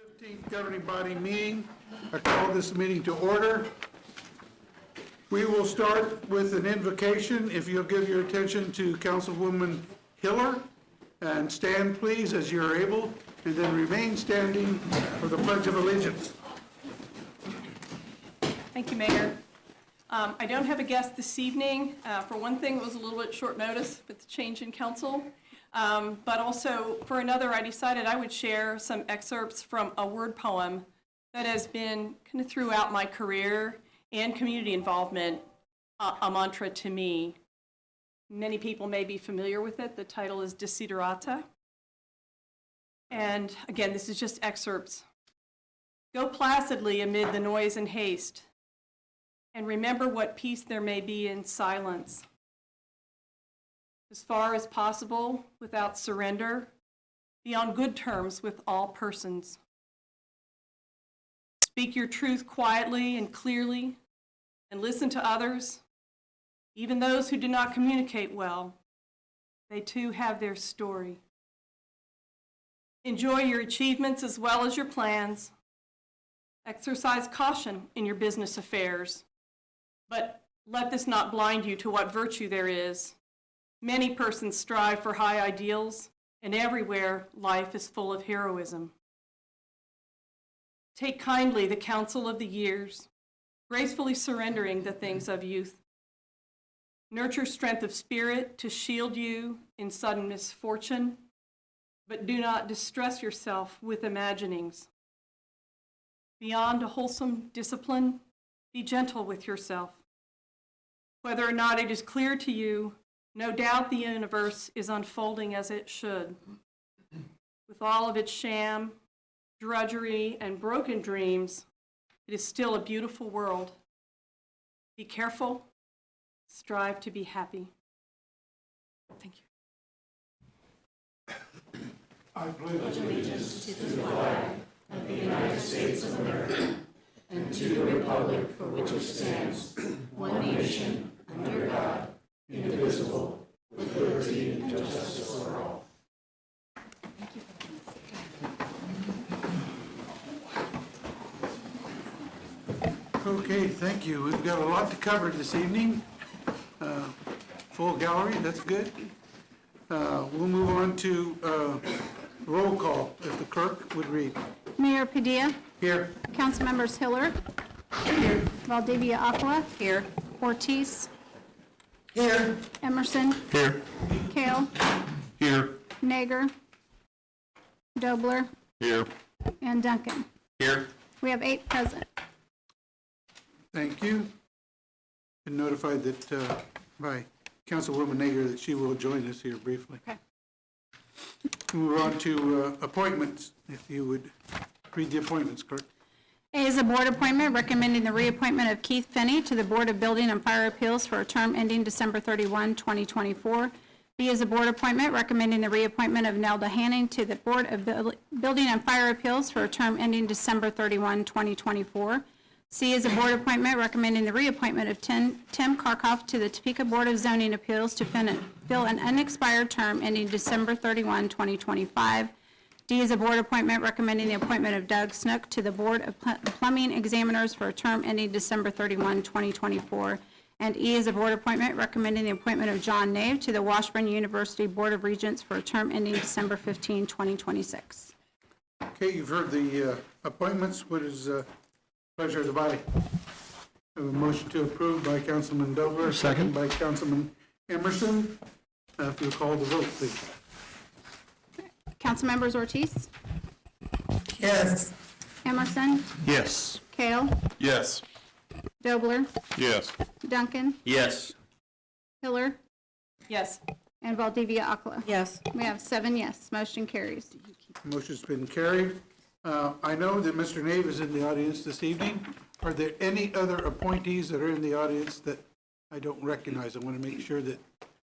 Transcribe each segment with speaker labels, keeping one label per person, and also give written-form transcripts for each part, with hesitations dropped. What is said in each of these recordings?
Speaker 1: 15th governing body meeting. I call this meeting to order. We will start with an invocation. If you'll give your attention to Councilwoman Hiller, and stand please as you're able, and then remain standing for the Pledge of Allegiance.
Speaker 2: Thank you, Mayor. I don't have a guest this evening. For one thing, it was a little bit short notice with the change in council. But also, for another, I decided I would share some excerpts from a word poem that has been kind of throughout my career and community involvement a mantra to me. Many people may be familiar with it. The title is Desiderata. And again, this is just excerpts. Go placidly amid the noise and haste, and remember what peace there may be in silence. As far as possible, without surrender, be on good terms with all persons. Speak your truth quietly and clearly, and listen to others, even those who do not communicate well. They too have their story. Enjoy your achievements as well as your plans. Exercise caution in your business affairs, but let this not blind you to what virtue there is. Many persons strive for high ideals, and everywhere life is full of heroism. Take kindly the counsel of the years, gracefully surrendering the things of youth. Nurture strength of spirit to shield you in sudden misfortune, but do not distress yourself with imaginings. Beyond a wholesome discipline, be gentle with yourself. Whether or not it is clear to you, no doubt the universe is unfolding as it should. With all of its sham, drudgery, and broken dreams, it is still a beautiful world. Be careful, strive to be happy. Thank you.
Speaker 3: I pledge allegiance to the flag of the United States of America and to the republic for which it stands, one nation, under God, indivisible, with liberty and justice for all.
Speaker 1: Okay, thank you. We've got a lot to cover this evening. Full gallery, that's good. We'll move on to roll call, if the clerk would read.
Speaker 4: Mayor Padilla.
Speaker 1: Here.
Speaker 4: Councilmembers Hiller. Here. Valdivia Aqua.
Speaker 2: Here.
Speaker 4: Ortiz.
Speaker 1: Here.
Speaker 4: Emerson.
Speaker 1: Here.
Speaker 4: Kale.
Speaker 1: Here.
Speaker 4: Nager. Dobler.
Speaker 1: Here.
Speaker 4: And Duncan.
Speaker 1: Here.
Speaker 4: We have 8 present.
Speaker 1: Thank you. Been notified that by Councilwoman Nager that she will join us here briefly.
Speaker 4: Okay.
Speaker 1: Move on to appointments, if you would read the appointments, clerk.
Speaker 4: A is a board appointment recommending the reappointment of Keith Finney to the Board of Building and Fire Appeals for a term ending December 31, 2024. B is a board appointment recommending the reappointment of Nelda Hanning to the Board of Building and Fire Appeals for a term ending December 31, 2024. C is a board appointment recommending the reappointment of Tim Karkoff to the Topeka Board of Zoning Appeals to fill an unexpired term ending December 31, 2025. D is a board appointment recommending the appointment of Doug Snook to the Board of Plumbing Examiners for a term ending December 31, 2024. And E is a board appointment recommending the appointment of John Nave to the Washburn University Board of Regents for a term ending December 15, 2026.
Speaker 1: Okay, you've heard the appointments. What is pleasure of the body? I have a motion to approve by Councilman Dobler, second by Councilman Emerson. If you'll call the vote, please.
Speaker 4: Councilmembers Ortiz?
Speaker 3: Yes.
Speaker 4: Emerson?
Speaker 1: Yes.
Speaker 4: Kale?
Speaker 5: Yes.
Speaker 4: Dobler?
Speaker 5: Yes.
Speaker 4: Duncan?
Speaker 5: Yes.
Speaker 4: Hiller?
Speaker 2: Yes.
Speaker 4: And Valdivia Aqua?
Speaker 2: Yes.
Speaker 4: We have 7 yes. Motion carries.
Speaker 1: Motion's been carried. I know that Mr. Nave is in the audience this evening. Are there any other appointees that are in the audience that I don't recognize? I want to make sure that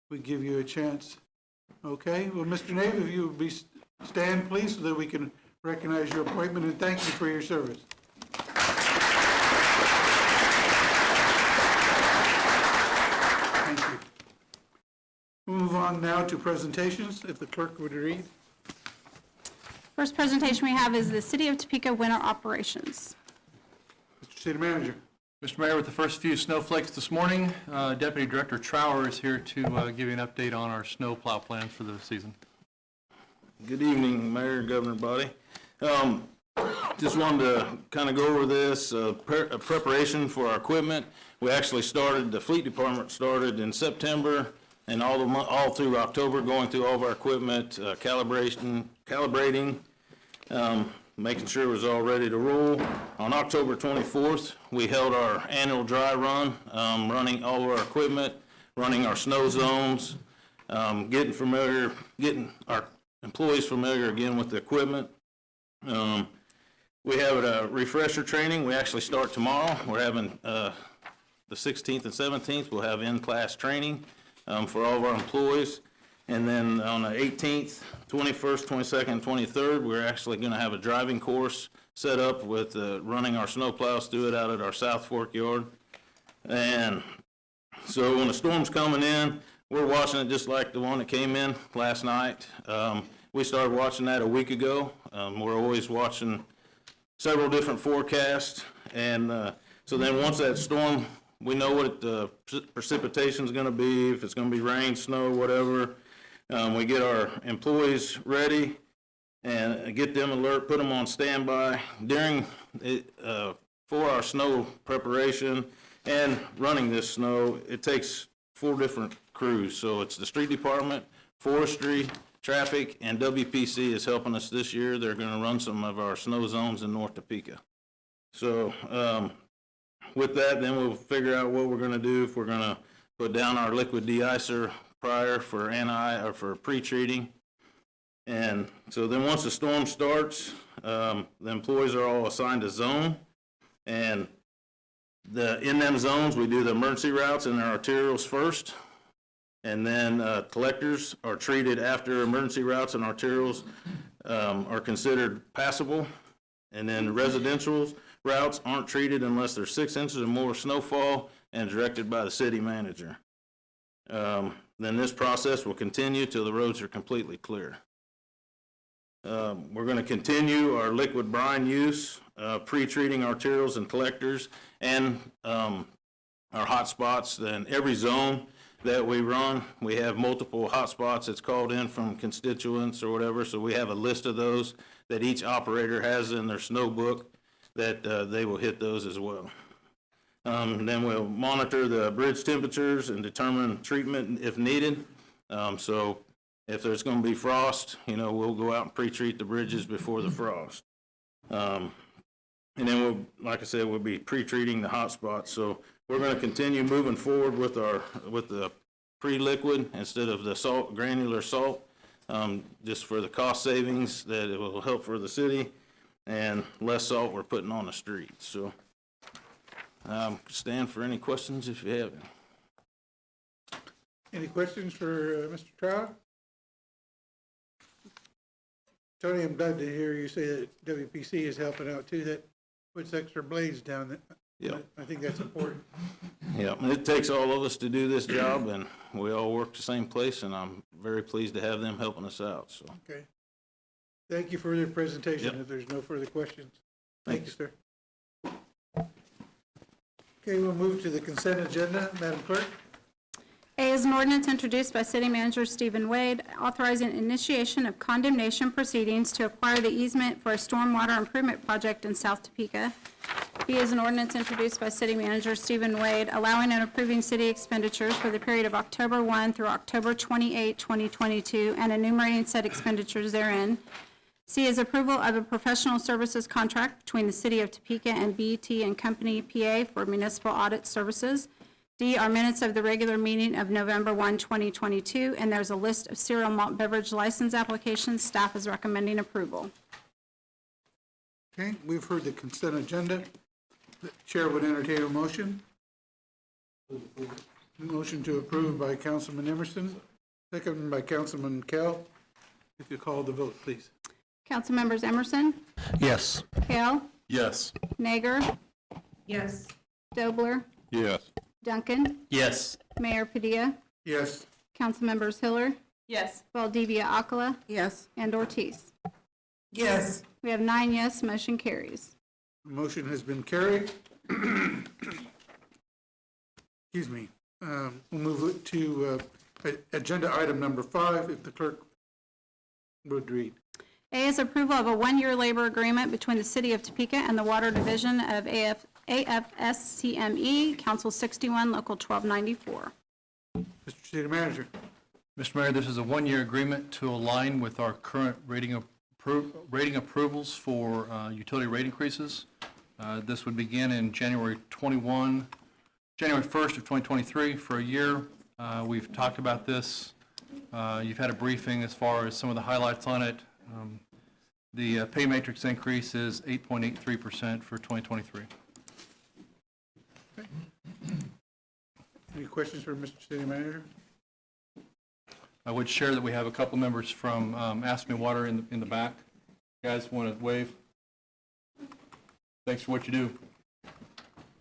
Speaker 1: we give you a chance. Okay, well, Mr. Nave, if you would stand, please, so that we can recognize your appointment, and thank you for your service. Thank you. We'll move on now to presentations, if the clerk would read.
Speaker 4: First presentation we have is the City of Topeka winter operations.
Speaker 1: Mr. City Manager.
Speaker 5: Mr. Mayor, with the first few snowflakes this morning, Deputy Director Trower is here to give you an update on our snow plow plans for the season.
Speaker 6: Good evening, Mayor and Governor Body. Just wanted to kind of go over this preparation for our equipment. We actually started, the fleet department started in September and all through October, going through all of our equipment, calibrating, making sure it was all ready to roll. On October 24th, we held our annual dry run, running all of our equipment, running our snow zones, getting our employees familiar again with the equipment. We have a refresher training. We actually start tomorrow. We're having the 16th and 17th, we'll have in-class training for all of our employees. And then on the 18th, 21st, 22nd, and 23rd, we're actually going to have a driving course set up with running our snow plows through it out at our South Fork yard. And so when the storm's coming in, we're watching it just like the one that came in last night. We started watching that a week ago. We're always watching several different forecasts. And so then once that storm, we know what the precipitation is going to be, if it's going to be rain, snow, whatever. We get our employees ready and get them alert, put them on standby. During for our snow preparation and running this snow, it takes 4 different crews. So it's the street department, forestry, traffic, and WPC is helping us this year. They're going to run some of our snow zones in North Topeka. So with that, then we'll figure out what we're going to do, if we're going to put down our liquid de-icer prior for for pre-treating. And so then once the storm starts, the employees are all assigned a zone. And in them zones, we do the emergency routes and our arterials first. And then collectors are treated after emergency routes and arterials are considered passable. And then residential routes aren't treated unless there's 6 inches or more snowfall and directed by the city manager. Then this process will continue till the roads are completely clear. We're going to continue our liquid brine use, pre-treating arterials and collectors, and our hot spots. Then every zone that we run, we have multiple hot spots that's called in from constituents or whatever, so we have a list of those that each operator has in their snow book that they will hit those as well. Then we'll monitor the bridge temperatures and determine treatment if needed. So if there's going to be frost, we'll go out and pre-treat the bridges before the frost. And then we'll, like I said, we'll be pre-treating the hot spots. So we're going to continue moving forward with the pre-liquid instead of the salt, granular salt, just for the cost savings that it will help for the city and less salt we're putting on the streets. So stand for any questions if you have any.
Speaker 1: Any questions for Mr. Trout? Tony, I'm glad to hear you say that WPC is helping out too. That puts extra blades down there.
Speaker 6: Yeah.
Speaker 1: I think that's important.
Speaker 6: Yeah, it takes all of us to do this job, and we all work the same place, and I'm very pleased to have them helping us out. So.
Speaker 1: Okay. Thank you for your presentation.
Speaker 6: Yep.
Speaker 1: If there's no further questions. Thank you, sir. Okay, we'll move to the consent agenda. Madam Clerk?
Speaker 4: A is an ordinance introduced by City Manager Stephen Wade authorizing initiation of condemnation proceedings to acquire the easement for a stormwater improvement project in South Topeka. B is an ordinance introduced by City Manager Stephen Wade allowing and approving city expenditures for the period of October 1 through October 28, 2022, and enumerating said expenditures therein. C is approval of a professional services contract between the City of Topeka and B.T. and Company, PA, for municipal audit services. D are minutes of the regular meeting of November 1, 2022, and there's a list of cereal malt beverage license applications. Staff is recommending approval.
Speaker 1: Okay, we've heard the consent agenda. The chair would entertain a motion. Motion to approve by Councilman Emerson, second by Councilman Kell. If you call the vote, please.
Speaker 4: Council members Emerson,
Speaker 5: Yes.
Speaker 4: Kell,
Speaker 5: Yes.
Speaker 4: Nager,
Speaker 3: Yes.
Speaker 4: Dobler,
Speaker 5: Yes.
Speaker 4: Duncan,
Speaker 5: Yes.
Speaker 4: Mayor Padilla,
Speaker 1: Yes.
Speaker 4: Council members Hiller,
Speaker 2: Yes.
Speaker 4: Valdivia Akala,
Speaker 3: Yes.
Speaker 4: and Ortiz.
Speaker 3: Yes.
Speaker 4: We have 9 yes, motion carries.
Speaker 1: Motion has been carried. Excuse me. We'll move it to agenda item number 5, if the clerk would read.
Speaker 4: A is approval of a 1-year labor agreement between the City of Topeka and the Water Division of AFSCME, Council 61, Local 1294.
Speaker 1: Mr. City Manager.
Speaker 5: Mr. Mayor, this is a one-year agreement to align with our current rating approvals for utility rate increases. This would begin in January 1st of 2023 for a year. We've talked about this. You've had a briefing as far as some of the highlights on it. The pay matrix increase is 8.83% for 2023.
Speaker 1: Any questions for Mr. City Manager?
Speaker 5: I would share that we have a couple members from Ask Me Water in the back. You guys want to wave? Thanks for what you do.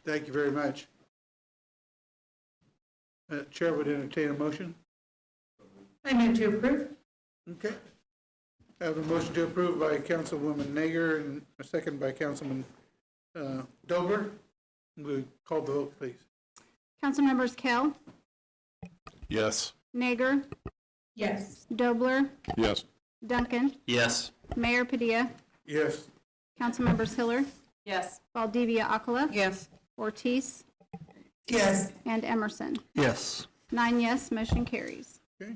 Speaker 1: Thank you very much. Chair would entertain a motion.
Speaker 3: I move to approve.
Speaker 1: Okay. I have a motion to approve by Councilwoman Nager and a second by Councilman Dobler. We call the vote, please.
Speaker 4: Councilmembers Kell,
Speaker 6: Yes.
Speaker 4: Nager,
Speaker 3: Yes.
Speaker 4: Dobler,
Speaker 6: Yes.
Speaker 4: Duncan,
Speaker 6: Yes.
Speaker 4: Mayor Padilla,
Speaker 1: Yes.
Speaker 4: Councilmembers Hiller,
Speaker 2: Yes.
Speaker 4: Valdivia Akala,
Speaker 3: Yes.
Speaker 4: Ortiz,
Speaker 3: Yes.
Speaker 4: and Emerson.
Speaker 5: Yes.
Speaker 4: 9 yes, motion carries.
Speaker 1: Okay.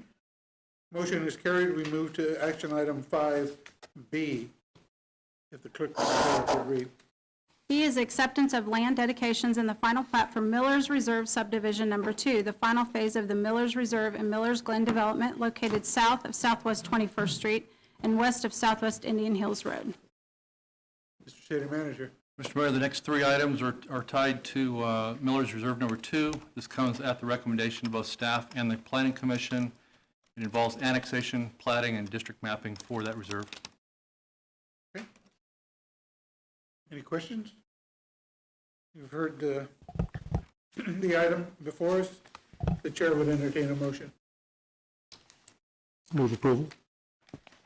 Speaker 1: Motion is carried. We move to action item 5B. If the clerk would read.
Speaker 4: B is acceptance of land dedications in the final plat for Miller's Reserve Subdivision Number 2, the final phase of the Miller's Reserve and Miller's Glen development located south of Southwest 21st Street and west of Southwest Indian Hills Road.
Speaker 1: Mr. City Manager.
Speaker 5: Mr. Mayor, the next 3 items are tied to Miller's Reserve Number 2. This comes at the recommendation of both staff and the Planning Commission. It involves annexation, platting, and district mapping for that reserve.
Speaker 1: Okay. Any questions? You've heard the item before us. The chair would entertain a motion.
Speaker 7: Move approval.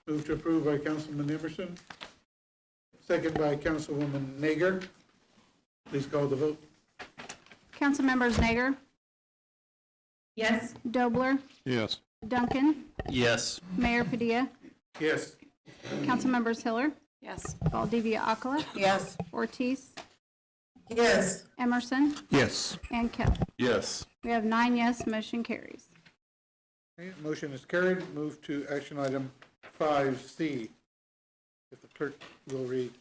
Speaker 1: Move to approve by Councilman Emerson. Second by Councilwoman Nager. Please call the vote.
Speaker 4: Councilmembers Nager,
Speaker 3: Yes.
Speaker 4: Dobler,
Speaker 7: Yes.
Speaker 4: Duncan,
Speaker 6: Yes.
Speaker 4: Mayor Padilla,
Speaker 1: Yes.
Speaker 4: Councilmembers Hiller,
Speaker 2: Yes.
Speaker 4: Valdivia Akala,
Speaker 3: Yes.
Speaker 4: Ortiz,
Speaker 3: Yes.
Speaker 4: Emerson,
Speaker 7: Yes.
Speaker 4: and Kell.
Speaker 6: Yes.
Speaker 4: We have 9 yes, motion carries.
Speaker 1: Okay, motion is carried. Move to action item 5C. If the clerk will read.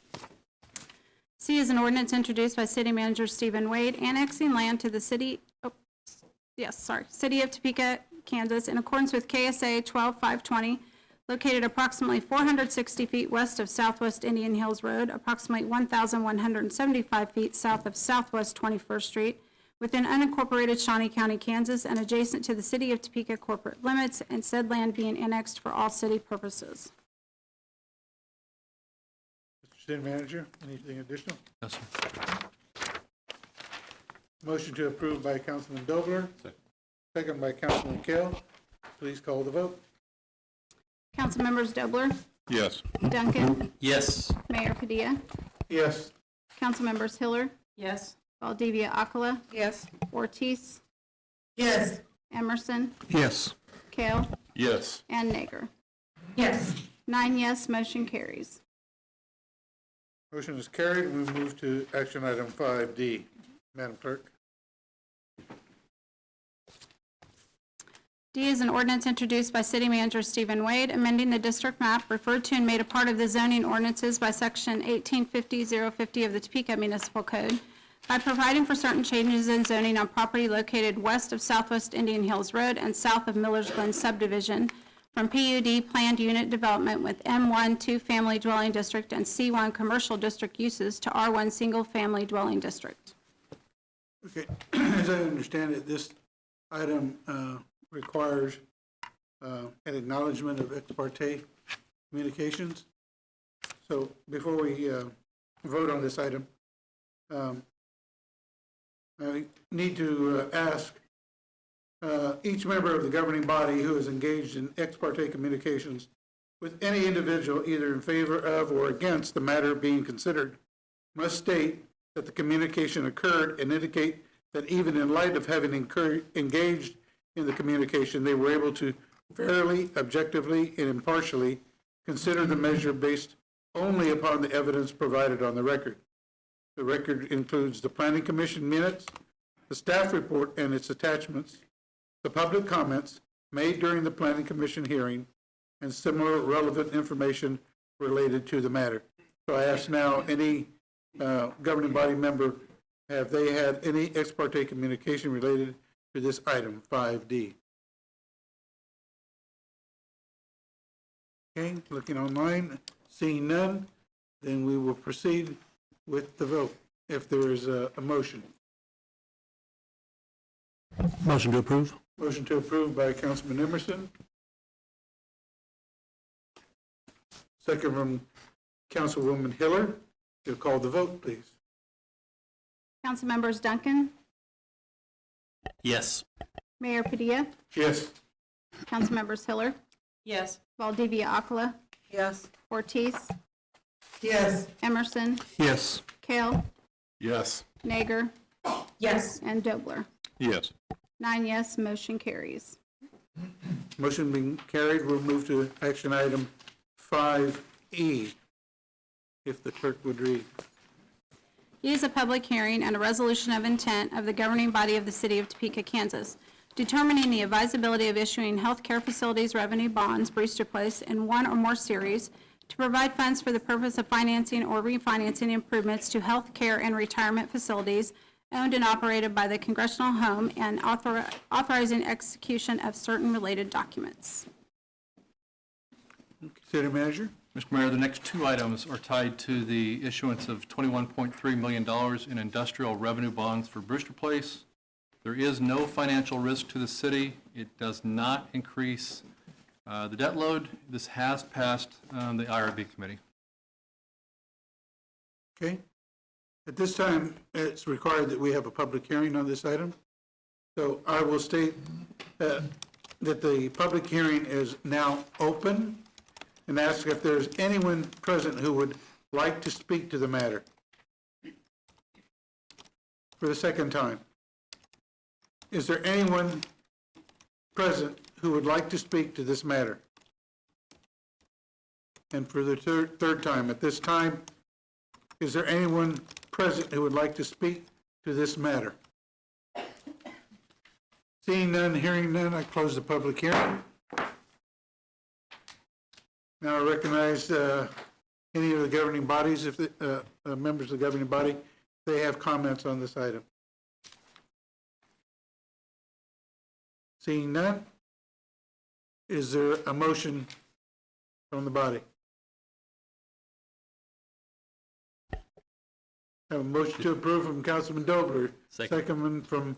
Speaker 4: C is an ordinance introduced by City Manager Stephen Wade annexing land to the City of Topeka, Kansas, in accordance with KSA 12520, located approximately 460 feet west of Southwest Indian Hills Road, approximately 1,175 feet south of Southwest 21st Street, within unincorporated Shawnee County, Kansas, and adjacent to the City of Topeka corporate limits, and said land being annexed for all city purposes.
Speaker 1: Mr. City Manager, anything additional?
Speaker 5: Yes, sir.
Speaker 1: Motion to approve by Councilman Dobler. Second by Councilman Kell. Please call the vote.
Speaker 4: Councilmembers Dobler,
Speaker 7: Yes.
Speaker 4: Duncan,
Speaker 6: Yes.
Speaker 4: Mayor Padilla,
Speaker 1: Yes.
Speaker 4: Councilmembers Hiller,
Speaker 2: Yes.
Speaker 4: Valdivia Akala,
Speaker 3: Yes.
Speaker 4: Ortiz,
Speaker 3: Yes.
Speaker 4: Emerson,
Speaker 7: Yes.
Speaker 4: Kale,
Speaker 6: Yes.
Speaker 4: and Nager.
Speaker 3: Yes.
Speaker 4: 9 yes, motion carries.
Speaker 1: Motion is carried. We move to action item 5D. Madam Clerk.
Speaker 4: D is an ordinance introduced by City Manager Stephen Wade, amending the district map referred to and made a part of the zoning ordinances by Section 1850-050 of the Topeka Municipal Code by providing for certain changes in zoning on property located west of Southwest Indian Hills Road and south of Miller's Glen subdivision from PUD planned unit development with M1 two-family dwelling district and C1 commercial district uses to R1 single-family dwelling district.
Speaker 1: Okay, as I understand it, this item requires an acknowledgement of ex parte communications. So before we vote on this item, I need to ask each member of the governing body who is engaged in ex parte communications with any individual either in favor of or against the matter being considered must state that the communication occurred and indicate that even in light of having engaged in the communication, they were able to fairly, objectively, and impartially consider the measure based only upon the evidence provided on the record. The record includes the Planning Commission minutes, the staff report and its attachments, the public comments made during the Planning Commission hearing, and similar relevant information related to the matter. So I ask now, any governing body member, have they had any ex parte communication related to this item, 5D? Okay, looking online, seeing none, then we will proceed with the vote, if there is a motion.
Speaker 7: Motion to approve.
Speaker 1: Motion to approve by Councilman Emerson. Second from Councilwoman Hiller. You'll call the vote, please.
Speaker 4: Councilmembers Duncan,
Speaker 7: Yes.
Speaker 4: Mayor Padilla,
Speaker 1: Yes.
Speaker 4: Councilmembers Hiller,
Speaker 2: Yes.
Speaker 4: Valdivia Akala,
Speaker 2: Yes.
Speaker 4: Ortiz,
Speaker 2: Yes.
Speaker 4: Emerson,
Speaker 7: Yes.
Speaker 4: Kale,
Speaker 7: Yes.
Speaker 4: Nager,
Speaker 2: Yes.
Speaker 4: and Dobler.
Speaker 7: Yes.
Speaker 4: 9 yes, motion carries.
Speaker 1: Motion being carried, we'll move to action item 5E. If the clerk would read.
Speaker 4: E is a public hearing and a resolution of intent of the governing body of the city of Topeka, Kansas, determining the advisability of issuing healthcare facilities revenue bonds, Brewster Place, in one or more series to provide funds for the purpose of financing or refinancing improvements to healthcare and retirement facilities owned and operated by the Congressional Home and authorizing execution of certain related documents.
Speaker 1: City Manager?
Speaker 5: Mr. Mayor, the next two items are tied to the issuance of $21.3 million in industrial revenue bonds for Brewster Place. There is no financial risk to the city. It does not increase the debt load. This has passed the IRB committee.
Speaker 1: Okay. At this time, it's required that we have a public hearing on this item. So I will state that the public hearing is now open and ask if there's anyone present who would like to speak to the matter. For the second time. Is there anyone present who would like to speak to this matter? And for the third time, at this time, is there anyone present who would like to speak to this matter? Seeing none, hearing none, I close the public hearing. Now I recognize any of the governing bodies, if the members of the governing body, they have comments on this item. Seeing none, is there a motion from the body? Have a motion to approve from Councilman Dobler. Second from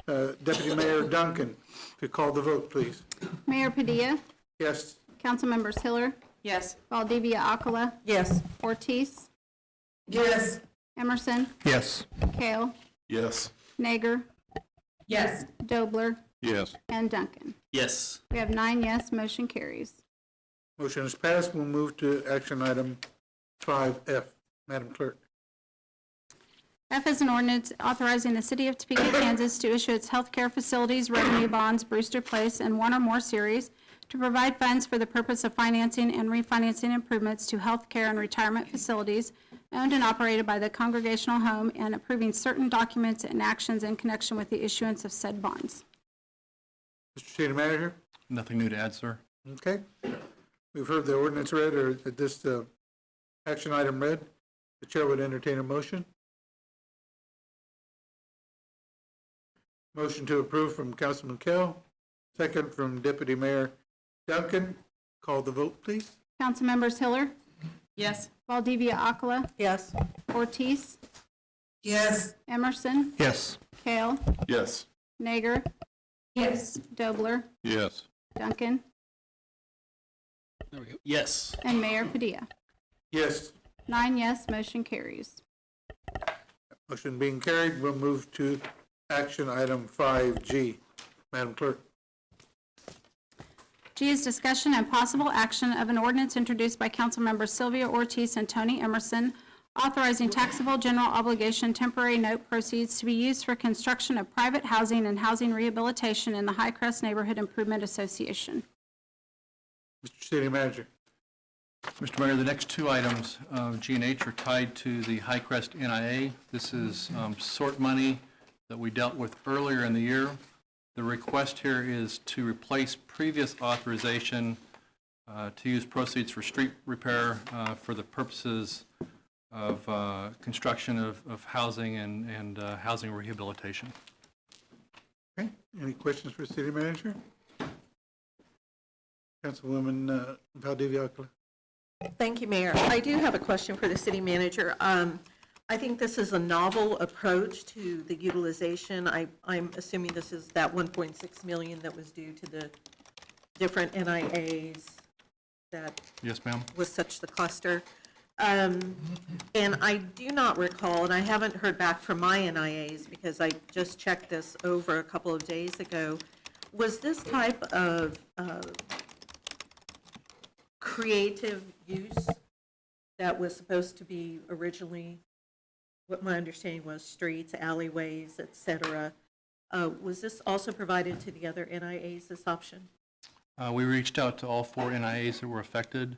Speaker 1: Deputy Mayor Duncan. To call the vote, please.
Speaker 4: Mayor Padilla,
Speaker 1: Yes.
Speaker 4: Councilmembers Hiller,
Speaker 2: Yes.
Speaker 4: Valdivia Akala,
Speaker 2: Yes.
Speaker 4: Ortiz,
Speaker 2: Yes.
Speaker 4: Emerson,
Speaker 7: Yes.
Speaker 4: Kale,
Speaker 7: Yes.
Speaker 4: Nager,
Speaker 2: Yes.
Speaker 4: Dobler,
Speaker 7: Yes.
Speaker 4: and Duncan.
Speaker 7: Yes.
Speaker 4: We have 9 yes, motion carries.
Speaker 1: Motion is passed. We'll move to action item 5F. Madam Clerk.
Speaker 4: F is an ordinance authorizing the city of Topeka, Kansas to issue its healthcare facilities revenue bonds, Brewster Place, in one or more series to provide funds for the purpose of financing and refinancing improvements to healthcare and retirement facilities owned and operated by the Congregational Home and approving certain documents and actions in connection with the issuance of said bonds.
Speaker 1: Mr. City Manager?
Speaker 5: Nothing new to add, sir.
Speaker 1: Okay. We've heard the ordinance read, or this action item read. The chair would entertain a motion. Motion to approve from Councilman Kell, second from Deputy Mayor Duncan. Call the vote, please.
Speaker 4: Councilmembers Hiller,
Speaker 2: Yes.
Speaker 4: Valdivia Akala,
Speaker 2: Yes.
Speaker 4: Ortiz,
Speaker 2: Yes.
Speaker 4: Emerson,
Speaker 7: Yes.
Speaker 4: Kale,
Speaker 7: Yes.
Speaker 4: Nager,
Speaker 2: Yes.
Speaker 4: Dobler,
Speaker 7: Yes.
Speaker 4: Duncan,
Speaker 7: There we go. Yes.
Speaker 4: and Mayor Padilla.
Speaker 1: Yes.
Speaker 4: 9 yes, motion carries.
Speaker 1: Motion being carried, we'll move to action item 5G. Madam Clerk.
Speaker 4: G is discussion and possible action of an ordinance introduced by Councilmembers Sylvia Ortiz and Tony Emerson, authorizing taxable general obligation temporary note proceeds to be used for construction of private housing and housing rehabilitation in the High Crest Neighborhood Improvement Association.
Speaker 1: Mr. City Manager.
Speaker 5: Mr. Mayor, the next two items, G and H, are tied to the High Crest NIA. This is sort money that we dealt with earlier in the year. The request here is to replace previous authorization to use proceeds for street repair for the purposes of construction of housing and housing rehabilitation.
Speaker 1: Okay, any questions for City Manager? Councilwoman Valdivia Alcala.
Speaker 8: Thank you, Mayor. I do have a question for the city manager. I think this is a novel approach to the utilization. I'm assuming this is that 1.6 million that was due to the different NIAs that
Speaker 5: Yes, ma'am.
Speaker 8: was such the cluster. And I do not recall, and I haven't heard back from my NIAs because I just checked this over a couple of days ago. Was this type of creative use that was supposed to be originally, what my understanding was, streets, alleyways, et cetera, was this also provided to the other NIAs, this option?
Speaker 5: We reached out to all four NIAs that were affected.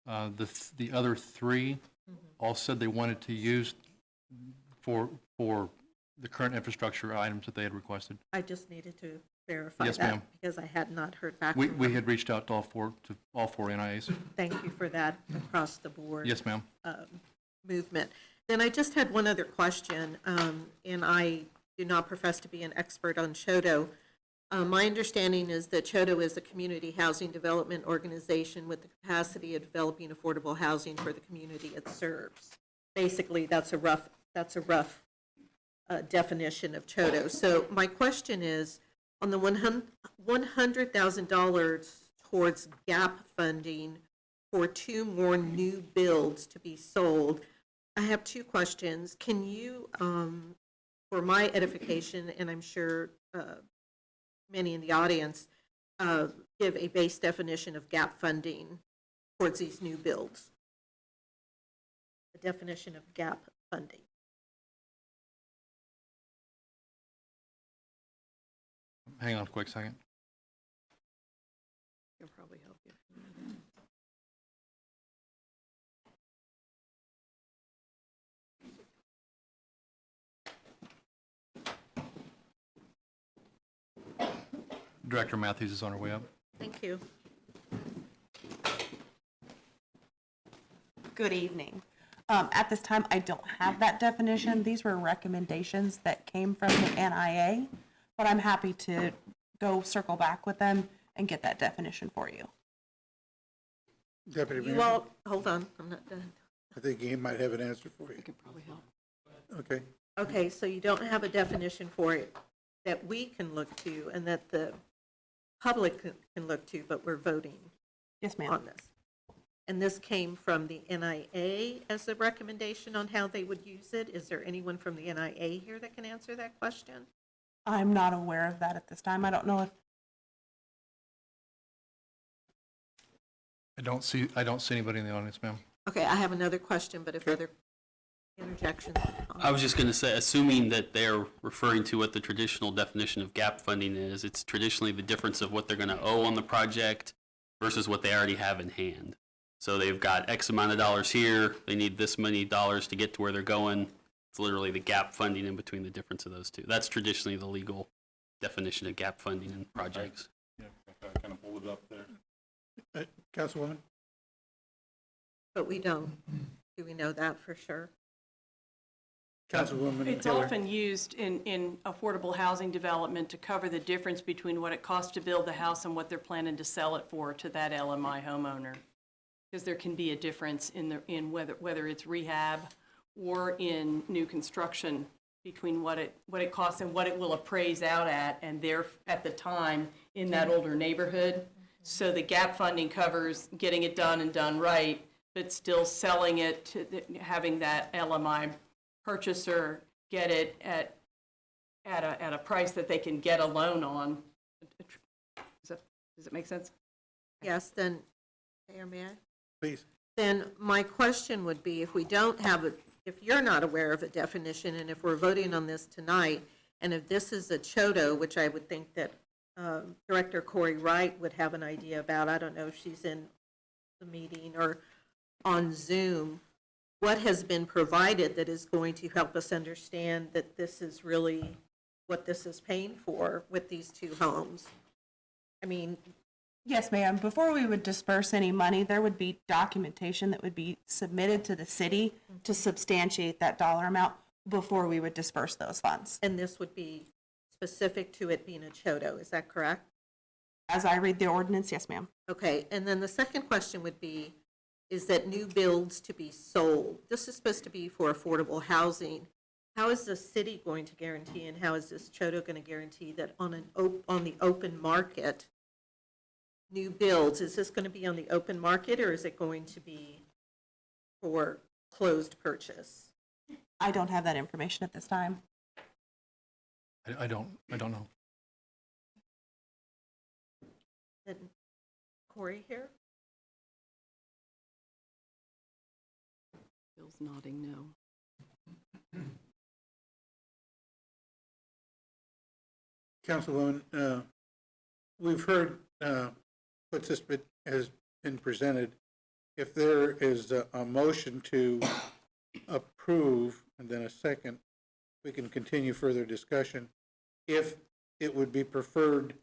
Speaker 5: The other three all said they wanted to use for the current infrastructure items that they had requested.
Speaker 8: I just needed to verify
Speaker 5: Yes,
Speaker 8: that
Speaker 5: ma'am.
Speaker 8: because I had not heard back
Speaker 5: We
Speaker 8: from
Speaker 5: we
Speaker 8: them.
Speaker 5: had reached out to all four NIAs.
Speaker 8: Thank you for that across the board.
Speaker 5: Yes, ma'am.
Speaker 8: Movement. Then I just had one other question, and I do not profess to be an expert on CHODO. My understanding is that CHODO is a community housing development organization with the capacity of developing affordable housing for the community it serves. Basically, that's a rough definition of CHODO. So my question is, on the $100,000 towards gap funding for 2 more new builds to be sold, I have 2 questions. Can you, for my edification, and I'm sure many in the audience, give a base definition of gap funding towards these new builds? The definition of gap funding.
Speaker 5: Hang on a quick second.
Speaker 8: It'll probably help you.
Speaker 5: Director Matthews is on her way up.
Speaker 8: Thank you.
Speaker 9: Good evening. At this time, I don't have that definition. These were recommendations that came from the NIA, but I'm happy to go circle back with them and get that definition for you.
Speaker 1: Deputy
Speaker 8: You
Speaker 1: Mayor,
Speaker 8: all, hold on, I'm not done.
Speaker 1: I think he might have an answer for you.
Speaker 8: Could probably help.
Speaker 1: Okay,
Speaker 8: Okay, so you don't have a definition for it that we can look to and that the public can look to, but we're voting
Speaker 9: Yes, ma'am.
Speaker 8: on this. And this came from the NIA as a recommendation on how they would use it. Is there anyone from the NIA here that can answer that question?
Speaker 9: I'm not aware of that at this time. I don't know if,
Speaker 5: I don't see anybody in the audience, ma'am.
Speaker 8: Okay, I have another question, but if other interjections.
Speaker 7: I was just going to say, assuming that they're referring to what the traditional definition of gap funding is, it's traditionally the difference of what they're going to owe on the project versus what they already have in hand. So they've got X amount of dollars here, they need this many dollars to get to where they're going. It's literally the gap funding in between the difference of those two. That's traditionally the legal definition of gap funding in projects.
Speaker 6: Yeah, I kind of pulled it up there.
Speaker 1: Councilwoman?
Speaker 8: But we don't. Do we know that for sure?
Speaker 1: Councilwoman
Speaker 2: It's
Speaker 1: Taylor?
Speaker 2: often used in affordable housing development to cover the difference between what it costs to build the house and what they're planning to sell it for to that LMI homeowner. Because there can be a difference in whether it's rehab or in new construction between what it costs and what it will appraise out at and there at the time in that older neighborhood. So the gap funding covers getting it done and done right, but still selling it to having that LMI purchaser get it at a price that they can get a loan on. Does it make sense?
Speaker 8: Yes, then, Mayor, may I?
Speaker 1: Please.
Speaker 8: Then my question would be, if we don't have a, if you're not aware of a definition, and if we're voting on this tonight, and if this is a CHOTO, which I would think that Director Corey Wright would have an idea about, I don't know if she's in the meeting or on Zoom, what has been provided that is going to help us understand that this is really what this is paying for with these two homes? I mean,
Speaker 9: Yes, ma'am. Before we would disperse any money, there would be documentation that would be submitted to the city to substantiate that dollar amount before we would disperse those funds.
Speaker 8: and this would be specific to it being a CHOTO, is that correct?
Speaker 9: As I read the ordinance, yes, ma'am.
Speaker 8: Okay, and then the second question would be, is that new builds to be sold? This is supposed to be for affordable housing. How is the city going to guarantee, and how is this CHOTO going to guarantee that on the open market, new builds, is this going to be on the open market, or is it going to be for closed purchase?
Speaker 9: I don't have that information at this time.
Speaker 5: I don't know.
Speaker 8: And Corey here?
Speaker 2: Bill's nodding no.
Speaker 1: Councilwoman, we've heard what has been presented. If there is a motion to approve and then a second, we can continue further discussion. If it would be preferred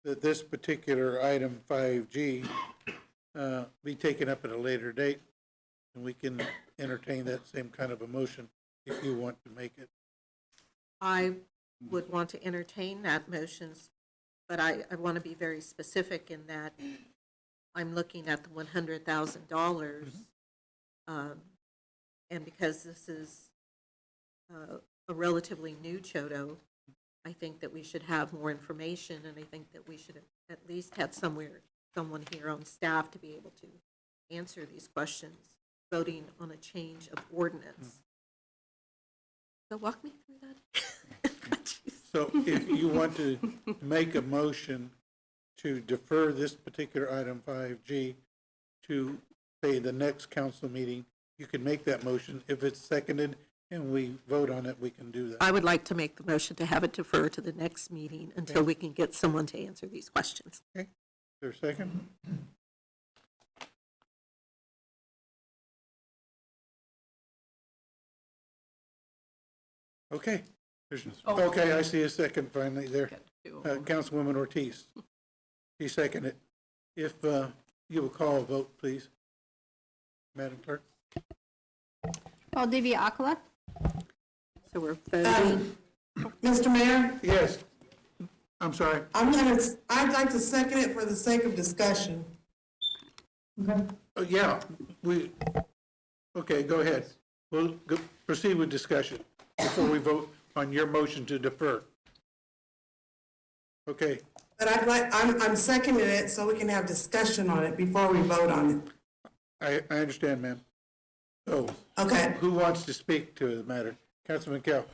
Speaker 1: that this particular item 5G be taken up at a later date, and we can entertain that same kind of a motion if you want to make it.
Speaker 8: I would want to entertain that motions, but I want to be very specific in that I'm looking at the $100,000. And because this is a relatively new CHOTO, I think that we should have more information, and I think that we should have at least had someone here on staff to be able to answer these questions, voting on a change of ordinance. So walk me through that.
Speaker 1: So if you want to make a motion to defer this particular item 5G to, say, the next council meeting, you can make that motion. If it's seconded and we vote on it, we can do that.
Speaker 8: I would like to make the motion to have it defer to the next meeting until we can get someone to answer these questions.
Speaker 1: Okay, is there a second? Okay. Okay, I see a second finally there. Councilwoman Ortiz. She seconded. If you will call a vote, please. Madam Clerk.
Speaker 4: Valdivia Akala?
Speaker 8: So we're voting.
Speaker 10: Mr. Mayor,
Speaker 1: Yes. I'm sorry.
Speaker 10: I'd like to second it for the sake of discussion.
Speaker 1: Yeah, okay, go ahead. We'll proceed with discussion before we vote on your motion to defer. Okay,
Speaker 10: But I'm seconding it so we can have discussion on it before we vote on it.
Speaker 1: I understand, ma'am. So,
Speaker 10: Okay.
Speaker 1: who wants to speak to the matter? Councilman Kell.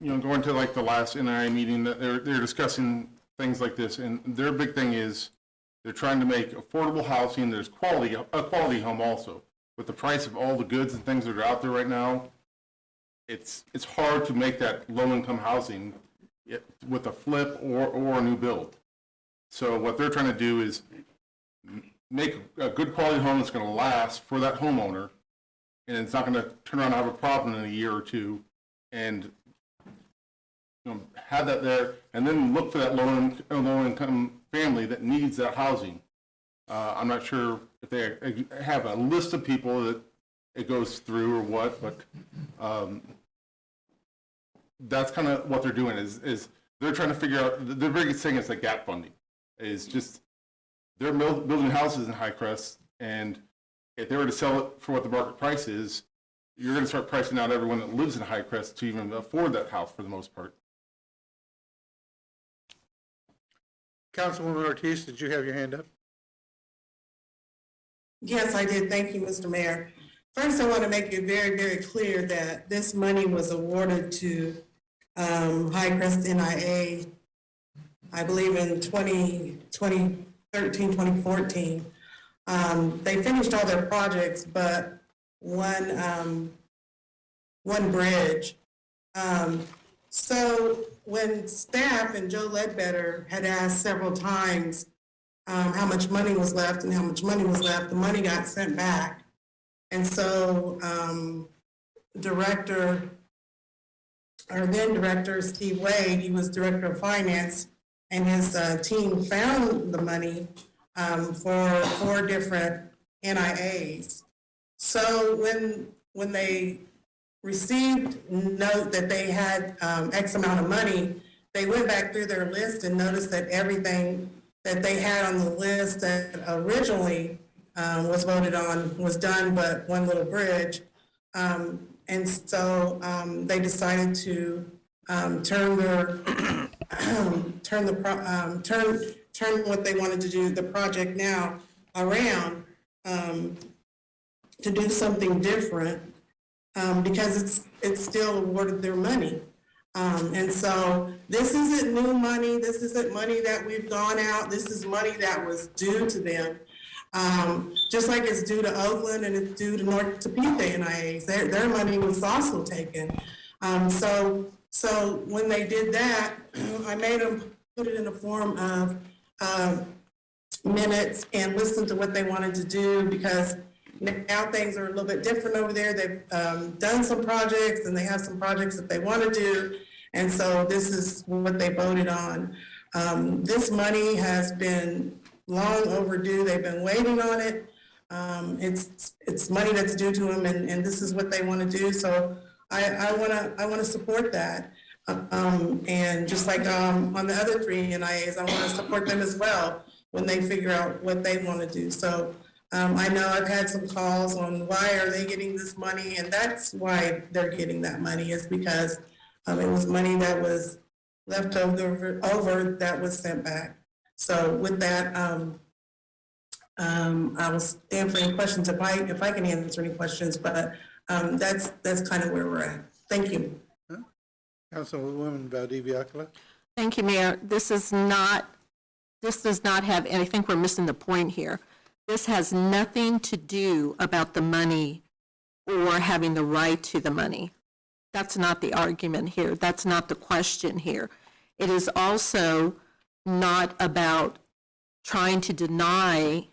Speaker 11: Going to like the last NIA meeting, that they're discussing things like this, and their big thing is they're trying to make affordable housing. There's a quality home also. With the price of all the goods and things that are out there right now, it's hard to make that low-income housing with a flip or a new build. So what they're trying to do is make a good quality home that's going to last for that homeowner, and it's not going to turn around and have a problem in a year or two, and have that there, and then look for that low-income family that needs that housing. I'm not sure if they have a list of people that it goes through or what, but that's kind of what they're doing is they're trying to figure out, the biggest thing is the gap funding, is just they're building houses in High Crest, and if they were to sell it for what the market price is, you're going to start pricing out everyone that lives in High Crest to even afford that house for the most part.
Speaker 1: Councilwoman Ortiz, did you have your hand up?
Speaker 10: Yes, I did. Thank you, Mr. Mayor. First, I want to make it very, very clear that this money was awarded to High Crest NIA, I believe in 2020, 2014. They finished all their projects, but one bridge. So when staff and Joe Ledbetter had asked several times how much money was left and how much money was left, the money got sent back. And so then director Steve Wade, he was director of finance, and his team found the money for 4 different NIAs. So when they received note that they had X amount of money, they went back through their list and noticed that everything that they had on the list that originally was voted on was done, but one little bridge. And so they decided to turn what they wanted to do, the project now, around to do something different because it's still awarded their money. And so this isn't new money. This isn't money that we've gone out. This is money that was due to them. Just like it's due to Oakland and it's due to North Topeka NIAs. Their money was also taken. So when they did that, I made them put it in the form of minutes and listen to what they wanted to do, because now things are a little bit different over there. They've done some projects and they have some projects that they want to do. And so this is what they voted on. This money has been long overdue. They've been waiting on it. It's money that's due to them, and this is what they want to do. So I want to support that. And just like on the other 3 NIAs, I want to support them as well when they figure out what they want to do. So I know I've had some calls on why are they getting this money, and that's why they're getting that money, is because it was money that was left over that was sent back. So with that, I will stand for any questions if I can answer any questions, but that's kind of where we're at. Thank you.
Speaker 1: Councilwoman Valdivia-Acala.
Speaker 3: Thank you, Mayor. This does not have, and I think we're missing the point here. This has nothing to do about the money or having the right to the money. That's not the argument here. That's not the question here. It is also not about trying to deny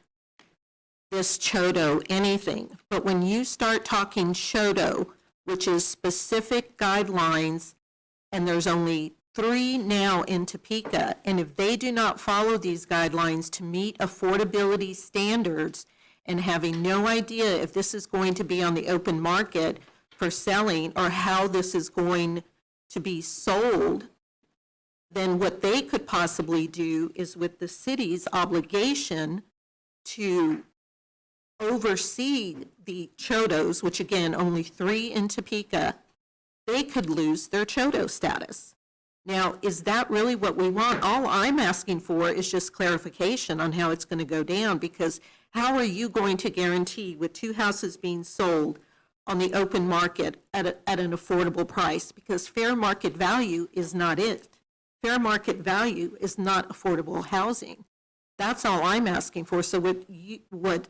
Speaker 3: this CHODO anything. But when you start talking CHODO, which is specific guidelines, and there's only 3 now in Topeka, and if they do not follow these guidelines to meet affordability standards, and having no idea if this is going to be on the open market for selling or how this is going to be sold, then what they could possibly do is, with the city's obligation to oversee the CHODOs, which again, only 3 in Topeka, they could lose their CHODO status. Now, is that really what we want? All I'm asking for is just clarification on how it's going to go down, because how are you going to guarantee, with 2 houses being sold on the open market at an affordable price? Because fair market value is not it. Fair market value is not affordable housing. That's all I'm asking for. So what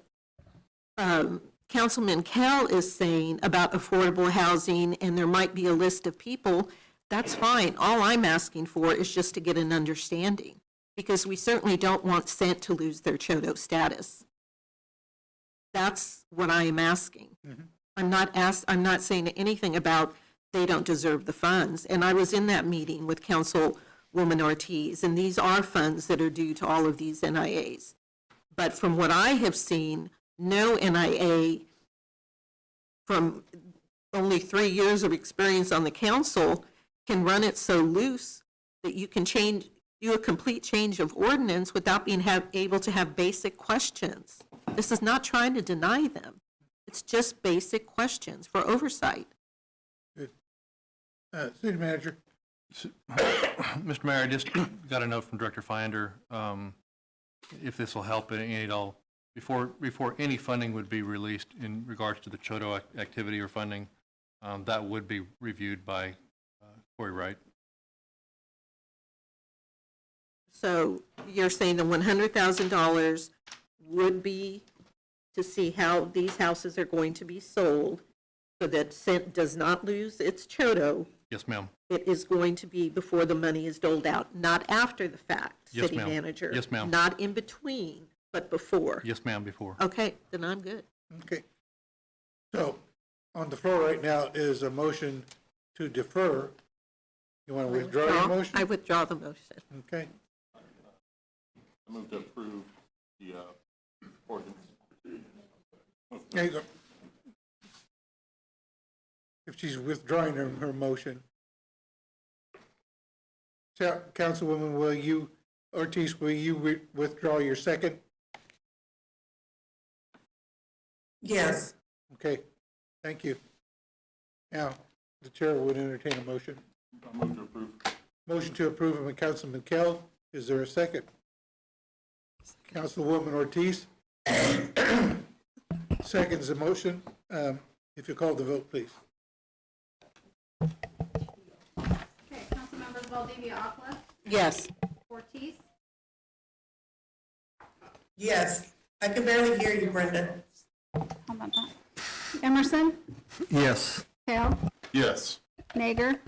Speaker 3: Councilman Kell is saying about affordable housing, and there might be a list of people, that's fine. All I'm asking for is just to get an understanding, because we certainly don't want Cent to lose their CHODO status. That's what I am asking. I'm not saying anything about they don't deserve the funds. And I was in that meeting with Councilwoman Ortiz, and these are funds that are due to all of these NIAs. But from what I have seen, no NIA, from only 3 years of experience on the council, can run it so loose that you can do a complete change of ordinance without being able to have basic questions. This is not trying to deny them. It's just basic questions for oversight.
Speaker 1: Good. City Manager.
Speaker 5: Mr. Mayor, I just got a note from Director Finder, if this will help any at all. Before any funding would be released in regards to the CHODO activity or funding, that would be reviewed by Corey Wright.
Speaker 8: So you're saying the $100,000 would be to see how these houses are going to be sold so that Cent does not lose its chodo.
Speaker 5: Yes, ma'am.
Speaker 8: It is going to be before the money is doled out, not after the fact,
Speaker 5: Yes,
Speaker 8: city
Speaker 5: ma'am.
Speaker 8: manager.
Speaker 5: Yes, ma'am.
Speaker 8: Not in between, but before.
Speaker 5: Yes, ma'am, before.
Speaker 8: Okay, then I'm good.
Speaker 1: Okay. So, on the floor right now is a motion to defer. You want to withdraw your motion?
Speaker 8: I withdraw the motion.
Speaker 1: Okay.
Speaker 11: I move to approve the ordinance.
Speaker 1: There you go. If she's withdrawing her motion. Councilwoman, Ortiz, will you withdraw your second?
Speaker 10: Yes.
Speaker 1: Okay, thank you. Now, the chair would entertain a motion.
Speaker 11: I move to approve.
Speaker 1: Motion to approve by Councilman Kell. Is there a second? Councilwoman Ortiz seconds the motion. If you call the vote, please.
Speaker 4: Okay, Councilmembers Valdivia Aquila,
Speaker 8: Yes.
Speaker 4: Ortiz,
Speaker 10: Yes. I can barely hear you, Brenda.
Speaker 4: how about that? Emerson,
Speaker 5: Yes.
Speaker 4: Hale,
Speaker 11: Yes.
Speaker 4: Nager,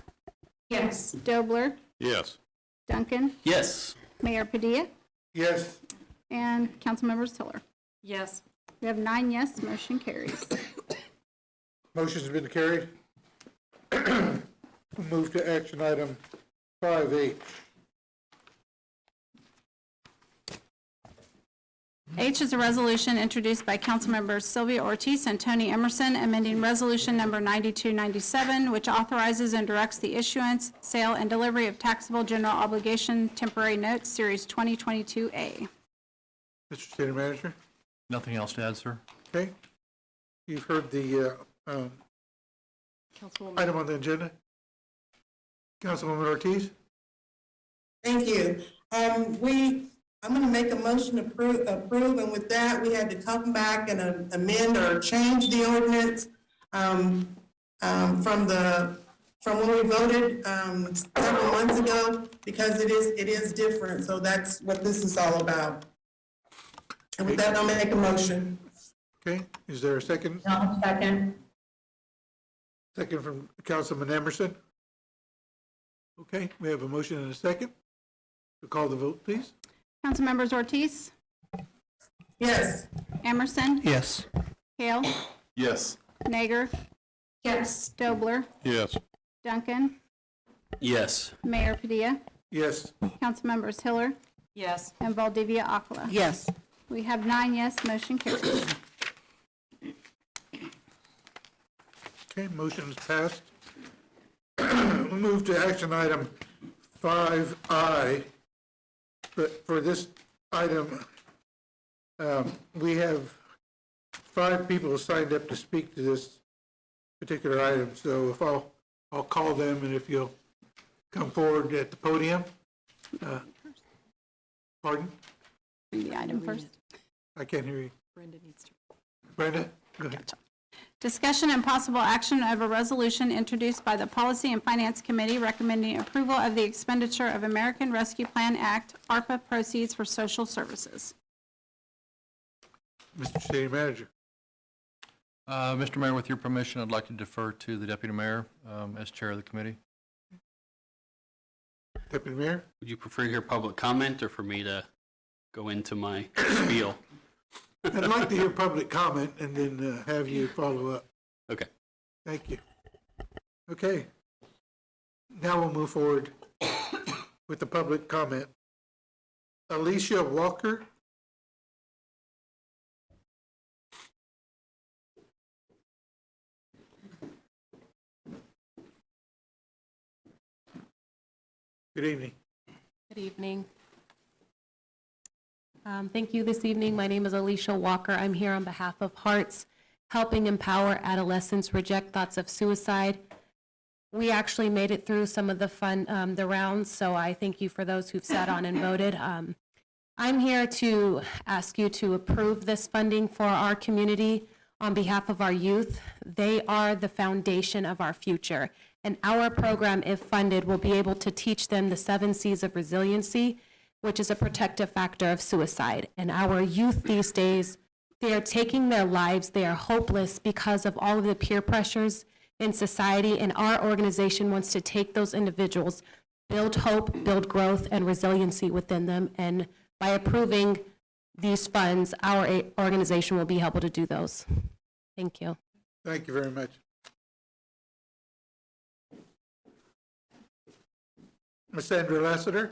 Speaker 10: Yes.
Speaker 4: Dobler,
Speaker 6: Yes.
Speaker 4: Duncan,
Speaker 7: Yes.
Speaker 4: Mayor Padilla,
Speaker 1: Yes,
Speaker 4: and Councilmember Tiller.
Speaker 2: Yes.
Speaker 4: We have 9 yes, motion carries.
Speaker 1: motion's been carried. We'll move to action item 5H.
Speaker 4: H is a resolution introduced by Councilmembers Sylvia Ortiz and Tony Emerson, amending Resolution Number 9297, which authorizes and directs the issuance, sale, and delivery of taxable general obligation temporary notes, Series 2022A.
Speaker 1: Mr. City Manager,
Speaker 5: Nothing else to add, sir?
Speaker 1: okay? You've heard the
Speaker 2: Councilwoman.
Speaker 1: item on the agenda. Councilwoman Ortiz?
Speaker 10: Thank you. I'm going to make a motion to approve, and with that, we had to come back and amend or change the ordinance from when we voted several months ago, because it is different. So that's what this is all about. And with that, I'll make a motion.
Speaker 1: Okay, is there a second?
Speaker 3: No, second.
Speaker 1: Second from Councilman Emerson. Okay, we have a motion and a second. We'll call the vote, please.
Speaker 4: Councilmembers Ortiz,
Speaker 10: Yes.
Speaker 4: Emerson,
Speaker 5: Yes.
Speaker 4: Hale,
Speaker 11: Yes.
Speaker 4: Nager,
Speaker 3: Yes.
Speaker 4: Dobler,
Speaker 6: Yes.
Speaker 4: Duncan,
Speaker 7: Yes.
Speaker 4: Mayor Padilla,
Speaker 1: Yes,
Speaker 4: Councilmembers Hiller,
Speaker 2: Yes.
Speaker 4: and Valdivia Aquila.
Speaker 8: Yes.
Speaker 4: We have 9 yes, motion carries.
Speaker 1: okay, motion is passed. We'll move to action item 5I. But for this item, we have 5 people signed up to speak to this particular item. So if I'll call them, and if you'll come forward at the podium. Pardon?
Speaker 4: Read the item first.
Speaker 1: I can't hear you.
Speaker 2: Brenda needs to.
Speaker 1: Brenda, go ahead.
Speaker 4: Discussion and possible action of a resolution introduced by the Policy and Finance Committee recommending approval of the expenditure of American Rescue Plan Act, ARPA proceeds for social services.
Speaker 1: Mr. City Manager.
Speaker 5: Mr. Mayor, with your permission, I'd like to defer to the Deputy Mayor as Chair of the committee.
Speaker 1: Deputy Mayor?
Speaker 7: Would you prefer to hear public comment or for me to go into my spiel?
Speaker 1: I'd like to hear public comment and then have you follow up.
Speaker 7: Okay.
Speaker 1: Thank you. Okay. Now we'll move forward with the public comment. Alicia Walker? Good evening.
Speaker 12: Good evening. Thank you this evening. My name is Alicia Walker. I'm here on behalf of Hearts, helping empower adolescents reject thoughts of suicide. We actually made it through some of the rounds, so I thank you for those who've sat on and voted. I'm here to ask you to approve this funding for our community on behalf of our youth. They are the foundation of our future, and our program, if funded, will be able to teach them the 7 C's of resiliency. which is a protective factor of suicide. And our youth these days, they are taking their lives, they are hopeless because of all of the peer pressures in society, and our organization wants to take those individuals, build hope, build growth and resiliency within them, and by approving these funds, our organization will be able to do those. Thank you.
Speaker 1: Thank you very much. Ms. Sandra Lassiter?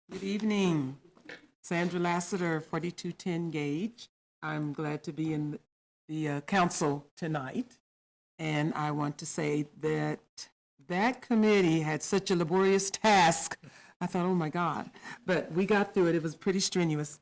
Speaker 13: Good evening. Sandra Lassiter, 4210 Gage. I'm glad to be in the council tonight. And I want to say that that committee had such a laborious task. I thought, oh my God. But we got through it. It was pretty strenuous.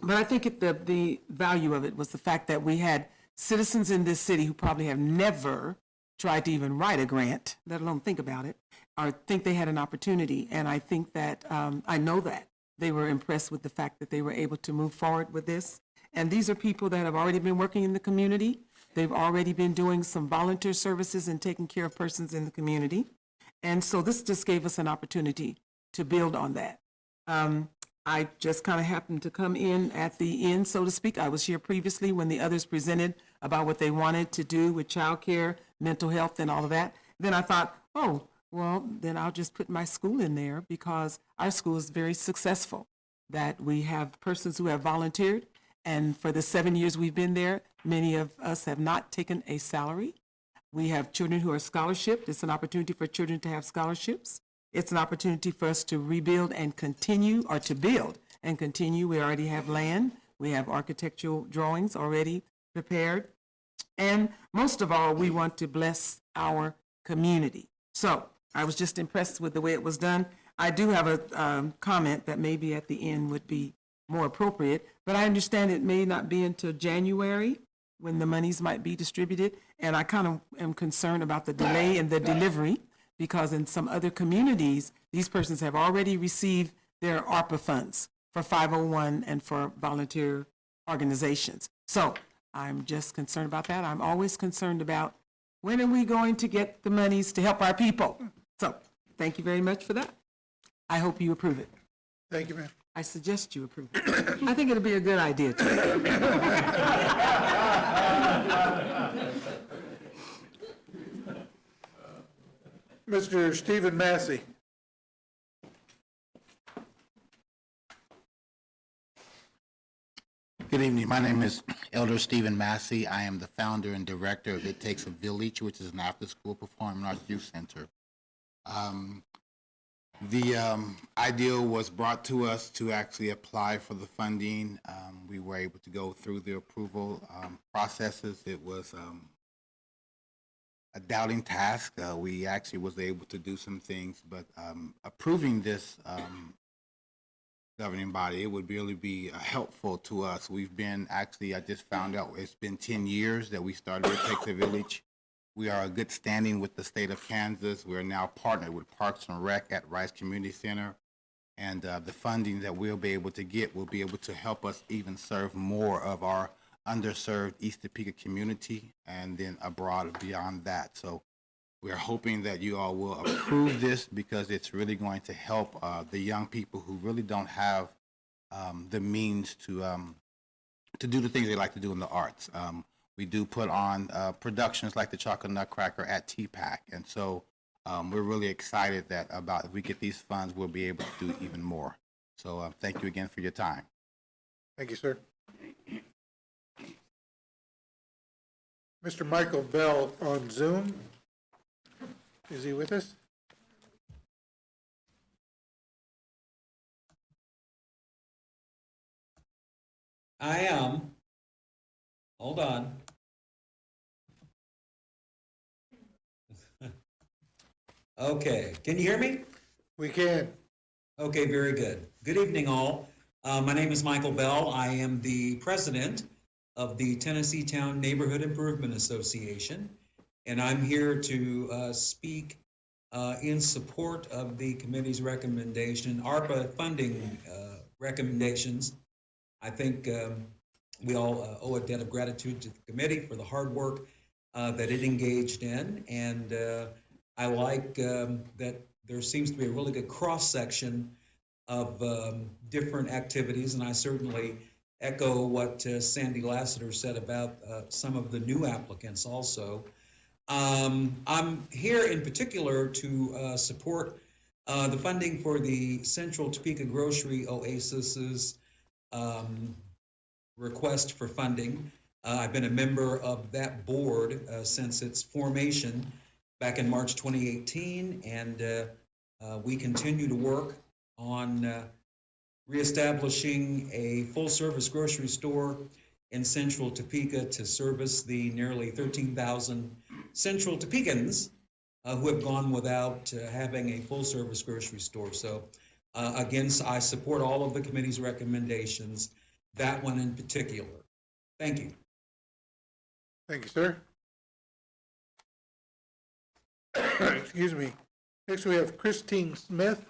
Speaker 13: But I think the value of it was the fact that we had citizens in this city who probably have never tried to even write a grant, let alone think about it, or think they had an opportunity. And I think that, I know that they were impressed with the fact that they were able to move forward with this. And these are people that have already been working in the community. They've already been doing some volunteer services and taking care of persons in the community. And so this just gave us an opportunity to build on that. I just kind of happened to come in at the end, so to speak. I was here previously when the others presented about what they wanted to do with childcare, mental health, and all of that. Then I thought, oh, well, then I'll just put my school in there because our school is very successful, that we have persons who have volunteered. And for the 7 years we've been there, many of us have not taken a salary. We have children who are scholarshiped. It's an opportunity for children to have scholarships. It's an opportunity for us to rebuild and continue, or to build and continue. We already have land. We have architectural drawings already prepared. And most of all, we want to bless our community. So I was just impressed with the way it was done. I do have a comment that maybe at the end would be more appropriate, but I understand it may not be until January when the monies might be distributed. And I kind of am concerned about the delay in the delivery, because in some other communities, these persons have already received their ARPA funds for 501 and for volunteer organizations. So I'm just concerned about that. I'm always concerned about when are we going to get the monies to help our people? So thank you very much for that. I hope you approve it.
Speaker 1: Thank you, ma'am.
Speaker 13: I suggest you approve it. I think it'll be a good idea too.
Speaker 1: Mr. Stephen Massey.
Speaker 14: Good evening. My name is Elder Stephen Massey. I am the founder and director of It Takes a Village, which is an after-school performing arts youth center. The idea was brought to us to actually apply for the funding. We were able to go through the approval processes. It was a doubting task. We actually was able to do some things, but approving this governing body, it would really be helpful to us. We've been actually, I just found out it's been 10 years that we started It Takes a Village. We are a good standing with the state of Kansas. We're now partnered with Parks and Rec at Rice Community Center. And the funding that we'll be able to get will be able to help us even serve more of our underserved East Topeka community and then abroad and beyond that. So we're hoping that you all will approve this because it's really going to help the young people who really don't have the means to do the things they like to do in the arts. We do put on productions like the Chocolate Nutcracker at TPAC, and so we're really excited that about if we get these funds, we'll be able to do even more. So thank you again for your time.
Speaker 1: Thank you, sir. Mr. Michael Bell on Zoom. Is he with us?
Speaker 15: I am. Hold on. Okay, can you hear me?
Speaker 1: We can.
Speaker 15: Okay, very good. Good evening, all. My name is Michael Bell. I am the president of the Tennessee Town Neighborhood Improvement Association, and I'm here to speak in support of the committee's recommendation, ARPA funding recommendations. I think we all owe a debt of gratitude to the committee for the hard work that it engaged in, and I like that there seems to be a really good cross-section of different activities, and I certainly echo what Sandy Lassiter said about some of the new applicants also. I'm here in particular to support the funding for the Central Topeka Grocery Oasis's request for funding. I've been a member of that board since its formation back in March 2018, and we continue to work on reestablishing a full-service grocery store in Central Topeka to service the nearly 13,000 Central Topekans who have gone without having a full-service grocery store. So again, I support all of the committee's recommendations, that one in particular. Thank you.
Speaker 1: Thank you, sir. Excuse me. Next, we have Christine Smith.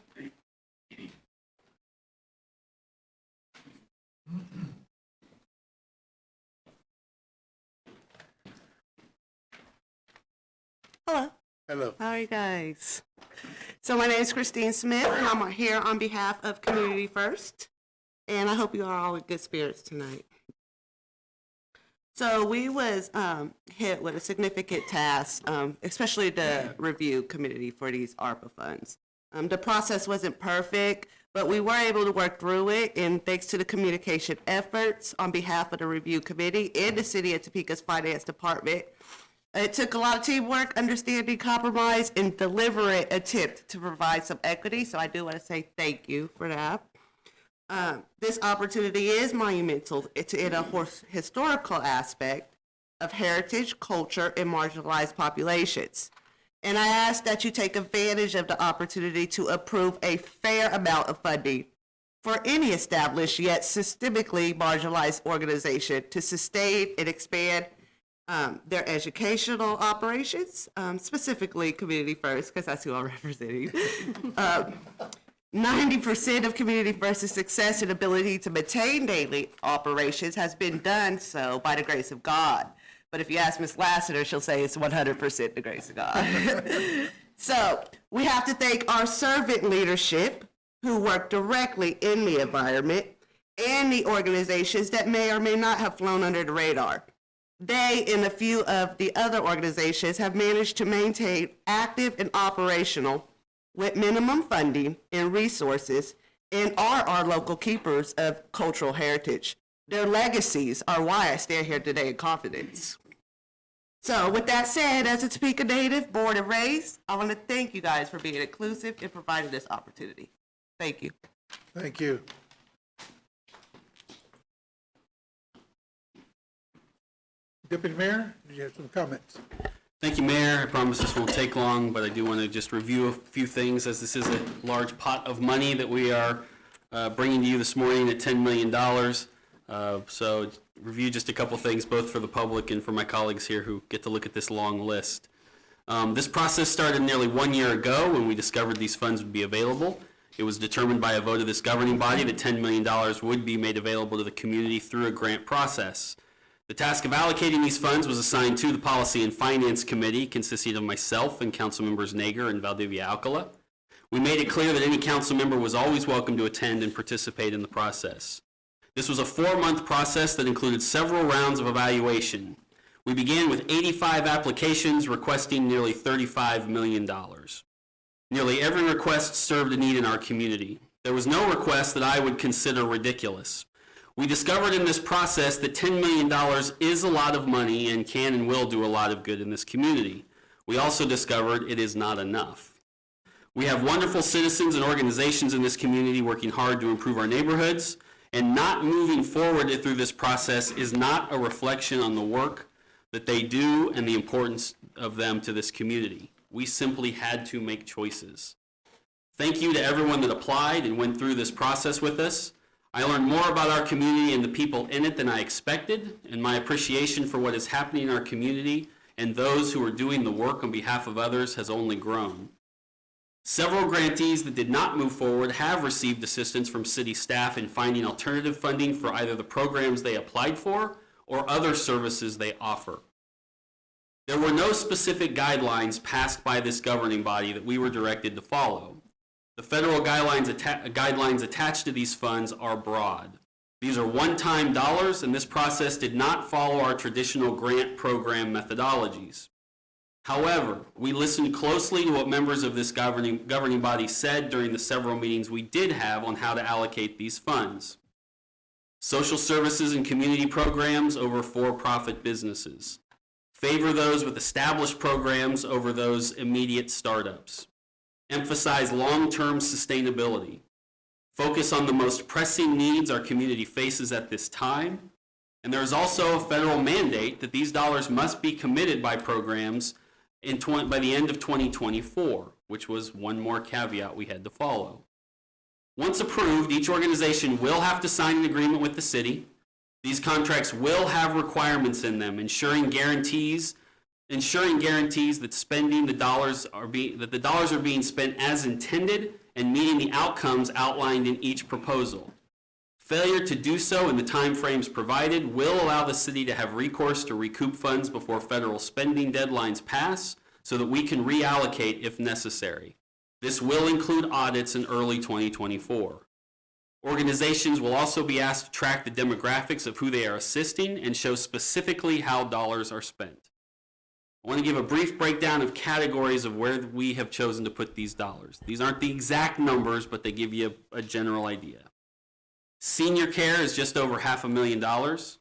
Speaker 16: Hello.
Speaker 1: Hello.
Speaker 16: How are you guys? So my name is Christine Smith, and I'm here on behalf of Community First, and I hope you are all in good spirits tonight. So we was hit with a significant task, especially the review committee for these ARPA funds. The process wasn't perfect, but we were able to work through it, and thanks to the communication efforts on behalf of the review committee and the City of Topeka's Finance Department. It took a lot of teamwork, understanding, compromise, and deliberate attempt to provide some equity, so I do want to say thank you for that. This opportunity is monumental in a historical aspect of heritage, culture, and marginalized populations. And I ask that you take advantage of the opportunity to approve a fair amount of funding for any established yet systemically marginalized organization to sustain and expand their educational operations, specifically Community First, because that's who I'm representing. 90% of Community First's success and ability to maintain daily operations has been done so by the grace of God. But if you ask Ms. Lassiter, she'll say it's 100% the grace of God. So we have to thank our servant leadership who work directly in the environment and the organizations that may or may not have flown under the radar. They and a few of the other organizations have managed to maintain active and operational with minimum funding and resources and are our local keepers of cultural heritage. Their legacies are why I stand here today in confidence. So with that said, as a Topeka native, born and raised, I want to thank you guys for being inclusive and providing this opportunity. Thank you.
Speaker 1: Thank you. Deputy Mayor, did you have some comments?
Speaker 7: Thank you, Mayor. I promise this won't take long, but I do want to just review a few things, as this is a large pot of money that we are bringing to you this morning at $10 million. So review just a couple things, both for the public and for my colleagues here who get to look at this long list. This process started nearly 1 year ago when we discovered these funds would be available. It was determined by a vote of this governing body that $10 million would be made available to the community through a grant process. The task of allocating these funds was assigned to the Policy and Finance Committee, consisting of myself and Council Members Nager and Valdivia Alcala. We made it clear that any council member was always welcome to attend and participate in the process. This was a 4-month process that included several rounds of evaluation. We began with 85 applications requesting nearly $35 million. Nearly every request served a need in our community. There was no request that I would consider ridiculous. We discovered in this process that $10 million is a lot of money and can and will do a lot of good in this community. We also discovered it is not enough. We have wonderful citizens and organizations in this community working hard to improve our neighborhoods, and not moving forward through this process is not a reflection on the work that they do and the importance of them to this community. We simply had to make choices. Thank you to everyone that applied and went through this process with us. I learned more about our community and the people in it than I expected, and my appreciation for what is happening in our community and those who are doing the work on behalf of others has only grown. Several grantees that did not move forward have received assistance from city staff in finding alternative funding for either the programs they applied for or other services they offer. There were no specific guidelines passed by this governing body that we were directed to follow. The federal guidelines attached to these funds are broad. These are one-time dollars, and this process did not follow our traditional grant program methodologies. However, we listened closely to what members of this governing body said during the several meetings we did have on how to allocate these funds. Social services and community programs over for-profit businesses. Favor those with established programs over those immediate startups. Emphasize long-term sustainability. Focus on the most pressing needs our community faces at this time. And there is also a federal mandate that these dollars must be committed by programs by the end of 2024, which was one more caveat we had to follow. Once approved, each organization will have to sign an agreement with the city. These contracts will have requirements in them, ensuring guarantees that the dollars are being spent as intended and meeting the outcomes outlined in each proposal. Failure to do so in the timeframes provided will allow the city to have recourse to recoup funds before federal spending deadlines pass so that we can reallocate if necessary. This will include audits in early 2024. Organizations will also be asked to track the demographics of who they are assisting and show specifically how dollars are spent. I want to give a brief breakdown of categories of where we have chosen to put these dollars. These aren't the exact numbers, but they give you a general idea. Senior care is just over $500,000.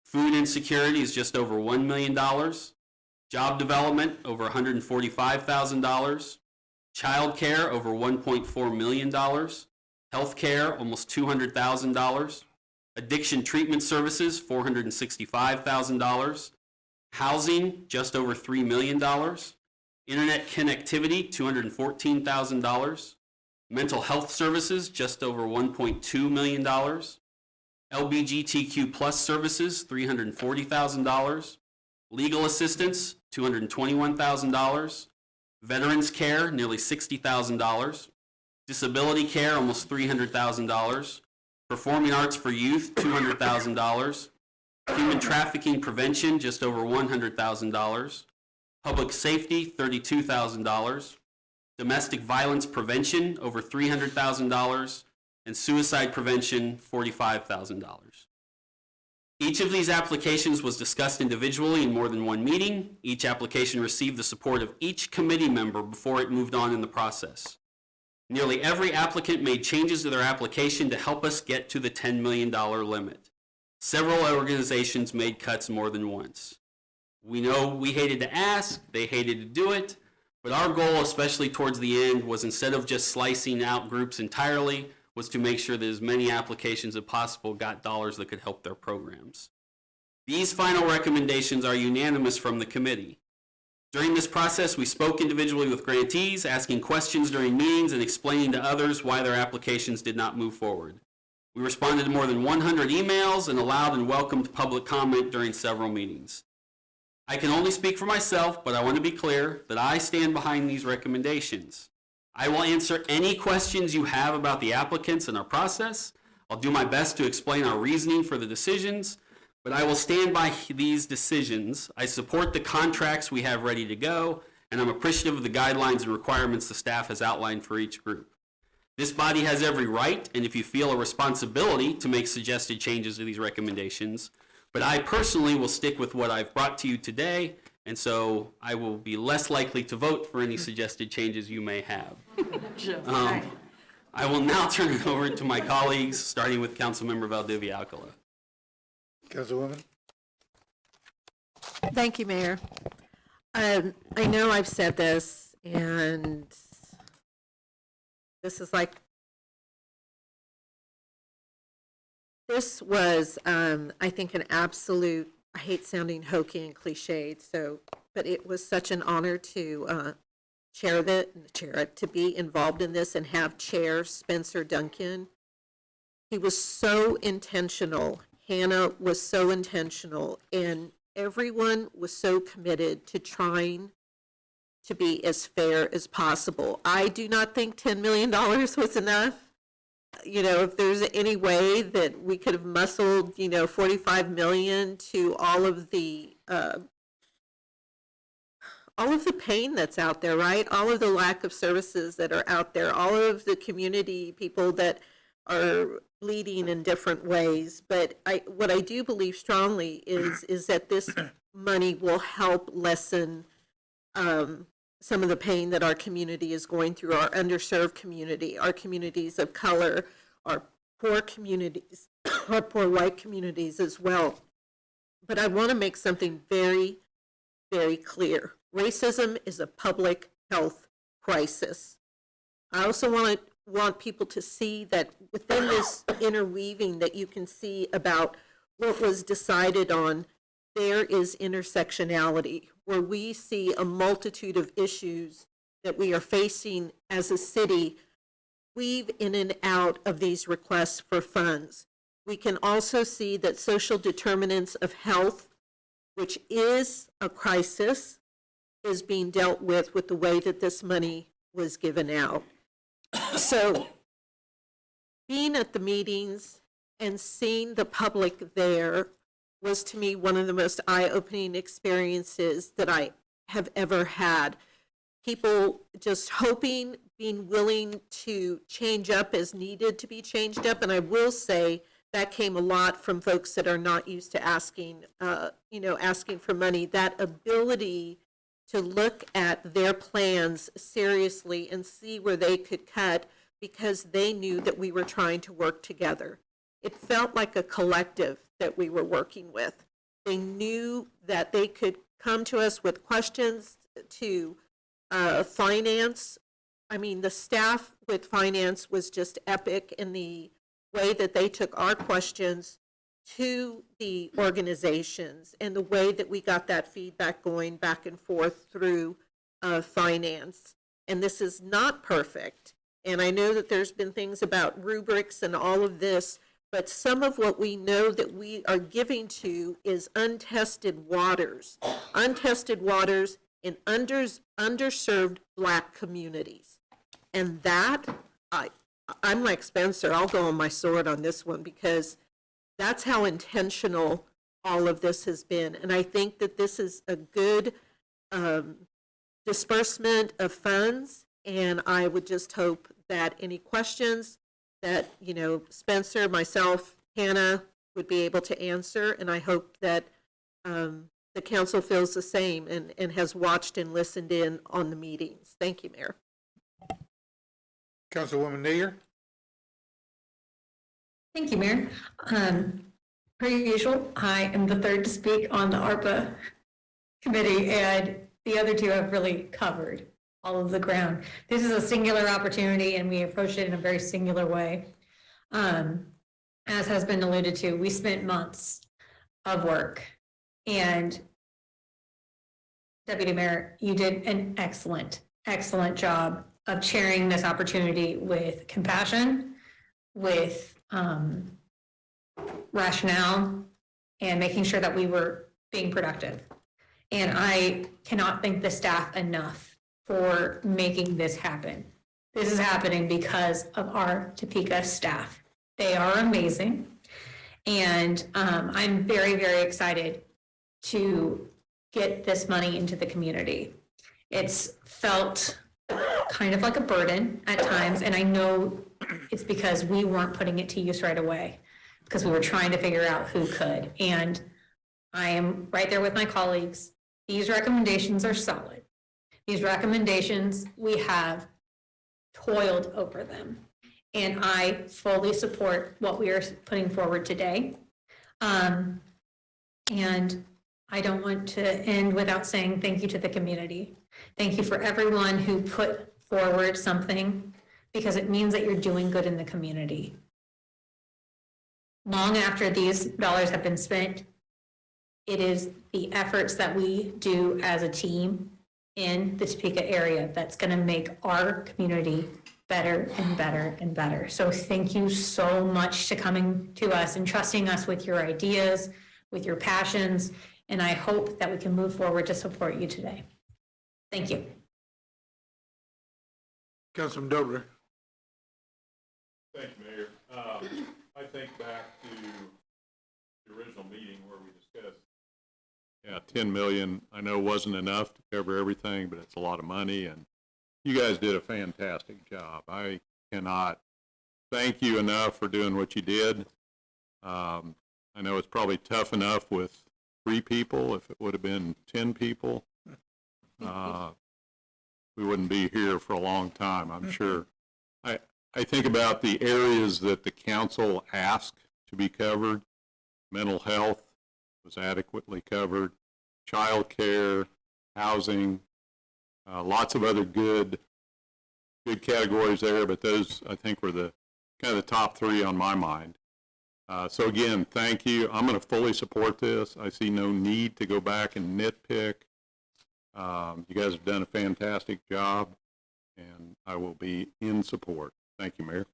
Speaker 7: Food insecurity is just over $1 million. Job development over $145,000. Child care over $1.4 million. Health care almost $200,000. Addiction treatment services $465,000. Housing just over $3 million. Internet connectivity $214,000. Mental health services, just over $1.2 million. LGBTQ plus services, $340,000. Legal assistance, $221,000. Veterans care, nearly $60,000. Disability care, almost $300,000. Performing arts for youth, $200,000. Human trafficking prevention, just over $100,000. Public safety, $32,000. Domestic violence prevention, over $300,000, and suicide prevention, $45,000. Each of these applications was discussed individually in more than one meeting. Each application received the support of each committee member before it moved on in the process. Nearly every applicant made changes to their application to help us get to the $10 million limit. Several organizations made cuts more than once. We know we hated to ask, they hated to do it, but our goal, especially towards the end, was instead of just slicing out groups entirely, was to make sure that as many applications as possible got dollars that could help their programs. These final recommendations are unanimous from the committee. During this process, we spoke individually with grantees, asking questions during meetings and explaining to others why their applications did not move forward. We responded to more than 100 emails and allowed and welcomed public comment during several meetings. I can only speak for myself, but I want to be clear that I stand behind these recommendations. I will answer any questions you have about the applicants and our process. I'll do my best to explain our reasoning for the decisions, but I will stand by these decisions. I support the contracts we have ready to go, and I'm appreciative of the guidelines and requirements the staff has outlined for each group. This body has every right, and if you feel a responsibility to make suggested changes to these recommendations, but I personally will stick with what I've brought to you today, and so I will be less likely to vote for any suggested changes you may have. I will now turn it over to my colleagues, starting with Councilmember Valdivia Alcala.
Speaker 1: Councilwoman?
Speaker 8: Thank you, Mayor. I know I've said this, and this is like, this was, I think, an absolute, I hate sounding hokey and cliched, but it was such an honor to to be involved in this and have Chair Spencer Duncan. He was so intentional. Hannah was so intentional, and everyone was so committed to trying to be as fair as possible. I do not think $10 million was enough. You know, if there's any way that we could have muscled, $45 million to all of the all of the pain that's out there, right? All of the lack of services that are out there, all of the community people that are bleeding in different ways. But what I do believe strongly is that this money will help lessen some of the pain that our community is going through, our underserved community, our communities of color, our poor communities, our poor white communities as well. But I want to make something very, very clear. Racism is a public health crisis. I also want people to see that within this interweaving that you can see about what was decided on, there is intersectionality, where we see a multitude of issues that we are facing as a city weave in and out of these requests for funds. We can also see that social determinants of health, which is a crisis, is being dealt with the way that this money was given out. So being at the meetings and seeing the public there was, to me, one of the most eye-opening experiences that I have ever had. People just hoping, being willing to change up as needed to be changed up. And I will say that came a lot from folks that are not used to asking, asking for money. That ability to look at their plans seriously and see where they could cut because they knew that we were trying to work together. It felt like a collective that we were working with. They knew that they could come to us with questions to finance. I mean, the staff with finance was just epic in the way that they took our questions to the organizations and the way that we got that feedback going back and forth through finance. And this is not perfect. And I know that there's been things about rubrics and all of this, but some of what we know that we are giving to is untested waters in underserved Black communities. And that, I'm like Spencer, I'll go on my sword on this one because that's how intentional all of this has been. And I think that this is a good disbursement of funds. And I would just hope that any questions that, Spencer, myself, Hannah would be able to answer. And I hope that the council feels the same and has watched and listened in on the meetings. Thank you, Mayor.
Speaker 1: Councilwoman Nayer?
Speaker 3: Thank you, Mayor. Per usual, I am the third to speak on the ARPA committee, and the other two have really covered all of the ground. This is a singular opportunity, and we approached it in a very singular way. As has been alluded to, we spent months of work, and Deputy Mayor, you did an excellent, excellent job of chairing this opportunity with compassion, with rationale, and making sure that we were being productive. And I cannot thank the staff enough for making this happen. This is happening because of our Topeka staff. They are amazing. And I'm very, very excited to get this money into the community. It's felt kind of like a burden at times, and I know it's because we weren't putting it to use right away, because we were trying to figure out who could. And I am right there with my colleagues. These recommendations are solid. These recommendations, we have toiled over them. And I fully support what we are putting forward today. And I don't want to end without saying thank you to the community. Thank you for everyone who put forward something, because it means that you're doing good in the community. Long after these dollars have been spent, it is the efforts that we do as a team in the Topeka area that's going to make our community better and better and better. So thank you so much to coming to us and trusting us with your ideas, with your passions, and I hope that we can move forward to support you today. Thank you.
Speaker 1: Councilman Dobler?
Speaker 17: Thank you, Mayor. I think back to the original meeting where we discussed 10 million, I know wasn't enough to cover everything, but it's a lot of money, and you guys did a fantastic job. I cannot thank you enough for doing what you did. I know it's probably tough enough with 3 people. If it would have been 10 people, we wouldn't be here for a long time, I'm sure. I think about the areas that the council asked to be covered. Mental health was adequately covered, child care, housing, lots of other good categories there, but those, I think, were the kind of the top 3 on my mind. So again, thank you. I'm going to fully support this. I see no need to go back and nitpick. You guys have done a fantastic job, and I will be in support. Thank you, Mayor.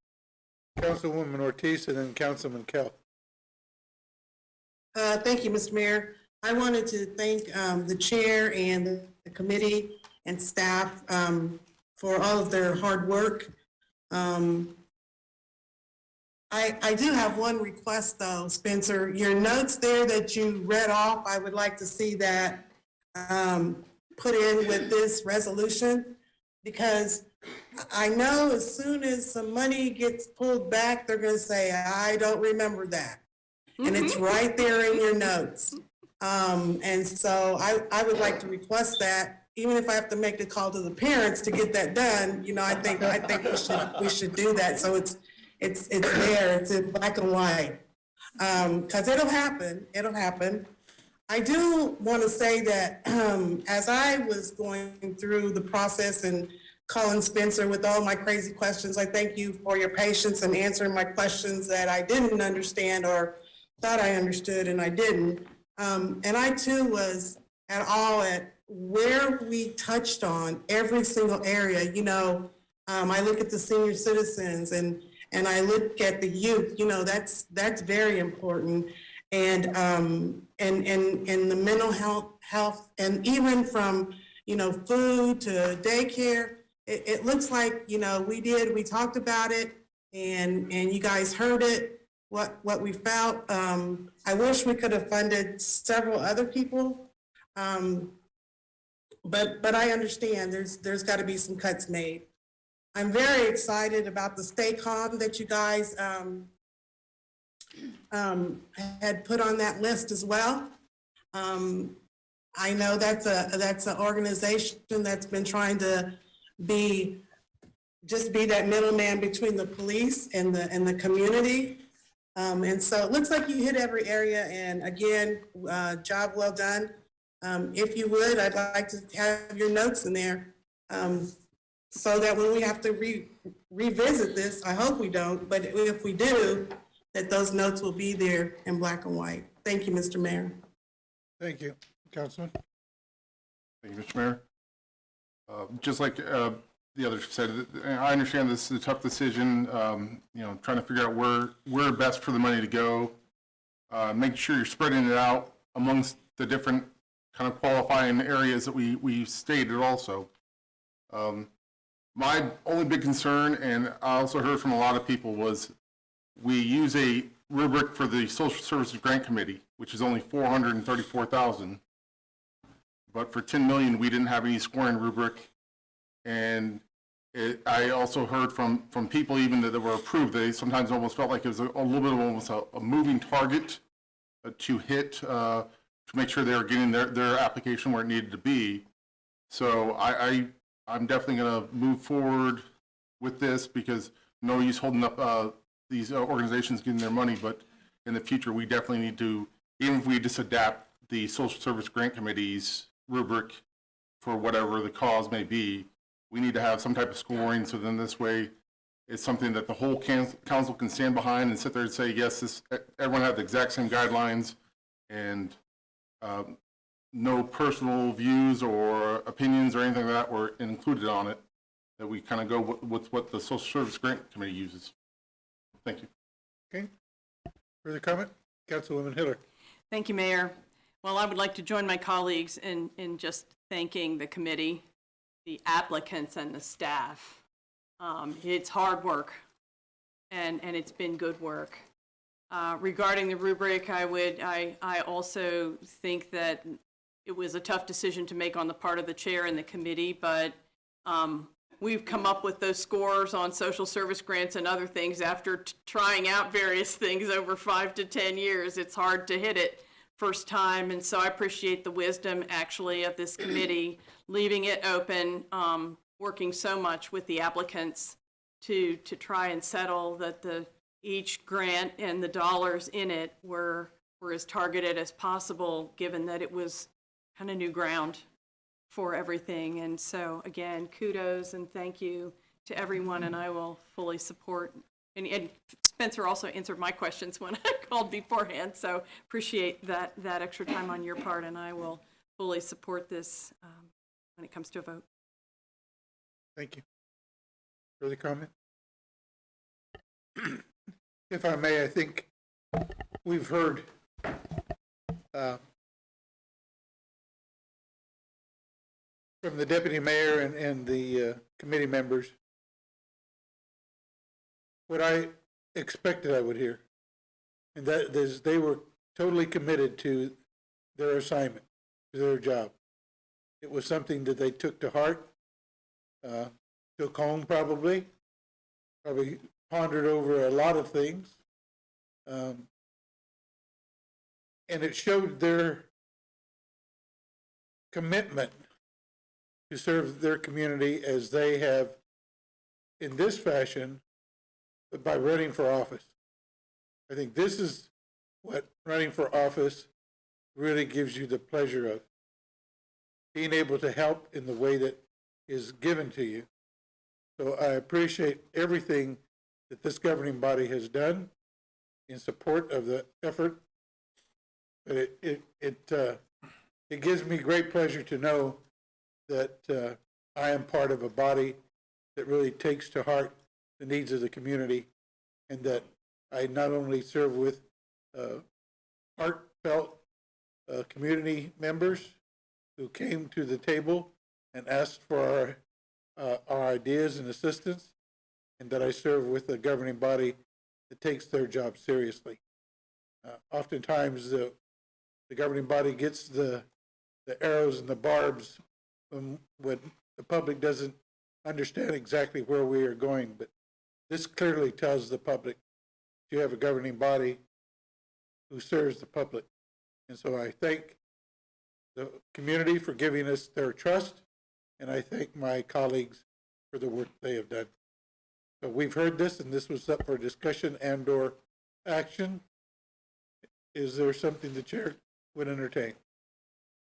Speaker 1: Councilwoman Ortiz and then Councilman Kell.
Speaker 10: Thank you, Mr. Mayor. I wanted to thank the chair and the committee and staff for all of their hard work. I do have one request, though, Spencer. Your notes there that you read off, I would like to see that put in with this resolution, because I know as soon as some money gets pulled back, they're going to say, I don't remember that. And it's right there in your notes. And so I would like to request that, even if I have to make the call to the parents to get that done. You know, I think we should do that. So it's there. It's in black and white. Because it'll happen. It'll happen. I do want to say that as I was going through the process and calling Spencer with all my crazy questions, I thank you for your patience in answering my questions that I didn't understand or thought I understood and I didn't. And I too was at all at where we touched on every single area. You know, I look at the senior citizens and I look at the youth. You know, that's very important. And the mental health, and even from, you know, food to daycare, it looks like, you know, we talked about it, and you guys heard it, what we felt. I wish we could have funded several other people, but I understand there's got to be some cuts made. I'm very excited about the Stay Calm that you guys had put on that list as well. I know that's an organization that's been trying to be that middleman between the police and the community. And so it looks like you hit every area, and again, job well done. If you would, I'd like to have your notes in there, so that when we have to revisit this, I hope we don't, but if we do, that those notes will be there in black and white. Thank you, Mr. Mayor.
Speaker 1: Thank you. Councilman?
Speaker 11: Thank you, Mr. Mayor. Just like the others said, I understand this is a tough decision, you know, trying to figure out where best for the money to go. Make sure you're spreading it out amongst the different kind of qualifying areas that we stated also. My only big concern, and I also heard from a lot of people, was we use a rubric for the Social Services Grant Committee, which is only $434,000. But for 10 million, we didn't have any scoring rubric. And I also heard from people even that were approved, they sometimes almost felt like it was a little bit of almost a moving target to hit, to make sure they were getting their application where it needed to be. So I'm definitely going to move forward with this, because no use holding up these organizations getting their money, but in the future, we definitely need to, even if we just adapt the Social Service Grant Committee's rubric for whatever the cause may be, we need to have some type of scoring, so then this way, it's something that the whole council can stand behind and sit there and say, yes, everyone had the exact same guidelines, and no personal views or opinions or anything like that were included on it, that we kind of go with what the Social Service Grant Committee uses. Thank you.
Speaker 1: Okay. Further comment? Councilwoman Hiller.
Speaker 2: Thank you, Mayor. Well, I would like to join my colleagues in just thanking the committee, the applicants, and the staff. It's hard work, and it's been good work. Regarding the rubric, I also think that it was a tough decision to make on the part of the chair and the committee, but we've come up with those scores on social service grants and other things after trying out various things over 5 to 10 years. It's hard to hit it first time, and so I appreciate the wisdom actually of this committee, leaving it open, working so much with the applicants to try and settle that each grant and the dollars in it were as targeted as possible, given that it was kind of new ground for everything. And so again, kudos and thank you to everyone, and I will fully support. And Spencer also answered my questions when I called beforehand, so appreciate that extra time on your part, and I will fully support this when it comes to a vote.
Speaker 1: Thank you. Further comment? If I may, I think we've heard from the deputy mayor and the committee members what I expected I would hear, and that is they were totally committed to their assignment, to their job. It was something that they took to heart, took home probably pondered over a lot of things, and it showed their commitment to serve their community as they have in this fashion by running for office. I think this is what running for office really gives you the pleasure of, being able to help in the way that is given to you. So I appreciate everything that this governing body has done in support of the effort. But it gives me great pleasure to know that I am part of a body that really takes to heart the needs of the community, and that I not only serve with heartfelt community members who came to the table and asked for our ideas and assistance, and that I serve with a governing body that takes their job seriously. Oftentimes, the governing body gets the arrows and the barbs when the public doesn't understand exactly where we are going, but this clearly tells the public you have a governing body who serves the public. And so I thank the community for giving us their trust, and I thank my colleagues for the work they have done. So we've heard this, and this was up for discussion and/or action. Is there something the chair would entertain?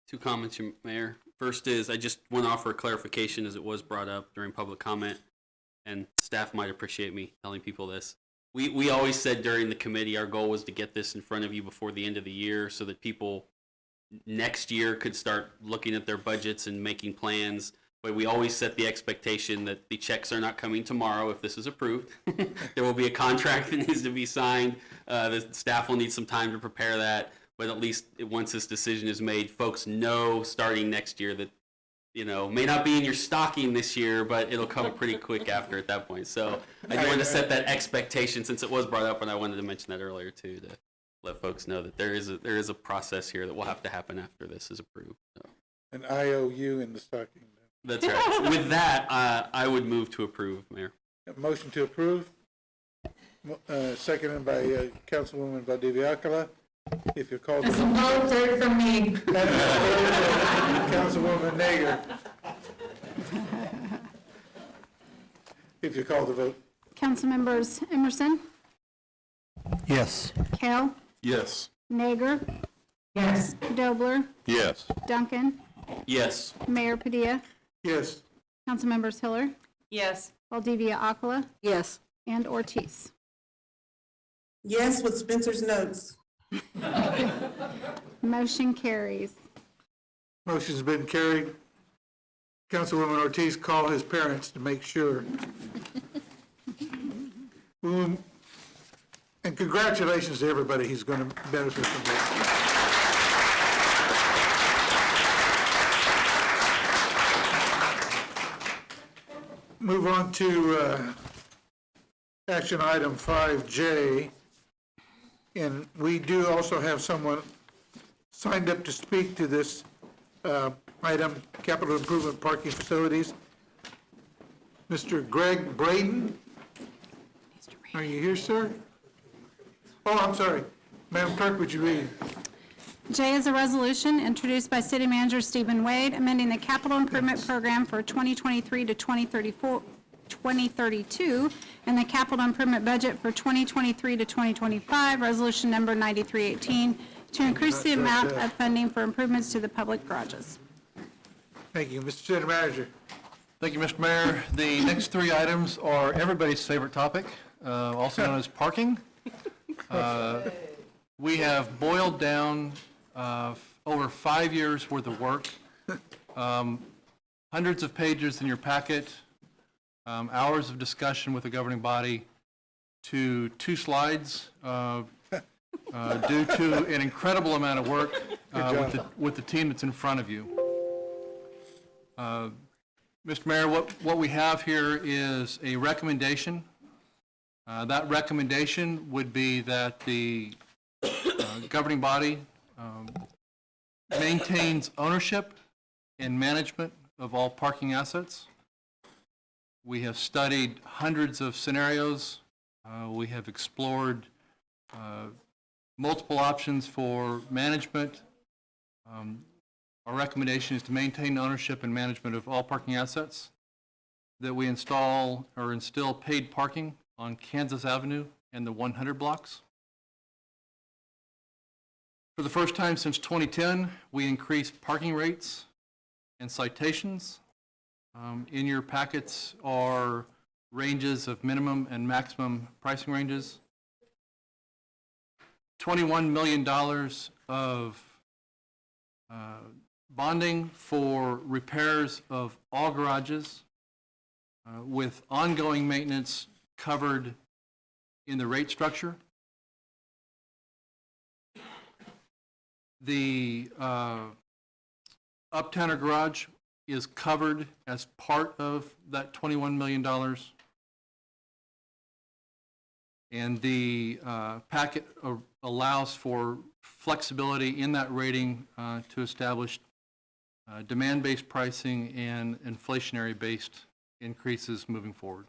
Speaker 7: 2 comments, Mayor. First is, I just want to offer a clarification as it was brought up during public comment, and staff might appreciate me telling people this. We always said during the committee our goal was to get this in front of you before the end of the year so that people next year could start looking at their budgets and making plans. But we always set the expectation that the checks are not coming tomorrow if this is approved. There will be a contract that needs to be signed. The staff will need some time to prepare that. But at least once this decision is made, folks know starting next year that, may not be in your stocking this year, but it'll come pretty quick after at that point. So I do want to set that expectation since it was brought up, and I wanted to mention that earlier too, to let folks know that there is a process here that will have to happen after this is approved. So.
Speaker 1: An IOU in the stocking.
Speaker 7: That's right. With that, I would move to approve, Mayor.
Speaker 1: A motion to approve, seconded by Councilwoman Valdivia Alcala. If you call the vote.
Speaker 3: No third from me.
Speaker 1: Councilwoman Nager. If you call the vote.
Speaker 4: Councilmembers Emerson,
Speaker 5: Yes.
Speaker 4: Kale,
Speaker 11: Yes.
Speaker 4: Nager,
Speaker 3: Yes.
Speaker 4: Dobler,
Speaker 17: Yes.
Speaker 4: Duncan,
Speaker 7: Yes.
Speaker 4: Mayor Padilla,
Speaker 1: Yes.
Speaker 4: Councilmembers Hiller,
Speaker 2: Yes.
Speaker 4: Valdivia Alcala,
Speaker 8: Yes.
Speaker 4: and Ortiz.
Speaker 10: Yes, with Spencer's notes.
Speaker 4: Motion carries.
Speaker 1: Motion's been carried. Councilwoman Ortiz called his parents to make sure. And congratulations to everybody who's going to benefit from this. Move on to action item 5J. And we do also have someone signed up to speak to this item, capital improvement parking facilities. Mr. Greg Braden? Are you here, sir? Oh, I'm sorry. Madam Clerk, would you read?
Speaker 4: J is a resolution introduced by City Manager Stephen Wade, amending the capital improvement program for 2023 to 2032, and the capital improvement budget for 2023 to 2025, resolution number 9318, to increase the amount of funding for improvements to the public garages.
Speaker 1: Thank you. Mr. City Manager.
Speaker 5: Thank you, Mr. Mayor. The next three items are everybody's favorite topic, also known as parking. We have boiled down over 5 years' worth of work, hundreds of pages in your packet, hours of discussion with the governing body, to 2 slides due to an incredible amount of work with the team that's in front of you. Mr. Mayor, what we have here is a recommendation. That recommendation would be that the governing body maintains ownership and management of all parking assets. We have studied hundreds of scenarios. We have explored multiple options for management. Our recommendation is to maintain ownership and management of all parking assets, that we install or instill paid parking on Kansas Avenue and the 100 blocks. For the first time since 2010, we increased parking rates and citations. In your packets are ranges of minimum and maximum pricing ranges. $21 million of bonding for repairs of all garages with ongoing maintenance covered in the rate structure. The Uptowner garage is covered as part of that $21 million. And the packet allows for flexibility in that rating to establish demand-based pricing and inflationary-based increases moving forward.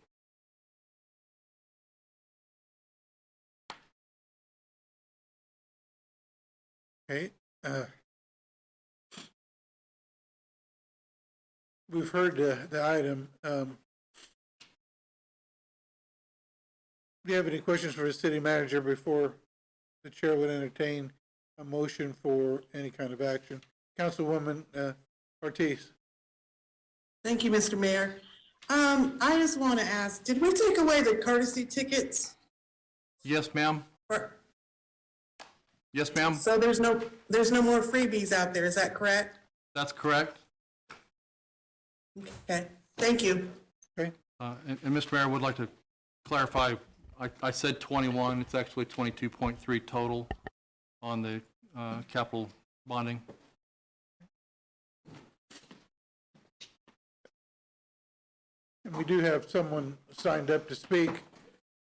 Speaker 1: Okay. We've heard the item. Do you have any questions for the city manager before the chair would entertain a motion for any kind of action? Councilwoman Ortiz.
Speaker 10: Thank you, Mr. Mayor. I just want to ask, did we take away the courtesy tickets?
Speaker 5: Yes, ma'am. Yes, ma'am.
Speaker 10: So there's no more freebies out there, is that correct?
Speaker 5: That's correct.
Speaker 10: Okay, thank you.
Speaker 1: Okay.
Speaker 5: And Mr. Mayor, I would like to clarify, I said 21, it's actually 22.3 total on the capital bonding.
Speaker 1: And we do have someone signed up to speak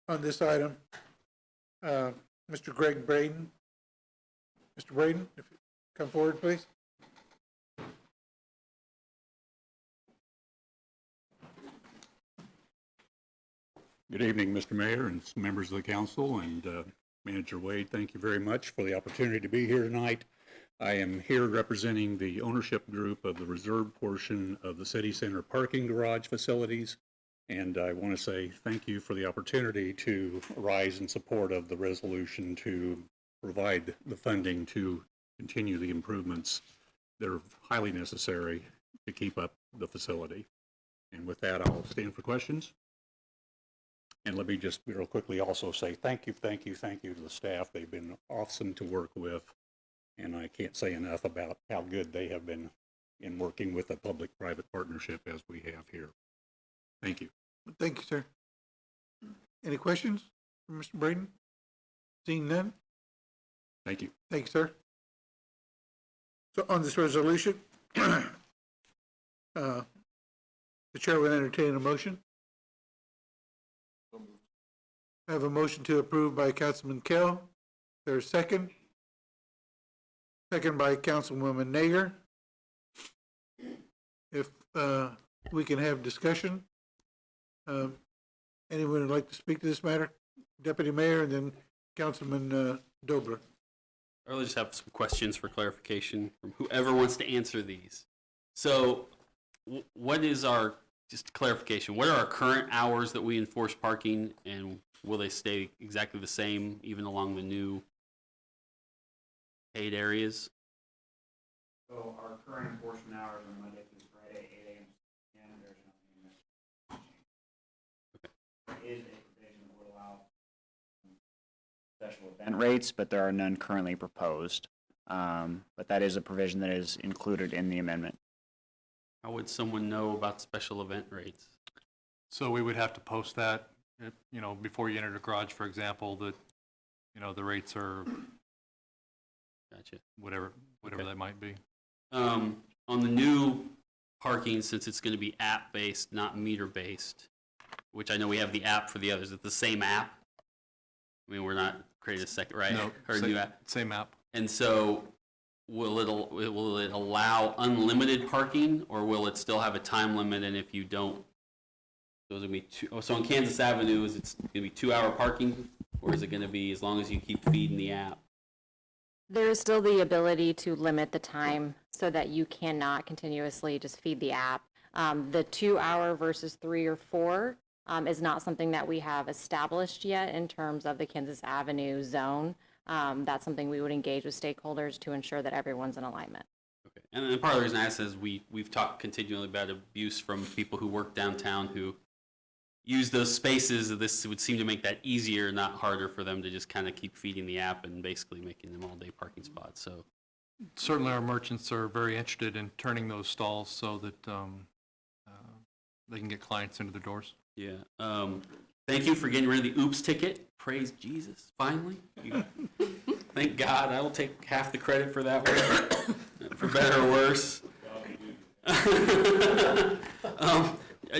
Speaker 1: on this item. Mr. Greg Braden. Mr. Braden, if you come forward, please.
Speaker 17: Good evening, Mr. Mayor and members of the council, and Manager Wade, thank you very much for the opportunity to be here tonight. I am here representing the ownership group of the reserved portion of the city center parking garage facilities, and I want to say thank you for the opportunity to rise in support of the resolution to provide the funding to continue the improvements that are highly necessary to keep up the facility. And with that, I'll stand for questions. And let me just real quickly also say thank you to the staff. They've been awesome to work with, and I can't say enough about how good they have been in working with a public-private partnership as we have here. Thank you.
Speaker 1: Thank you, sir. Any questions for Mr. Braden? Seeing none?
Speaker 17: Thank you.
Speaker 1: Thank you, sir. So on this resolution, the chair will entertain a motion. I have a motion to approve by Councilman Kell. There's a second. Second by Councilwoman Nager. we can have discussion. Anyone would like to speak to this matter? Deputy Mayor and then Councilman Dobler.
Speaker 7: I'll just have some questions for clarification from whoever wants to answer these. So what is our, just clarification, what are our current hours that we enforce parking, and will they stay exactly the same even along the new paid areas?
Speaker 18: So our current enforcement hours are Monday through Friday, 8 a.m. and there's nothing in this change. There is a provision that would allow special event rates, but there are none currently proposed. But that is a provision that is included in the amendment.
Speaker 7: How would someone know about special event rates?
Speaker 5: So we would have to post that, you know, before you enter the garage, for example, that, you know, the rates are
Speaker 7: Gotcha.
Speaker 5: whatever
Speaker 7: Okay.
Speaker 5: that might be.
Speaker 7: On the new parking, since it's going to be app-based, not meter-based, which I know we have the app for the others, it's the same app? I mean, we're not creating a second, right?
Speaker 5: No,
Speaker 7: Or a new app?
Speaker 5: same app.
Speaker 7: And so will it allow unlimited parking, or will it still have a time limit, and if you don't, those would be so on Kansas Avenue, is it going to be 2-hour parking, or is it going to be as long as you keep feeding the app?
Speaker 3: There is still the ability to limit the time so that you cannot continuously just feed the app. The 2-hour versus 3 or 4 is not something that we have established yet in terms of the Kansas Avenue zone. That's something we would engage with stakeholders to ensure that everyone's in alignment.
Speaker 7: Okay. And then part of the reason I ask is we've talked continually about abuse from people who work downtown who use those spaces. This would seem to make that easier, not harder for them to just kind of keep feeding the app and basically making them all-day parking spots. So
Speaker 5: Certainly our merchants are very interested in turning those stalls so that they can get clients into their doors.
Speaker 7: yeah. Thank you for getting rid of the oops ticket. Praise Jesus, finally. Thank God. I will take half the credit for that one, for better or worse.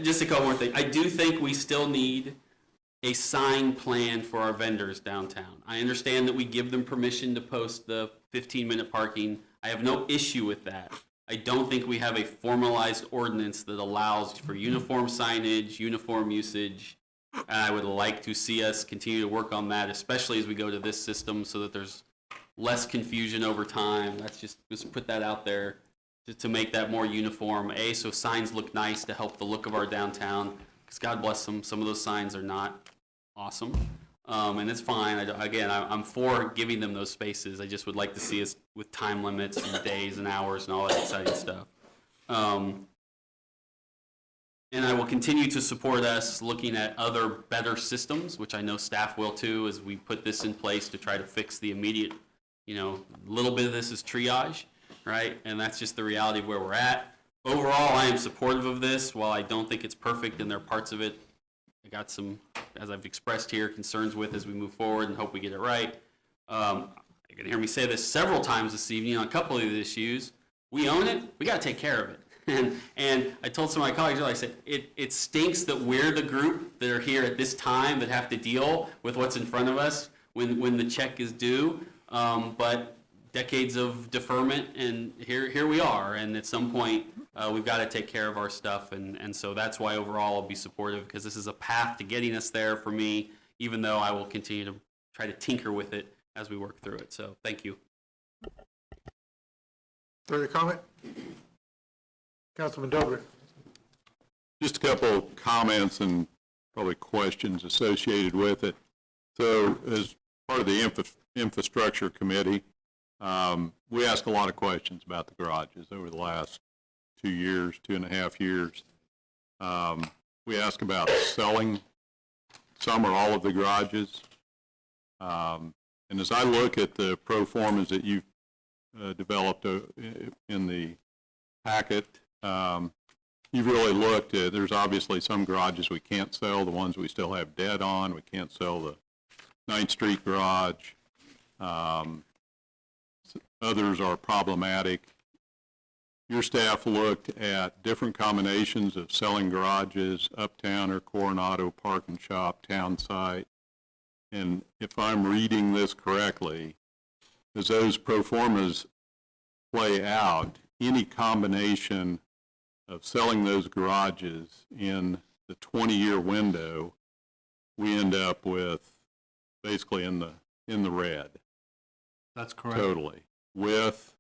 Speaker 7: Just a couple more things. I do think we still need a sign plan for our vendors downtown. I understand that we give them permission to post the 15-minute parking. I have no issue with that. I don't think we have a formalized ordinance that allows for uniform signage, uniform usage. And I would like to see us continue to work on that, especially as we go to this system so that there's less confusion over time. Let's just put that out there to make that more uniform. So signs look nice to help the look of our downtown, because God bless them, some of those signs are not awesome. And it's fine. I'm for giving them those spaces. I just would like to see us with time limits and days and hours and all that exciting stuff. And I will continue to support us looking at other better systems, which I know staff will too, as we put this in place to try to fix the immediate, little bit of this is triage, right? And that's just the reality of where we're at. Overall, I am supportive of this. While I don't think it's perfect and there are parts of it I got some, as I've expressed here, concerns with as we move forward and hope we get it right. You're going to hear me say this several times this evening on a couple of these issues. We own it. We got to take care of it. And I told some of my colleagues, I said, it stinks that we're the group that are here at this time that have to deal with what's in front of us when the check is due. But decades of deferment, and here we are. And at some point, we've got to take care of our stuff. And so that's why overall I'll be supportive, because this is a path to getting us there for me, even though I will continue to try to tinker with it as we work through it. So thank you.
Speaker 1: Further comment? Councilman Dobler.
Speaker 17: Just a couple comments and probably questions associated with it. So as part of the infrastructure committee, we asked a lot of questions about the garages over the last 2 years, 2.5 years. We asked about selling some or all of the garages. And as I look at the pro formas that you've developed in the packet, you've really looked at, there's obviously some garages we can't sell, the ones we still have debt on. We can't sell the 9th Street garage. Others are problematic. Your staff looked at different combinations of selling garages, uptown or Coronado, park and shop, town site. And if I'm reading this correctly, as those pro formas play out, any combination of selling those garages in the 20-year window, we end up with basically in the red.
Speaker 5: That's correct.
Speaker 17: Totally. With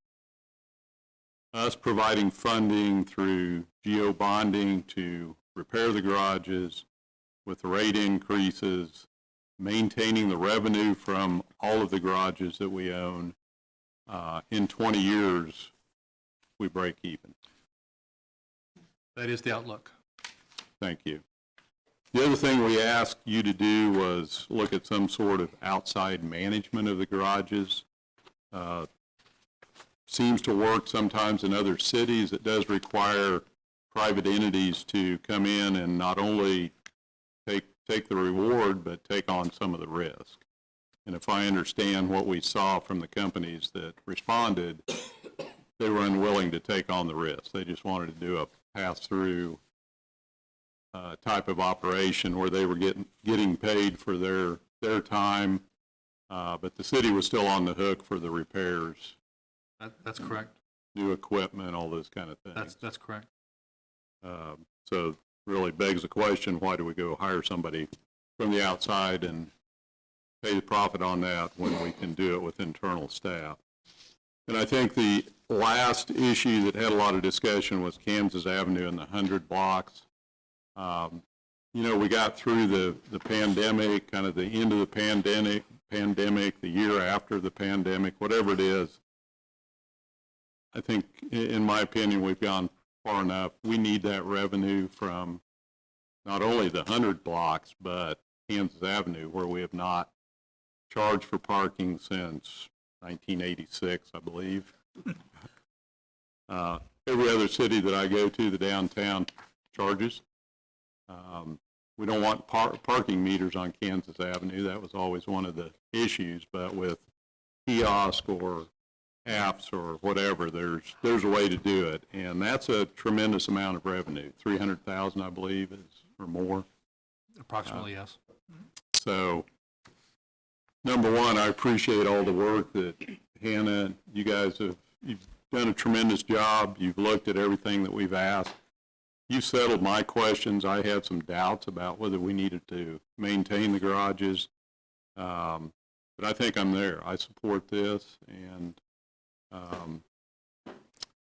Speaker 17: us providing funding through geo bonding to repair the garages, with the rate increases, maintaining the revenue from all of the garages that we own, in 20 years, we break even.
Speaker 5: That is the outlook.
Speaker 17: Thank you. The other thing we asked you to do was look at some sort of outside management of the garages. Seems to work sometimes in other cities. It does require private entities to come in and not only take the reward, but take on some of the risk. And if I understand what we saw from the companies that responded, they were unwilling to take on the risk. They just wanted to do a pass-through type of operation where they were getting paid for their time, but the city was still on the hook for the repairs.
Speaker 5: That's correct.
Speaker 17: New equipment, all those kind of things.
Speaker 5: That's correct.
Speaker 17: So really begs the question, why do we go hire somebody from the outside and pay the profit on that when we can do it with internal staff? And I think the last issue that had a lot of discussion was Kansas Avenue and the 100 blocks. You know, we got through the pandemic, kind of the end of the pandemic, the year after the pandemic, whatever it is. I think, in my opinion, we've gone far enough. We need that revenue from not only the 100 blocks, but Kansas Avenue, where we have not charged for parking since 1986, I believe. Every other city that I go to, the downtown charges. We don't want parking meters on Kansas Avenue. That was always one of the issues, but with kiosk or apps or whatever, there's a way to do it, and that's a tremendous amount of revenue. 300,000, I believe, or more.
Speaker 5: Approximately, yes.
Speaker 17: So, number one, I appreciate all the work that Hannah, you guys you've done a tremendous job. You've looked at everything that we've asked. You've settled my questions. I had some doubts about whether we needed to maintain the garages, but I think I'm there. I support this, and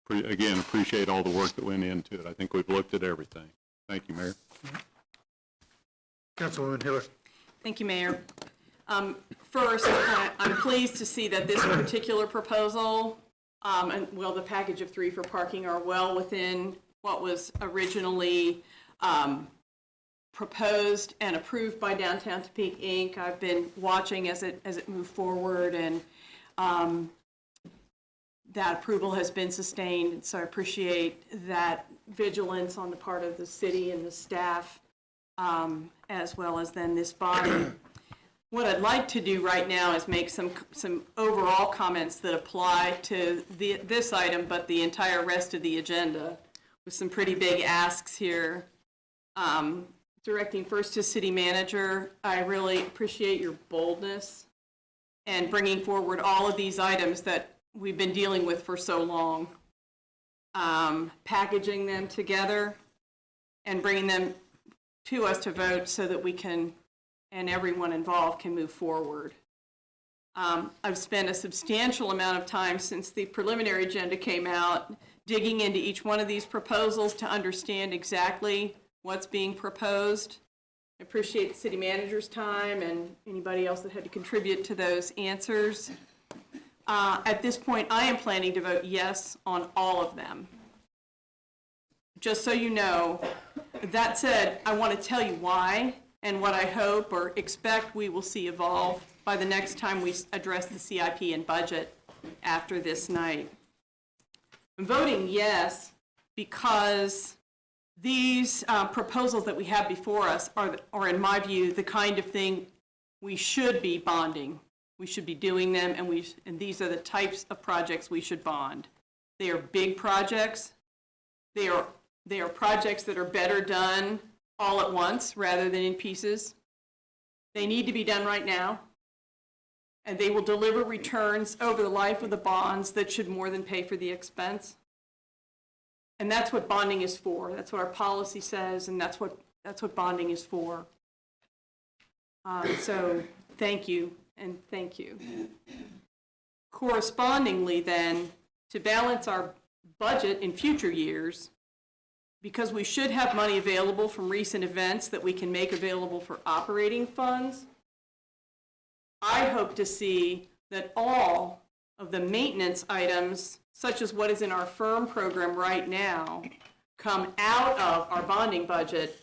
Speaker 17: again, appreciate all the work that went into it. I think we've looked at everything. Thank you, Mayor.
Speaker 1: Councilwoman Hiller.
Speaker 2: Thank you, Mayor. First, I'm pleased to see that this particular proposal, and well, the package of 3 for parking are well within what was originally proposed and approved by Downtown Topeka Inc. I've been watching as it moved forward, and that approval has been sustained, and so I appreciate that vigilance on the part of the city and the staff, as well as then this body. What I'd like to do right now is make some overall comments that apply to this item, but the entire rest of the agenda, with some pretty big asks here. Directing first to City Manager, I really appreciate your boldness and bringing forward all of these items that we've been dealing with for so long, packaging them together and bringing them to us to vote so that we can, and everyone involved can move forward. I've spent a substantial amount of time since the preliminary agenda came out digging into each one of these proposals to understand exactly what's being proposed. I appreciate the city manager's time and anybody else that had to contribute to those answers. At this point, I am planning to vote yes on all of them. Just so you know. That said, I want to tell you why and what I hope or expect we will see evolve by the next time we address the CIP and budget after this night. I'm voting yes because these proposals that we have before us are, in my view, the kind of thing we should be bonding. We should be doing them, and these are the types of projects we should bond. They are big projects. They are projects that are better done all at once rather than in pieces. They need to be done right now, and they will deliver returns over the life of the bonds that should more than pay for the expense. And that's what bonding is for. That's what our policy says, and that's what bonding is for. So thank you, and thank you. Correspondingly, then, to balance our budget in future years, because we should have money available from recent events that we can make available for operating funds, I hope to see that all of the maintenance items, such as what is in our firm program right now, come out of our bonding budget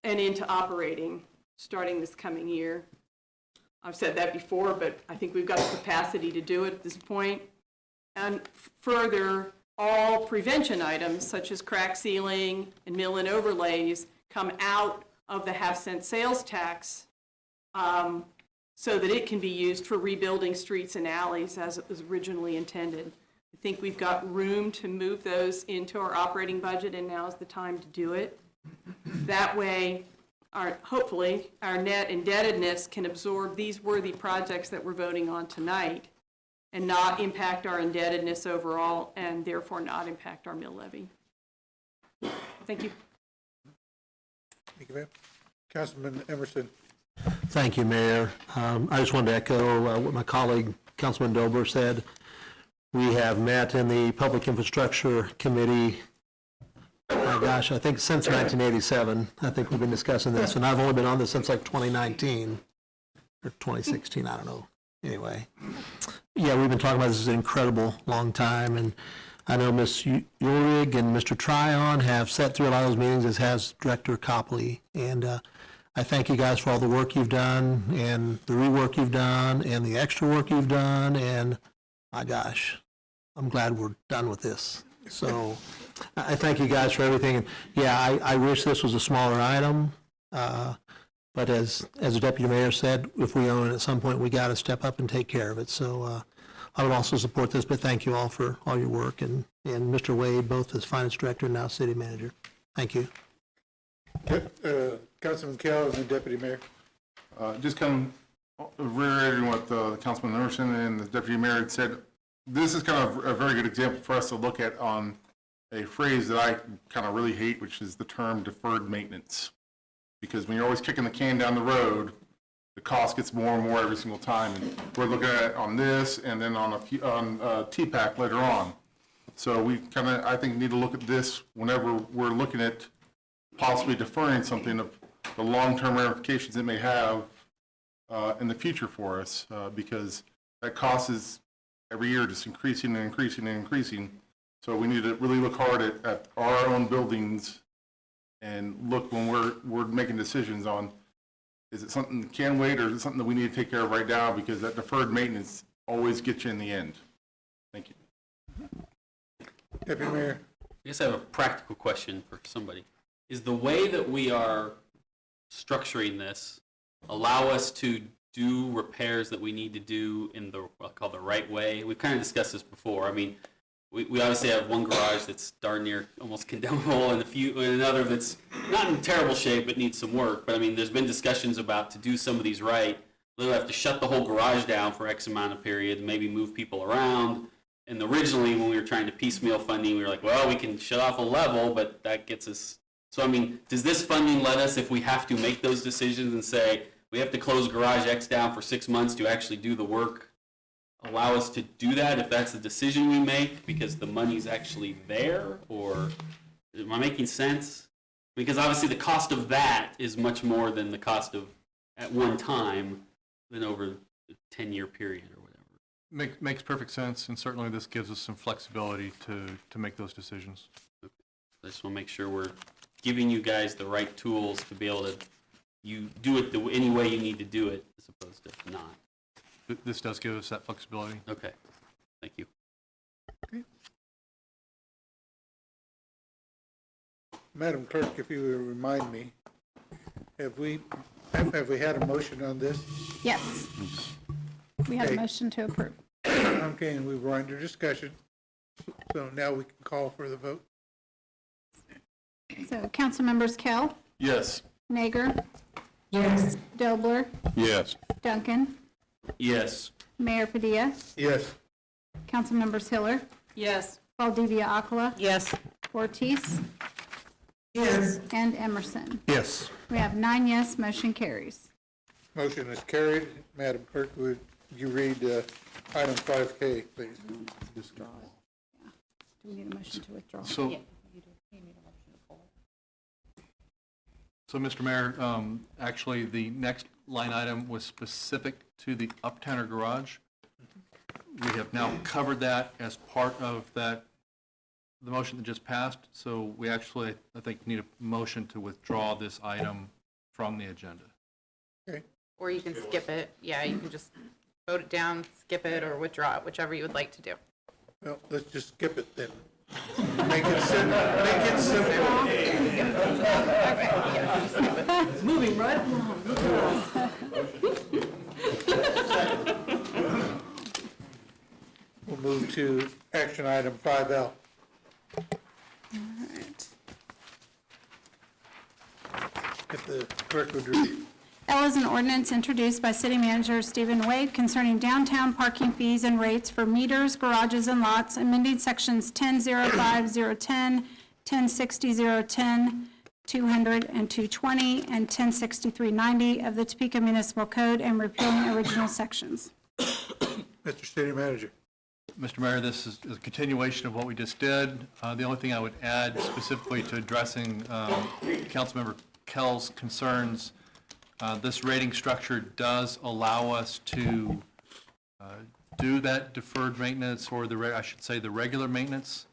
Speaker 2: and into operating starting this coming year. I've said that before, but I think we've got the capacity to do it at this point. And further, all prevention items such as crack sealing and mill and overlays come out of the half-cent sales tax so that it can be used for rebuilding streets and alleys as it was originally intended. I think we've got room to move those into our operating budget, and now is the time to do it. That way, hopefully, our net indebtedness can absorb these worthy projects that we're voting on tonight and not impact our indebtedness overall, and therefore not impact our mill levy. Thank you.
Speaker 1: Thank you, ma'am. Councilman Emerson.
Speaker 19: Thank you, Mayor. I just wanted to echo what my colleague, Councilman Dober, said. We have met in the Public Infrastructure Committee, my gosh, I think since 1987. I think we've been discussing this, and I've only been on this since like 2019 or 2016, I don't know. Anyway, yeah, we've been talking about this an incredible long time, and I know Ms. Ulrich and Mr. Tryon have sat through a lot of those meetings, as has Director Copley, and I thank you guys for all the work you've done, and the rework you've done, and the extra work you've done, and my gosh, I'm glad we're done with this. So I thank you guys for everything, and yeah, I wish this was a smaller item, but as the Deputy Mayor said, if we own it at some point, we got to step up and take care of it. So I would also support this, but thank you all for all your work, and Mr. Wade, both as Finance Director and now City Manager. Thank you.
Speaker 1: Councilman Kell and the Deputy Mayor.
Speaker 11: Just kind of reiterating what Councilman Emerson and the Deputy Mayor had said, this is kind of a very good example for us to look at on a phrase that I kind of really hate, which is the term deferred maintenance. Because when you're always kicking the can down the road, the cost gets more and more every single time. And we're looking at it on this and then on TPAC later on. So we kind of, I think, need to look at this whenever we're looking at possibly deferring something of the long-term ramifications it may have in the future for us, because that cost is every year just increasing and increasing and increasing. So we need to really look hard at our own buildings and look when we're making decisions on, is it something that can wait, or is it something that we need to take care of right now, because that deferred maintenance always gets you in the end. Thank you.
Speaker 1: Deputy Mayor.
Speaker 7: I guess I have a practical question for somebody. Is the way that we are structuring this allow us to do repairs that we need to do in the, I'll call the right way? We've kind of discussed this before. I mean, we obviously have one garage that's darn near almost condemnable, and another that's not in terrible shape but needs some work. But I mean, there's been discussions about to do some of these right, literally have to shut the whole garage down for X amount of period, maybe move people around. And originally, when we were trying to piecemeal funding, we were like, well, we can shut off a level, but that gets us. So I mean, does this funding let us, if we have to make those decisions and say we have to close garage X down for 6 months to actually do the work, allow us to do that if that's the decision we make because the money's actually there? Or am I making sense? Because obviously the cost of that is much more than the cost of at one time than over a 10-year period or whatever.
Speaker 5: Makes perfect sense, and certainly this gives us some flexibility to make those decisions.
Speaker 7: Okay. I just want to make sure we're giving you guys the right tools to be able to do it any way you need to do it as opposed to not.
Speaker 5: This does give us that flexibility.
Speaker 7: Okay, thank you.
Speaker 1: Okay. Madam Clerk, if you would remind me, have we had a motion on this?
Speaker 4: Yes. We have a motion to approve.
Speaker 1: Okay, and we were under discussion, so now we can call for the vote.
Speaker 4: So Council Members Kell,
Speaker 11: Yes.
Speaker 4: Nager,
Speaker 10: Yes.
Speaker 4: Dobler,
Speaker 17: Yes.
Speaker 4: Duncan,
Speaker 7: Yes.
Speaker 4: Mayor Padilla,
Speaker 1: Yes.
Speaker 4: Council Members Hiller,
Speaker 2: Yes.
Speaker 4: Valdivia Aquila,
Speaker 8: Yes.
Speaker 4: Ortiz,
Speaker 10: Yes.
Speaker 4: and Emerson.
Speaker 19: Yes.
Speaker 4: We have 9 yes, motion carries.
Speaker 1: Motion is carried. Madam Clerk, would you read item 5K, please?
Speaker 4: Do we need a motion to withdraw?
Speaker 5: So, Mr. Mayor, actually, the next line item was specific to the Uptowner Garage. We have now covered that as part of that, the motion that just passed, so we actually, I think, need a motion to withdraw this item from the agenda.
Speaker 1: Okay.
Speaker 3: Or you can skip it. Yeah, you can just vote it down, skip it, or withdraw it, whichever you would like to do.
Speaker 1: Well, let's just skip it then. Make it simple. Make it simple.
Speaker 2: Moving right along.
Speaker 1: We'll move to action item 5L.
Speaker 4: All right.
Speaker 1: If the clerk would read.
Speaker 4: L is an ordinance introduced by City Manager Stephen Wade concerning downtown parking fees and rates for meters, garages, and lots, amending sections 10.05.010, 10.60.010, 200 and 220, and 10.63.90 of the Topeka Municipal Code and repealing original sections.
Speaker 1: Mr. City Manager.
Speaker 5: Mr. Mayor, this is a continuation of what we just did. The only thing I would add specifically to addressing Councilmember Kell's concerns, this rating structure does allow us to do that deferred maintenance, or I should say the regular maintenance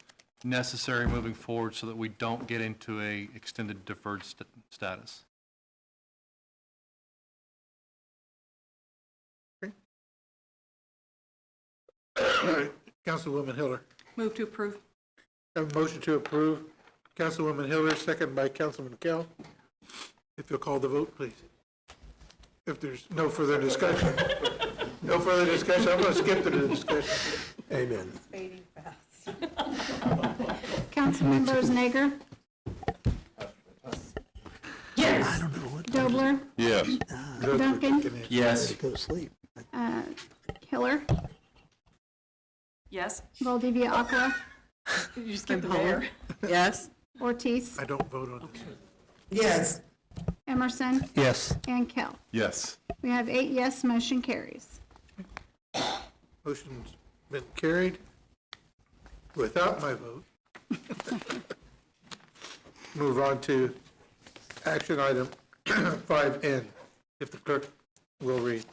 Speaker 5: necessary moving forward so that we don't get into a extended deferred status.
Speaker 1: All right, Councilwoman Hiller.
Speaker 2: Move to approve.
Speaker 1: Have a motion to approve. Councilwoman Hiller, second by Councilman Kell. If you'll call the vote, please. If there's no further discussion. No further discussion, I'm going to skip to the discussion.
Speaker 19: Amen.
Speaker 4: Councilmembers Nager,
Speaker 2: Yes.
Speaker 4: Dobler,
Speaker 17: Yes.
Speaker 4: Duncan,
Speaker 7: Yes.
Speaker 19: Go to sleep.
Speaker 4: Hiller,
Speaker 2: Yes.
Speaker 4: Valdivia Aquila,
Speaker 2: You just get the mayor.
Speaker 8: Yes.
Speaker 4: Ortiz,
Speaker 1: I don't vote on this.
Speaker 10: Yes.
Speaker 4: Emerson,
Speaker 19: Yes.
Speaker 4: and Kell.
Speaker 17: Yes.
Speaker 4: We have 8 yes, motion carries.
Speaker 1: Motion's been carried without my vote. Move on to action item 5N, if the clerk will read.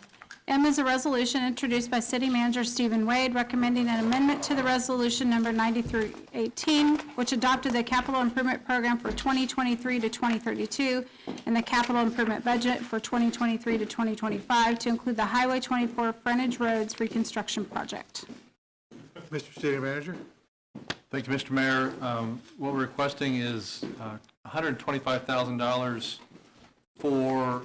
Speaker 4: M is a resolution introduced by City Manager Stephen Wade recommending an amendment to the resolution number 9318, which adopted the capital improvement program for 2023 to 2032 and the capital improvement budget for 2023 to 2025 to include the Highway 24 frontage roads reconstruction project.
Speaker 1: Mr. City Manager?
Speaker 5: Thank you, Mr. Mayor. What we're requesting is $125,000 for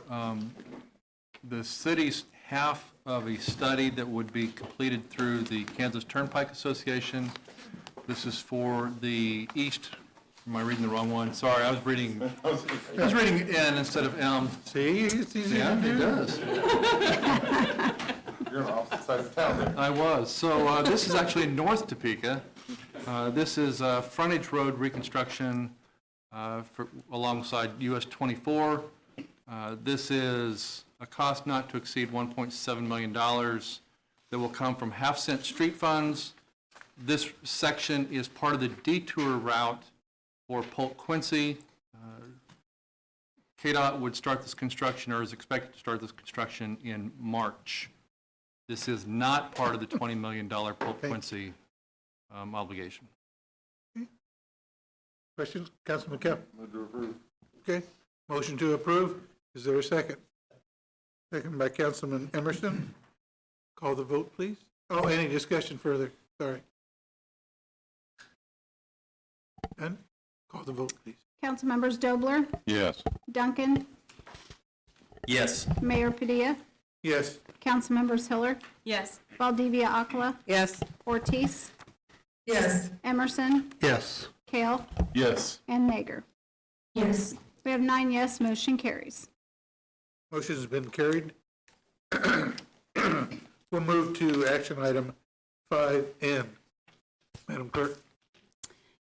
Speaker 5: the city's half of a study that would be completed through the Kansas Turnpike Association. This is for the east, am I reading the wrong one? Sorry, I was reading N instead of M.
Speaker 1: See, it's easy
Speaker 5: Yeah,
Speaker 1: to
Speaker 5: it
Speaker 1: do.
Speaker 5: does.
Speaker 11: You're on opposite side of town there.
Speaker 5: I was. So this is actually in North Topeka. This is frontage road reconstruction alongside US 24. This is a cost not to exceed $1.7 million that will come from half-cent street funds. This section is part of the detour route for Polk Quincy. KDOT would start this construction, or is expected to start this construction in March. This is not part of the $20 million Polk Quincy obligation.
Speaker 1: Questions? Councilman Kell? Okay, motion to approve. Is there a second? Second by Councilman Emerson. Call the vote, please. Oh, any discussion further? Sorry. And call the vote, please.
Speaker 4: Councilmembers Dobler,
Speaker 17: Yes.
Speaker 4: Duncan,
Speaker 7: Yes.
Speaker 4: Mayor Padilla,
Speaker 1: Yes.
Speaker 4: Councilmembers Hiller,
Speaker 2: Yes.
Speaker 4: Valdivia Aquila,
Speaker 8: Yes.
Speaker 4: Ortiz,
Speaker 10: Yes.
Speaker 4: Emerson,
Speaker 19: Yes.
Speaker 4: Kale,
Speaker 17: Yes.
Speaker 4: and Nager.
Speaker 3: Yes.
Speaker 4: We have 9 yes, motion carries.
Speaker 1: Motion's been carried. We'll move to action item 5N. Madam Clerk?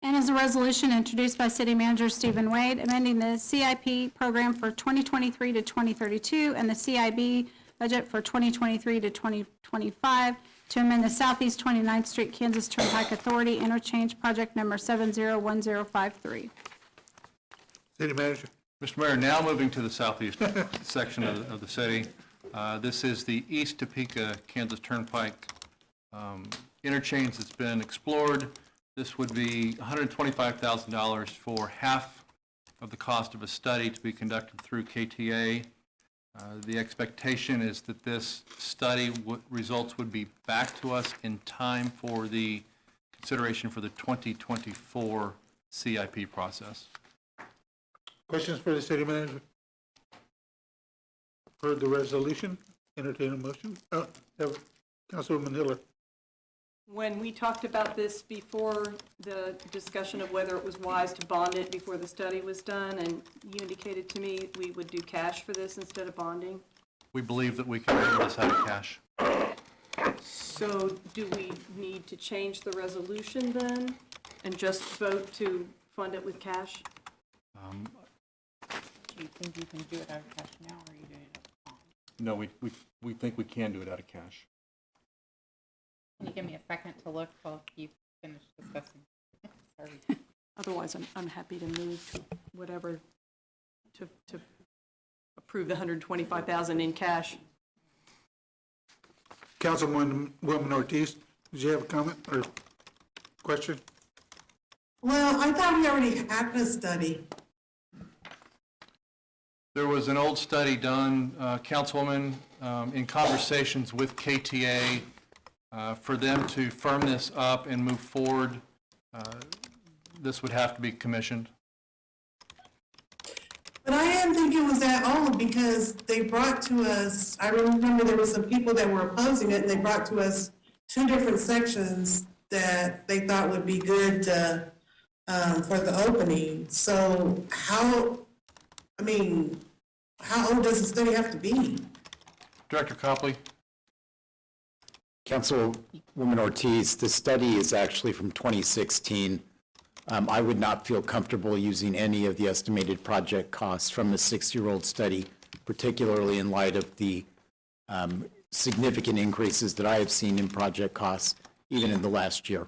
Speaker 4: And is a resolution introduced by City Manager Stephen Wade, amending the CIP program for 2023 to 2032 and the CIB budget for 2023 to 2025 to amend the Southeast 29th Street Kansas Turnpike Authority interchange project number 701053.
Speaker 1: City Manager.
Speaker 5: Mr. Mayor, now moving to the southeast section of the city. This is the East Topeka, Kansas Turnpike interchange that's been explored. This would be $125,000 for half of the cost of a study to be conducted through KTA. The expectation is that this study results would be back to us in time for the consideration for the 2024 CIP process.
Speaker 1: Questions for the City Manager? Heard the resolution, entertain a motion. Councilwoman Hiller.
Speaker 2: When we talked about this before, the discussion of whether it was wise to bond it before the study was done, and you indicated to me we would do cash for this instead of bonding.
Speaker 5: We believe that we can handle this out of cash.
Speaker 2: So do we need to change the resolution then and just vote to fund it with cash?
Speaker 3: Do you think you can do it out of cash now, or are you doing it?
Speaker 5: No, we think we can do it out of cash.
Speaker 3: Can you give me a second to look while you finish discussing? Sorry.
Speaker 2: Otherwise, I'm happy to move to whatever, to approve the $125,000 in cash.
Speaker 1: Councilwoman Ortiz, did you have a comment or question?
Speaker 10: Well, I thought we already had a study.
Speaker 5: There was an old study done, Councilwoman, in conversations with KTA for them to firm this up and move forward. This would have to be commissioned.
Speaker 10: But I didn't think it was that old because they brought to us, I remember there were some people that were opposing it, and they brought to us 2 different sections that they thought would be good for the opening. So how old does the study have to be?
Speaker 5: Director Copley.
Speaker 20: Councilwoman Ortiz, the study is actually from 2016. I would not feel comfortable using any of the estimated project costs from the 6-year-old study, particularly in light of the significant increases that I have seen in project costs, even in the last year.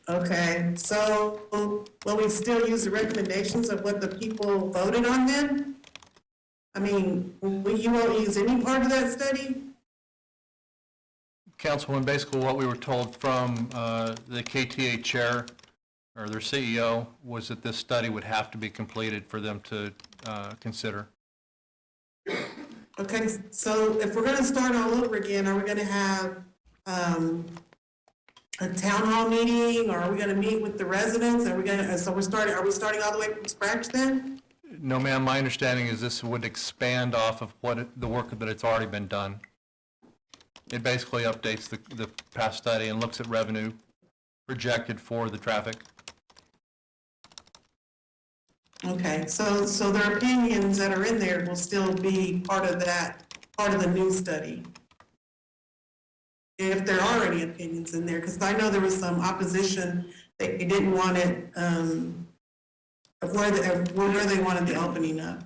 Speaker 10: Okay, so will we still use the recommendations of what the people voted on then? I mean, you won't use any part of that study?
Speaker 5: Councilwoman, basically what we were told from the KTA chair or their CEO was that this study would have to be completed for them to consider.
Speaker 10: Okay, so if we're gonna start all over again, are we gonna have a town hall meeting, or are we gonna meet with the residents? Are we starting all the way from scratch then?
Speaker 5: No, ma'am, my understanding is this would expand off of the work that it's already been done. It basically updates the past study and looks at revenue projected for the traffic.
Speaker 10: Okay, so their opinions that are in there will still be part of the new study? If there are any opinions in there, because I know there was some opposition, they didn't want it, of where they wanted the opening up.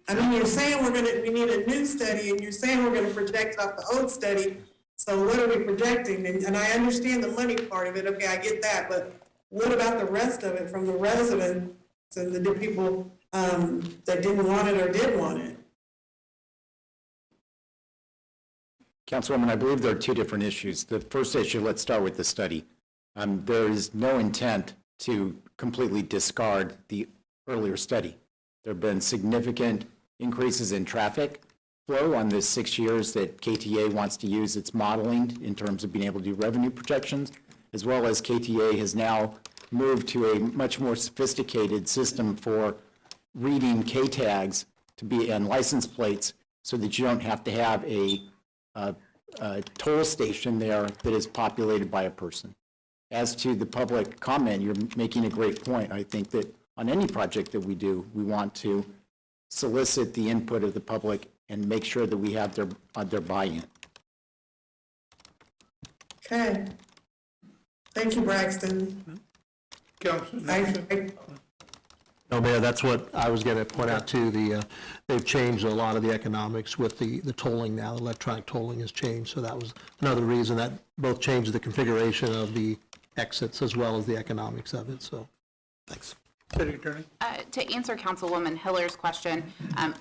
Speaker 10: I mean, you're saying we need a new study, and you're saying we're gonna project off the old study, so what are we projecting? And I understand the money part of it, okay, I get that, but what about the rest of it from the residents and the people that didn't want it or did want it?
Speaker 20: Councilwoman, I believe there are 2 different issues. The first issue, let's start with the study. There is no intent to completely discard the earlier study. There have been significant increases in traffic flow on the 6 years that KTA wants to use its modeling in terms of being able to do revenue projections, as well as KTA has now moved to a much more sophisticated system for reading K-tags to be and license plates so that you don't have to have a toll station there that is populated by a person. As to the public comment, you're making a great point. I think that on any project that we do, we want to solicit the input of the public and make sure that we have their buy-in.
Speaker 10: Okay. Thank you, Braxton.
Speaker 1: Councilman
Speaker 10: I-
Speaker 19: No, Mayor, that's what I was going to point out too. They've changed a lot of the economics with the tolling now. The electronic tolling has changed, so that was another reason that both changed the configuration of the exits as well as the economics of it, so, thanks.
Speaker 1: City Attorney?
Speaker 3: To answer Councilwoman Hiller's question,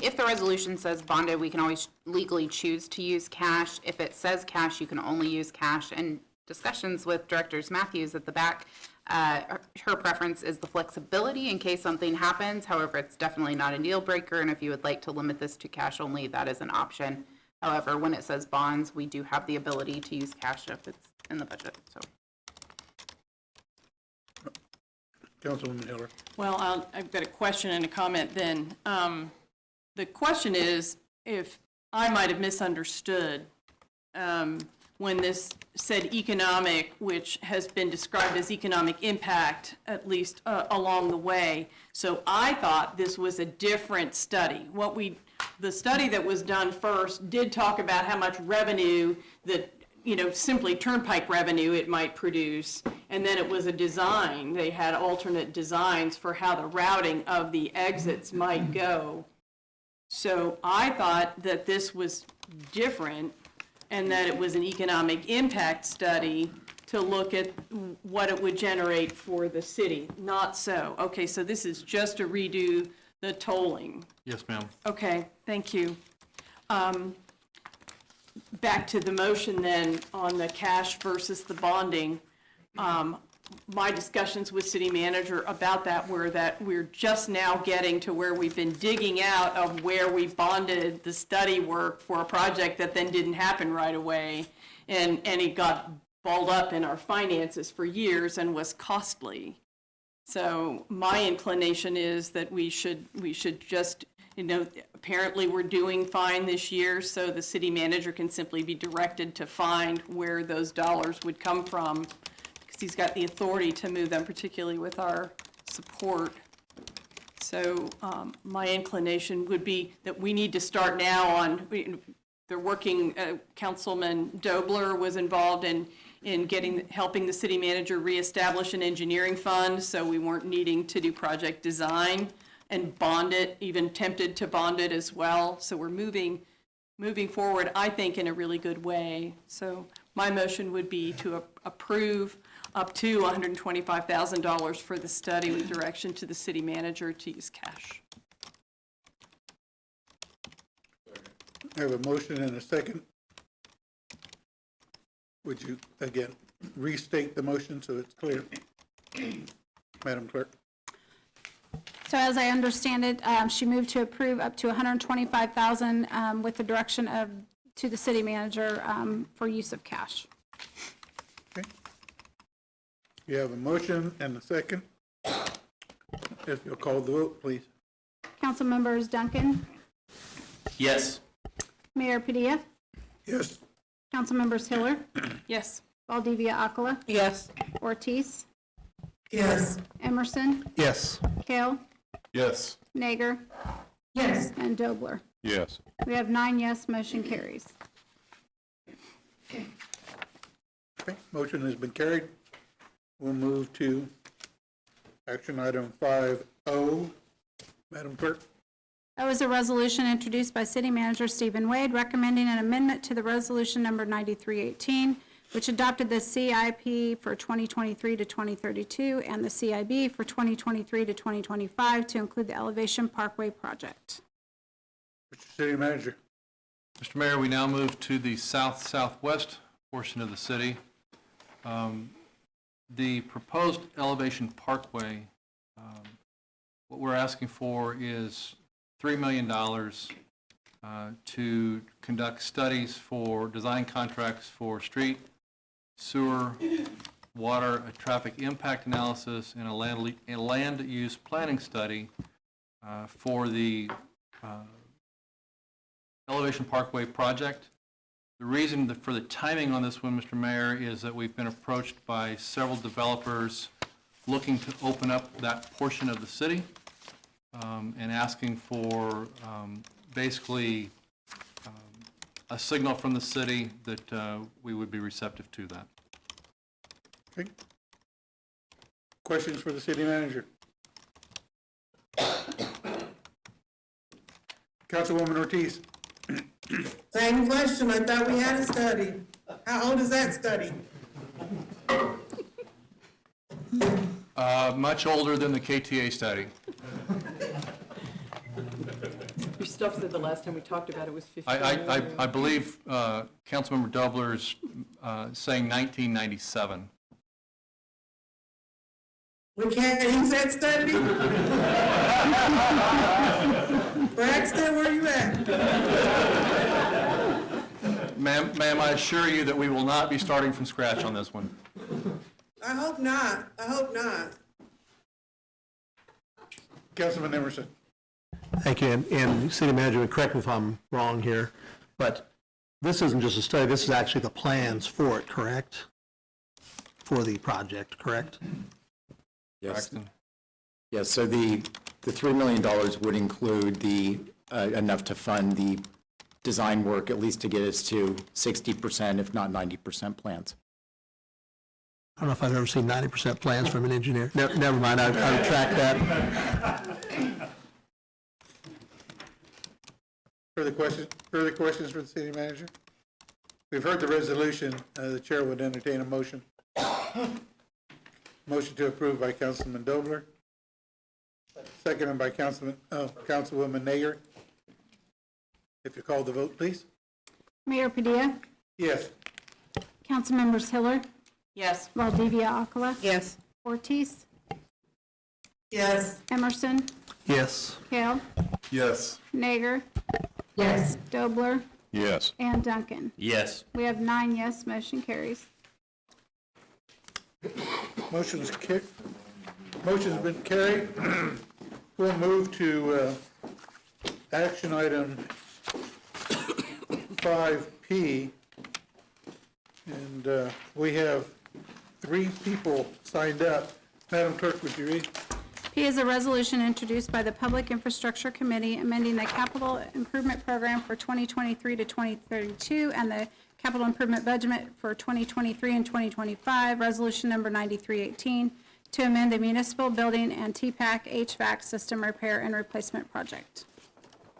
Speaker 3: if the resolution says bonded, we can always legally choose to use cash. If it says cash, you can only use cash. And discussions with Directors Matthews at the back, her preference is the flexibility in case something happens. However, it's definitely not a deal breaker, and if you would like to limit this to cash only, that is an option. However, when it says bonds, we do have the ability to use cash if it's in the budget, so.
Speaker 1: Councilwoman Hiller?
Speaker 2: Well, I've got a question and a comment then. The question is, if I might have misunderstood when this said economic, which has been described as economic impact, at least along the way. So I thought this was a different study. The study that was done first did talk about how much revenue that, simply turnpike revenue it might produce. And then it was a design. They had alternate designs for how the routing of the exits might go. So I thought that this was different and that it was an economic impact study to look at what it would generate for the city. Not so. Okay, so this is just to redo the tolling.
Speaker 5: Yes, ma'am.
Speaker 2: Okay, thank you. Back to the motion then on the cash versus the bonding. My discussions with city manager about that were that we're just now getting to where we've been digging out of where we bonded the study work for a project that then didn't happen right away. And it got balled up in our finances for years and was costly. So my inclination is that we should just, apparently we're doing fine this year, so the city manager can simply be directed to find where those dollars would come from, because he's got the authority to move them, particularly with our support. So my inclination would be that we need to start now on, they're working, Councilman Dobler was involved in helping the city manager reestablish an engineering fund, so we weren't needing to do project design and bond it, even tempted to bond it as well. So we're moving forward, I think, in a really good way. So my motion would be to approve up to $125,000 for the study with direction to the city manager to use cash.
Speaker 1: I have a motion and a second. Would you, again, restate the motion so it's clear? Madam Clerk?
Speaker 4: So as I understand it, she moved to approve up to $125,000 with the direction to the city manager for use of cash.
Speaker 1: Okay. You have a motion and a second. If you'll call the vote, please.
Speaker 4: Council members Duncan,
Speaker 7: Yes.
Speaker 4: Mayor Padilla,
Speaker 1: Yes.
Speaker 4: Council members Hiller,
Speaker 2: Yes.
Speaker 4: Valdivia Aquila,
Speaker 13: Yes.
Speaker 4: Ortiz,
Speaker 10: Yes.
Speaker 4: Emerson,
Speaker 19: Yes.
Speaker 4: Kale,
Speaker 11: Yes.
Speaker 4: Nager,
Speaker 10: Yes.
Speaker 4: and Dobler.
Speaker 17: Yes.
Speaker 4: We have 9 yes, motion carries.
Speaker 1: Okay, motion has been carried. We'll move to action item 5O. Madam Clerk?
Speaker 4: That was a resolution introduced by City Manager Stephen Wade recommending an amendment to the resolution number 9318, which adopted the CIP for 2023 to 2032 and the CIB for 2023 to 2025 to include the Elevation Parkway project.
Speaker 1: Mr. City Manager.
Speaker 5: Mr. Mayor, we now move to the south-southwest portion of the city. The proposed Elevation Parkway, what we're asking for is $3 million to conduct studies for design contracts for street, sewer, water, a traffic impact analysis, and a land use planning study for the Elevation Parkway project. The reason for the timing on this one, Mr. Mayor, is that we've been approached by several developers looking to open up that portion of the city and asking for basically a signal from the city that we would be receptive to that.
Speaker 1: Okay. Questions for the city manager? Councilwoman Ortiz?
Speaker 10: Same question, I thought we had a study. How old is that study?
Speaker 5: Much older than the KTA study.
Speaker 2: Your stuff said the last time we talked about it was 15.
Speaker 5: I believe Councilmember Dobler's saying 1997.
Speaker 10: We can't use that study? Braxton, where you at?
Speaker 5: Ma'am, I assure you that we will not be starting from scratch on this one.
Speaker 10: I hope not, I hope not.
Speaker 1: Councilman Emerson?
Speaker 19: Thank you, and city manager, correct me if I'm wrong here, but this isn't just a study, this is actually the plans for it, correct? For the project, correct?
Speaker 20: Yes. Yes, so the $3 million would include the, enough to fund the design work, at least to get us to 60%, if not 90% plans.
Speaker 19: I don't know if I've ever seen 90% plans from an engineer. Never mind, I retract that.
Speaker 1: Further questions for the city manager? We've heard the resolution. The chair would entertain a motion. Motion to approve by Councilman Dobler. Seconded by Councilwoman Nager. If you call the vote, please.
Speaker 4: Mayor Padilla?
Speaker 1: Yes.
Speaker 4: Councilmembers Hiller?
Speaker 2: Yes.
Speaker 4: Valdivia Alcala?
Speaker 8: Yes.
Speaker 4: Ortiz?
Speaker 10: Yes.
Speaker 4: Emerson?
Speaker 19: Yes.
Speaker 4: Kale?
Speaker 11: Yes.
Speaker 4: Nager?
Speaker 10: Yes.
Speaker 4: Dobler?
Speaker 17: Yes.
Speaker 4: And Duncan.
Speaker 7: Yes.
Speaker 4: We have 9 yes, motion carries.
Speaker 1: Motion's been carried. We'll move to action item 5P. And we have 3 people signed up. Madam Clerk, would you read?
Speaker 4: P is a resolution introduced by the Public Infrastructure Committee amending the capital improvement program for 2023 to 2032 and the capital improvement budget for 2023 and 2025, resolution number 9318, to amend the municipal building and TPAC HVAC system repair and replacement project.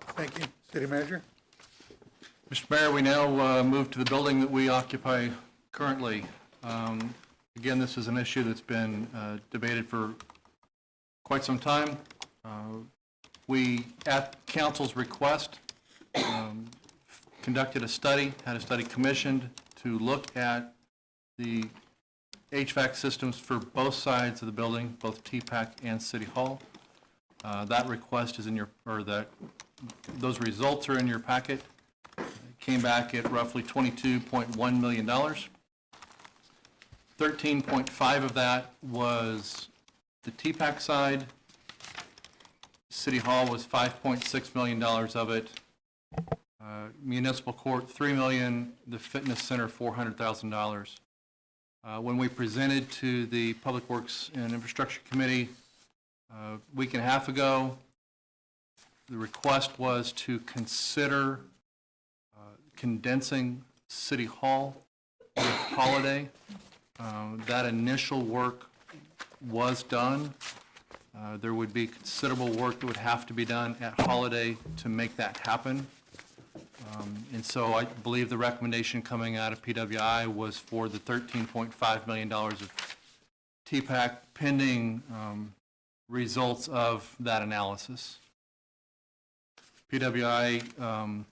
Speaker 1: Thank you. City Manager?
Speaker 5: Mr. Mayor, we now move to the building that we occupy currently. Again, this is an issue that's been debated for quite some time. We, at council's request, conducted a study, had a study commissioned to look at the HVAC systems for both sides of the building, both TPAC and City Hall. That request is in your, or that, those results are in your packet. Came back at roughly $22.1 million. 13.5 of that was the TPAC side. City Hall was $5.6 million of it. Municipal Court, $3 million. The Fitness Center, $400,000. When we presented to the Public Works and Infrastructure Committee a week and a half ago, the request was to consider condensing City Hall with Holiday. That initial work was done. There would be considerable work that would have to be done at Holiday to make that happen. And so I believe the recommendation coming out of PWI was for the $13.5 million of TPAC pending results of that analysis. PWI,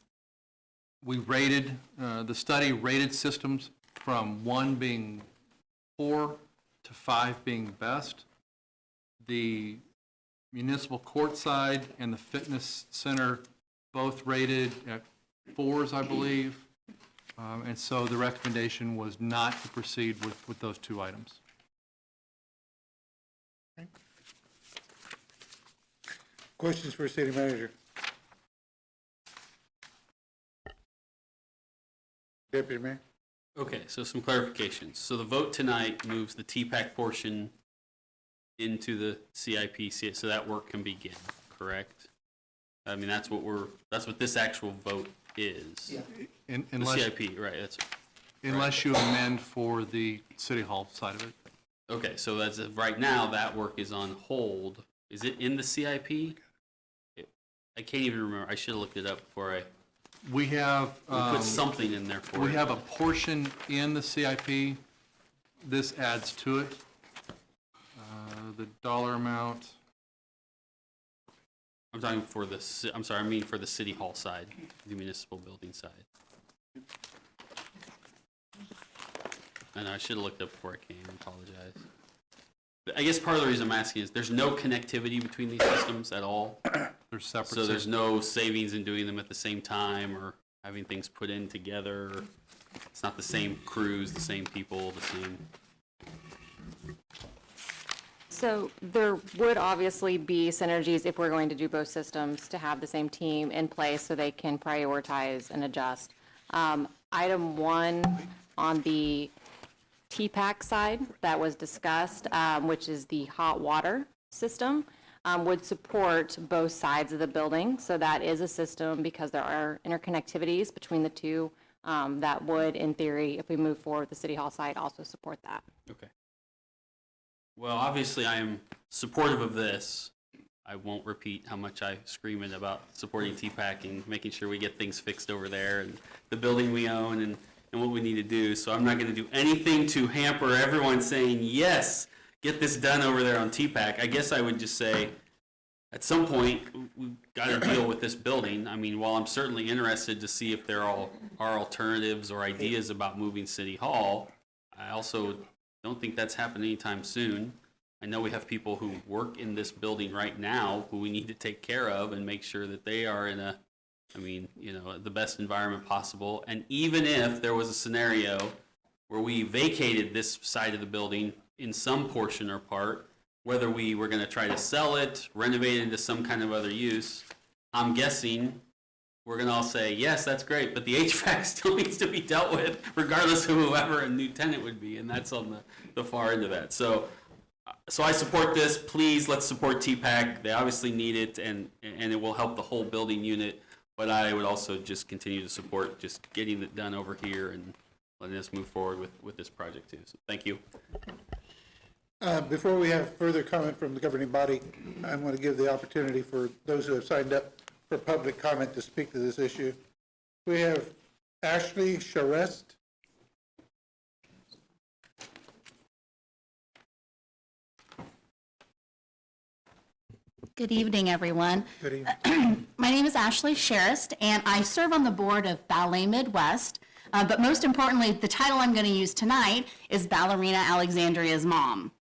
Speaker 5: we rated, the study rated systems from 1 being poor to 5 being best. The municipal court side and the fitness center both rated at 4s, I believe. And so the recommendation was not to proceed with those 2 items.
Speaker 1: Okay. Questions for City Manager? Deputy Mayor?
Speaker 7: Okay, so some clarifications. So the vote tonight moves the TPAC portion into the CIP, so that work can begin, correct? I mean, that's what this actual vote is.
Speaker 5: Yeah.
Speaker 7: The CIP, right, that's.
Speaker 5: Unless you amend for the City Hall side of it.
Speaker 7: Okay, so as of right now, that work is on hold. Is it in the CIP? I can't even remember. I should have looked it up before
Speaker 5: We have.
Speaker 7: we put something in there for it.
Speaker 5: We have a portion in the CIP. This adds to it. The dollar amount,
Speaker 7: I'm talking for the, I'm sorry, I mean for the city hall side, the municipal building side. I know, I should have looked up before I came, I apologize. I guess part of the reason I'm asking is there's no connectivity between these systems at all.
Speaker 5: They're separate.
Speaker 7: So there's no savings in doing them at the same time or having things put in together. It's not the same crews, the same people, the same.
Speaker 3: So there would obviously be synergies if we're going to do both systems to have the same team in place so they can prioritize and adjust. Item 1 on the TPAC side that was discussed, which is the hot water system, would support both sides of the building. So that is a system, because there are interconnectivities between the two, that would, in theory, if we move forward, the City Hall side also support that.
Speaker 7: Okay. Well, obviously, I am supportive of this. I won't repeat how much I scream it about supporting TPAC and making sure we get things fixed over there and the building we own and what we need to do. So I'm not going to do anything to hamper everyone saying, yes, get this done over there on TPAC. I guess I would just say, at some point, we've got to deal with this building. I mean, while I'm certainly interested to see if there are alternatives or ideas about moving City Hall, I also don't think that's happening anytime soon. I know we have people who work in this building right now who we need to take care of and make sure that they are in a, I mean, you know, the best environment possible. And even if there was a scenario where we vacated this side of the building in some portion or part, whether we were going to try to sell it, renovate it into some kind of other use, I'm guessing we're going to all say, yes, that's great, but the HVAC still needs to be dealt with regardless of whoever a new tenant would be, and that's on the far end of that. So I support this. Please, let's support TPAC. They obviously need it, and it will help the whole building unit, but I would also just continue to support just getting it done over here and letting us move forward with this project too. So thank you.
Speaker 1: Before we have further comment from the governing body, I want to give the opportunity for those who have signed up for public comment to speak to this issue. We have Ashley Charest.
Speaker 21: Good evening, everyone.
Speaker 1: Good evening.
Speaker 21: My name is Ashley Charest, and I serve on the board of Ballet Midwest. But most importantly, the title I'm going to use tonight is Ballerina Alexandria's mom.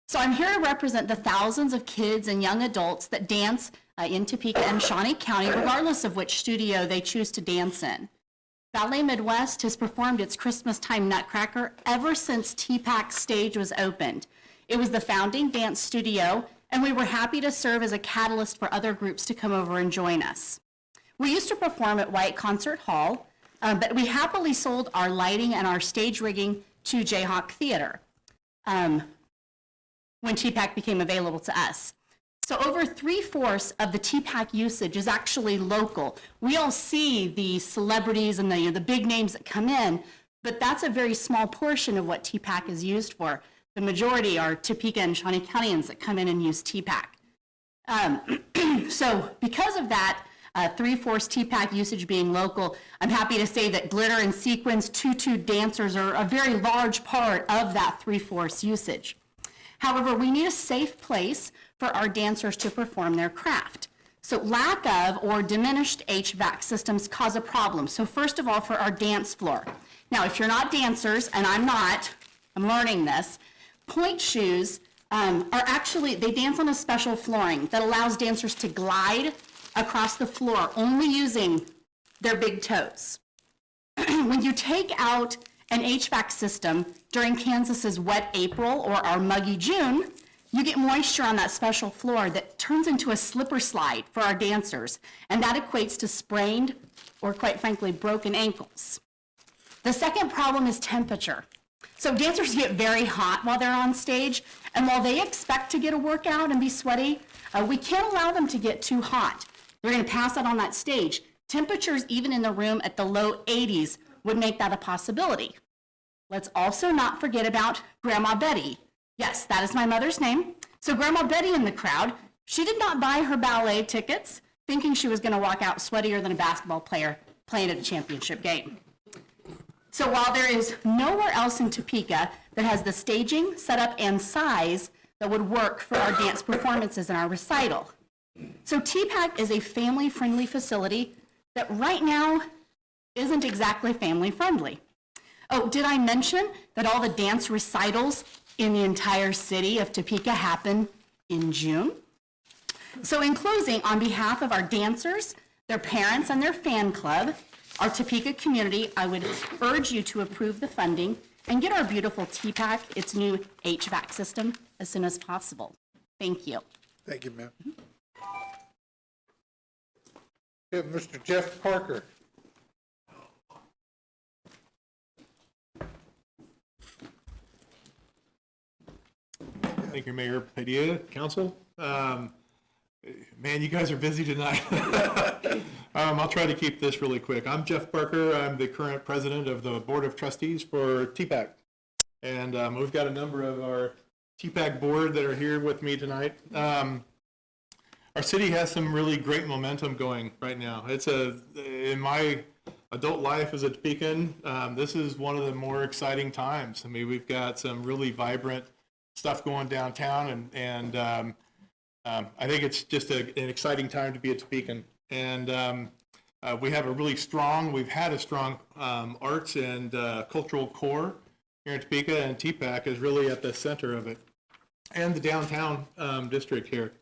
Speaker 21: So I'm here to represent the thousands of kids and young adults that dance in Topeka and Shawnee County, regardless of which studio they choose to dance in. Ballet Midwest has performed its Christmas Time Nutcracker ever since TPAC stage was opened. It was the founding dance studio, and we were happy to serve as a catalyst for other groups to come over and join us. We used to perform at White Concert Hall, but we happily sold our lighting and our stage rigging to Jayhawk Theater when TPAC became available to us. So over 3/4 of the TPAC usage is actually local. We all see the celebrities and the big names that come in, but that's a very small portion of what TPAC is used for. The majority are Topeka and Shawnee Countyans that come in and use TPAC. So because of that, 3/4 TPAC usage being local, I'm happy to say that glitter and sequins, tutu dancers are a very large part of that 3/4 usage. However, we need a safe place for our dancers to perform their craft. So lack of or diminished HVAC systems cause a problem. So first of all, for our dance floor. Now, if you're not dancers, and I'm not, I'm learning this, point shoes are actually, they dance on a special flooring that allows dancers to glide across the floor only using their big toes. When you take out an HVAC system during Kansas's wet April or our muggy June, you get moisture on that special floor that turns into a slipper slide for our dancers, and that equates to sprained or, quite frankly, broken ankles. The second problem is temperature. So dancers get very hot while they're on stage, and while they expect to get a workout and be sweaty, we can't allow them to get too hot. They're going to pass out on that stage. Temperatures, even in the room at the low 80s, would make that a possibility. Let's also not forget about Grandma Betty. Yes, that is my mother's name. So Grandma Betty in the crowd, she did not buy her ballet tickets thinking she was going to walk out sweatier than a basketball player playing at a championship game. So while there is nowhere else in Topeka that has the staging, setup, and size that would work for our dance performances and our recital. So TPAC is a family-friendly facility that right now isn't exactly family-friendly. Oh, did I mention that all the dance recitals in the entire city of Topeka happen in June? So in closing, on behalf of our dancers, their parents, and their fan club, our Topeka community, I would urge you to approve the funding and get our beautiful TPAC, its new HVAC system, as soon as possible. Thank you.
Speaker 1: Thank you, ma'am. We have Mr. Jeff Parker.
Speaker 9: Thank you, Mayor Padilla, Council. Man, you guys are busy tonight. I'll try to keep this really quick. I'm Jeff Parker. I'm the current president of the Board of Trustees for TPAC. And we've got a number of our TPAC board that are here with me tonight. Our city has some really great momentum going right now. In my adult life as a Topekan, this is one of the more exciting times. I mean, we've got some really vibrant stuff going downtown, and I think it's just an exciting time to be a Topekan. And we've had a strong arts and cultural core here in Topeka, and TPAC is really at the center of it, and the downtown district here.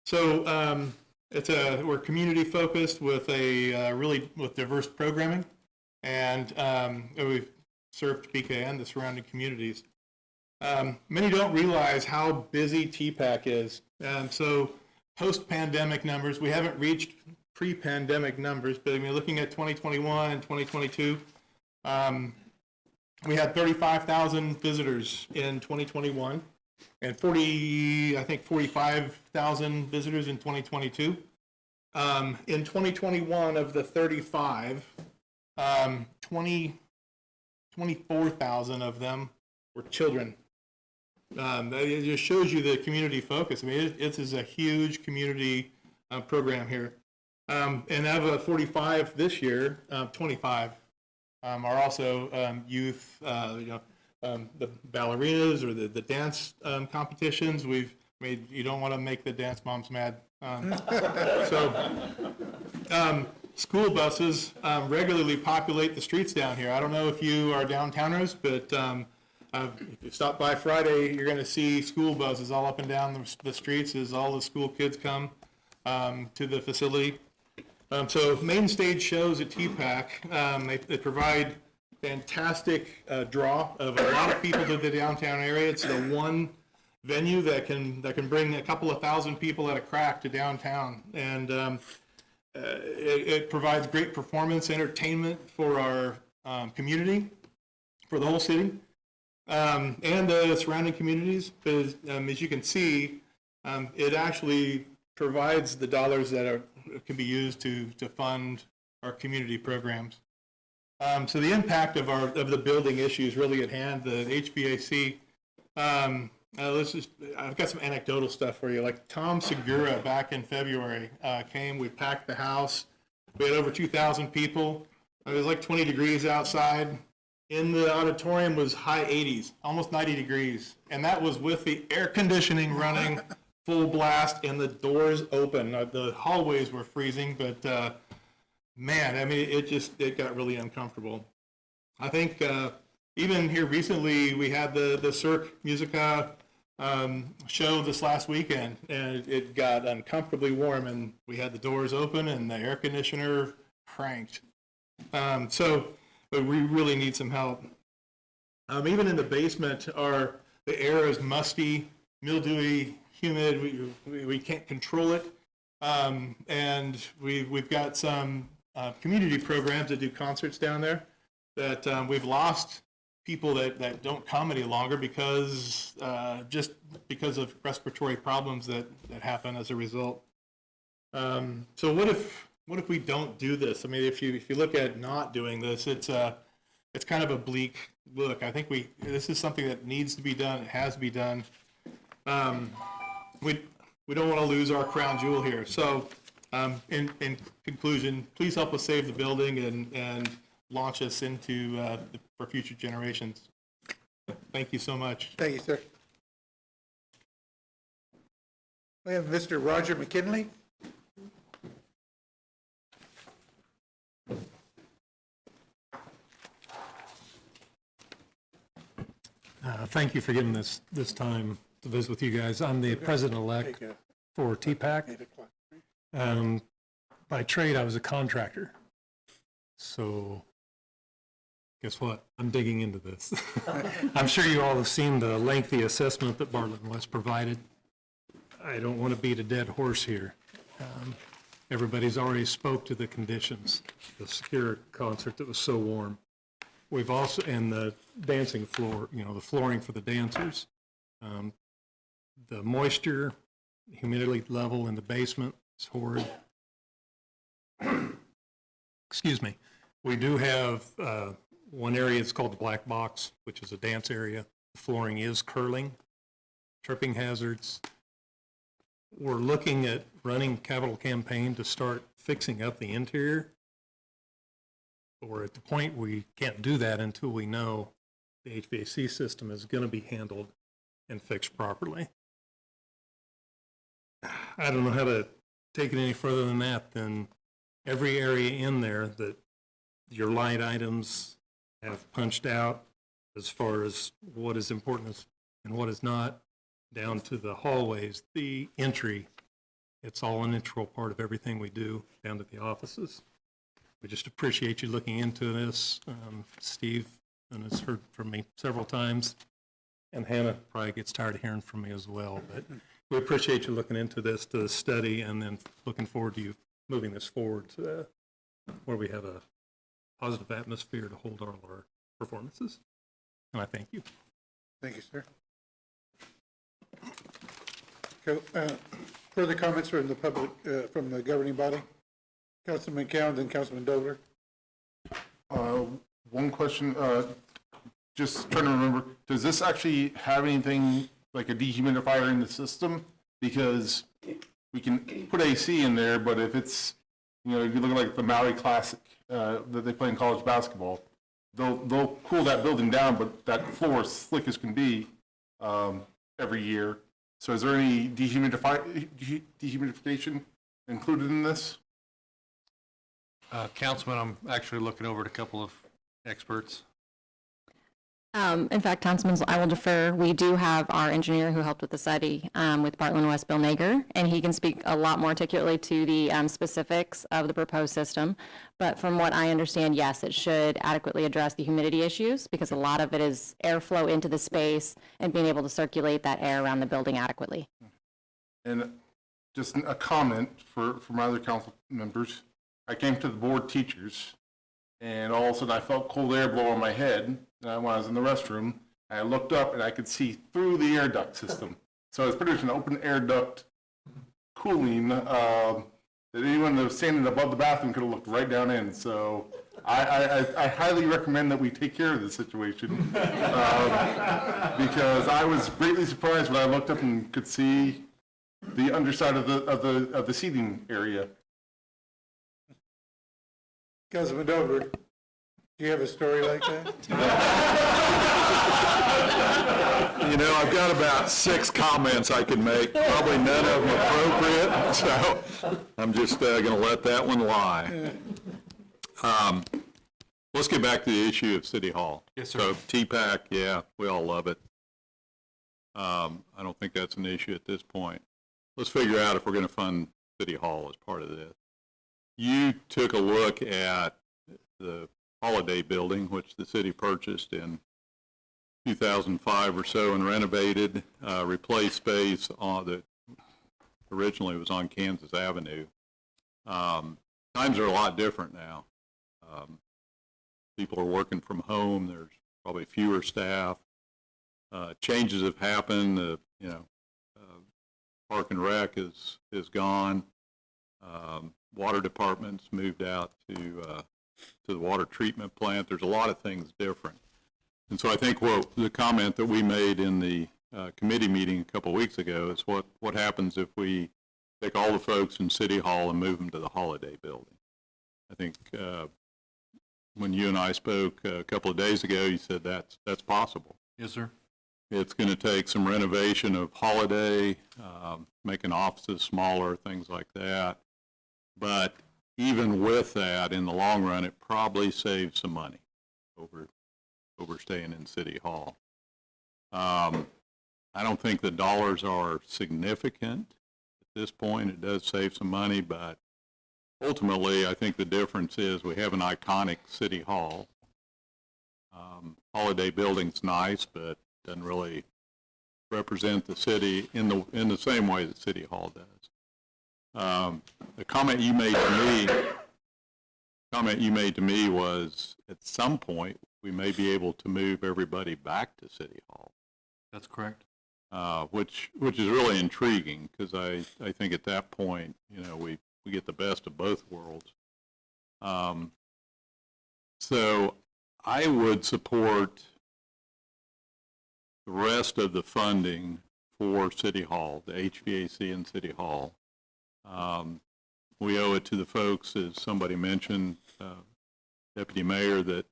Speaker 9: So we're community focused with with diverse programming, and we've served Topeka and the surrounding communities. Many don't realize how busy TPAC is. So post-pandemic numbers, we haven't reached pre-pandemic numbers, but I mean, looking at 2021 and 2022, we had 35,000 visitors in 2021 and 45,000 visitors in 2022. In 2021, of the 35, 24,000 of them were children. It just shows you the community focus. I mean, it is a huge community program here. And out of 45 this year, 25 are also youth, the ballerinas or the dance competitions. You don't want to make the dance moms mad. School buses regularly populate the streets down here. I don't know if you are downtowners, but if you stop by Friday, you're going to see school buses all up and down the streets as all the school kids come to the facility. So main stage shows at TPAC, they provide fantastic draw of a lot of people to the downtown area. It's the one venue that can bring a couple of thousand people at a crack to downtown, and it provides great performance entertainment for our community, for the whole city, and the surrounding communities. But as you can see, it actually provides the dollars that can be used to fund our community programs. So the impact of the building issues really at hand, the HVAC. I've got some anecdotal stuff for you. Like Tom Segura back in February came. We packed the house. We had over 2,000 people. It was like 20 degrees outside. In the auditorium was high 80s, almost 90 degrees, and that was with the air conditioning running full blast and the doors open. The hallways were freezing, but man, I mean, it got really uncomfortable. I think even here recently, we had the Cirque Musica show this last weekend, and it got uncomfortably warm, and we had the doors open and the air conditioner cranked. But we really need some help. Even in the basement, the air is musty, mildewy, humid. We can't control it, and we've got some community programs that do concerts down there that we've lost people that don't come any longer because of respiratory problems that happen as a result. So what if we don't do this? I mean, if you look at not doing this, it's it's kind of a bleak look. I think this is something that needs to be done, it has to be done. We don't want to lose our crown jewel here. So in conclusion, please help us save the building and launch us into for future generations. Thank you so much.
Speaker 1: Thank you, sir. We have Mr. Roger McKinley.
Speaker 6: Thank you for giving this time to visit with you guys. I'm the president-elect for TPAC. By trade, I was a contractor. So guess what? I'm digging into this. I'm sure you all have seen the lengthy assessment that Bartlett and West provided. I don't want to beat a dead horse here. Everybody's already spoke to the conditions, the secure concert that was so warm. We've also, and the dancing floor, the flooring for the dancers. The moisture, humidity level in the basement is horrid. Excuse me. We do have one area, it's called the black box, which is a dance area. The flooring is curling, tripping hazards. We're looking at running capital campaign to start fixing up the interior. But we're at the point we can't do that until we know the HVAC system is going to be handled and fixed properly. I don't know how to take it any further than that. Then every area in there that your light items have punched out as far as what is important and what is not, down to the hallways, the entry, it's all an integral part of everything we do, down to the offices. We just appreciate you looking into this. Steve has heard from me several times, and Hannah probably gets tired of hearing from me as well. But we appreciate you looking into this to study, and then looking forward to you moving this forward to where we have a positive atmosphere to hold all our performances. And I thank you.
Speaker 1: Thank you, sir. Further comments from the public, from the governing body? Councilman Count and Councilman Dobler.
Speaker 11: One question, just trying to remember, does this actually have anything like a dehumidifier in the system? Because we can put AC in there, but if it's, if you look at like the Maui Classic that they play in college basketball, they'll cool that building down, but that floor is slick as can be every year. So is there any dehumidification included in this?
Speaker 5: Councilman, I'm actually looking over at a couple of experts.
Speaker 22: In fact, Councilman, I will defer. We do have our engineer who helped with the study with Bartlett and West, Bill Nager, and he can speak a lot more articulately to the specifics of the proposed system. But from what I understand, yes, it should adequately address the humidity issues, because a lot of it is airflow into the space and being able to circulate that air around the building adequately.
Speaker 11: And just a comment for my other council members. I came to the board teachers, and all of a sudden I felt cold air blow on my head when I was in the restroom. And I looked up and I could see through the air duct system. So it's pretty much an open air duct cooling that anyone that was standing above the bathroom could have looked right down in. So I highly recommend that we take care of this situation because I was greatly surprised when I looked up and could see the underside of the seating area.
Speaker 1: Councilman Dover, do you have a story like that?
Speaker 17: I've got about 6 comments I can make, probably none of them appropriate, so I'm just going to let that one lie. Let's get back to the issue of City Hall.
Speaker 5: Yes, sir.
Speaker 17: So TPAC, yeah, we all love it. I don't think that's an issue at this point. Let's figure out if we're going to fund City Hall as part of this. You took a look at the Holiday Building, which the city purchased in 2005 or so and renovated, replaced space that originally was on Kansas Avenue. Times are a lot different now. People are working from home. There's probably fewer staff. Changes have happened. Park and Rec is gone. Water department's moved out to to the water treatment plant. There's a lot of things different. And so I think what the comment that we made in the committee meeting a couple weeks ago is what happens if we take all the folks in City Hall and move them to the Holiday Building. I think when you and I spoke a couple of days ago, you said that's possible.
Speaker 5: Yes, sir.
Speaker 17: It's going to take some renovation of Holiday, making offices smaller, things like that. But even with that, in the long run, it probably saves some money over staying in City Hall. I don't think the dollars are significant at this point. It does save some money, but ultimately, I think the difference is we have an iconic City Hall. Holiday Building's nice, but doesn't really represent the city in the same way that City Hall does. The comment you made to me was at some point we may be able to move everybody back to City Hall.
Speaker 5: That's correct.
Speaker 17: Which is really intriguing because I think at that point, you know, we get the best of both worlds. So I would support the rest of the funding for City Hall, the HVAC in City Hall. We owe it to the folks, as somebody mentioned, Deputy Mayor, that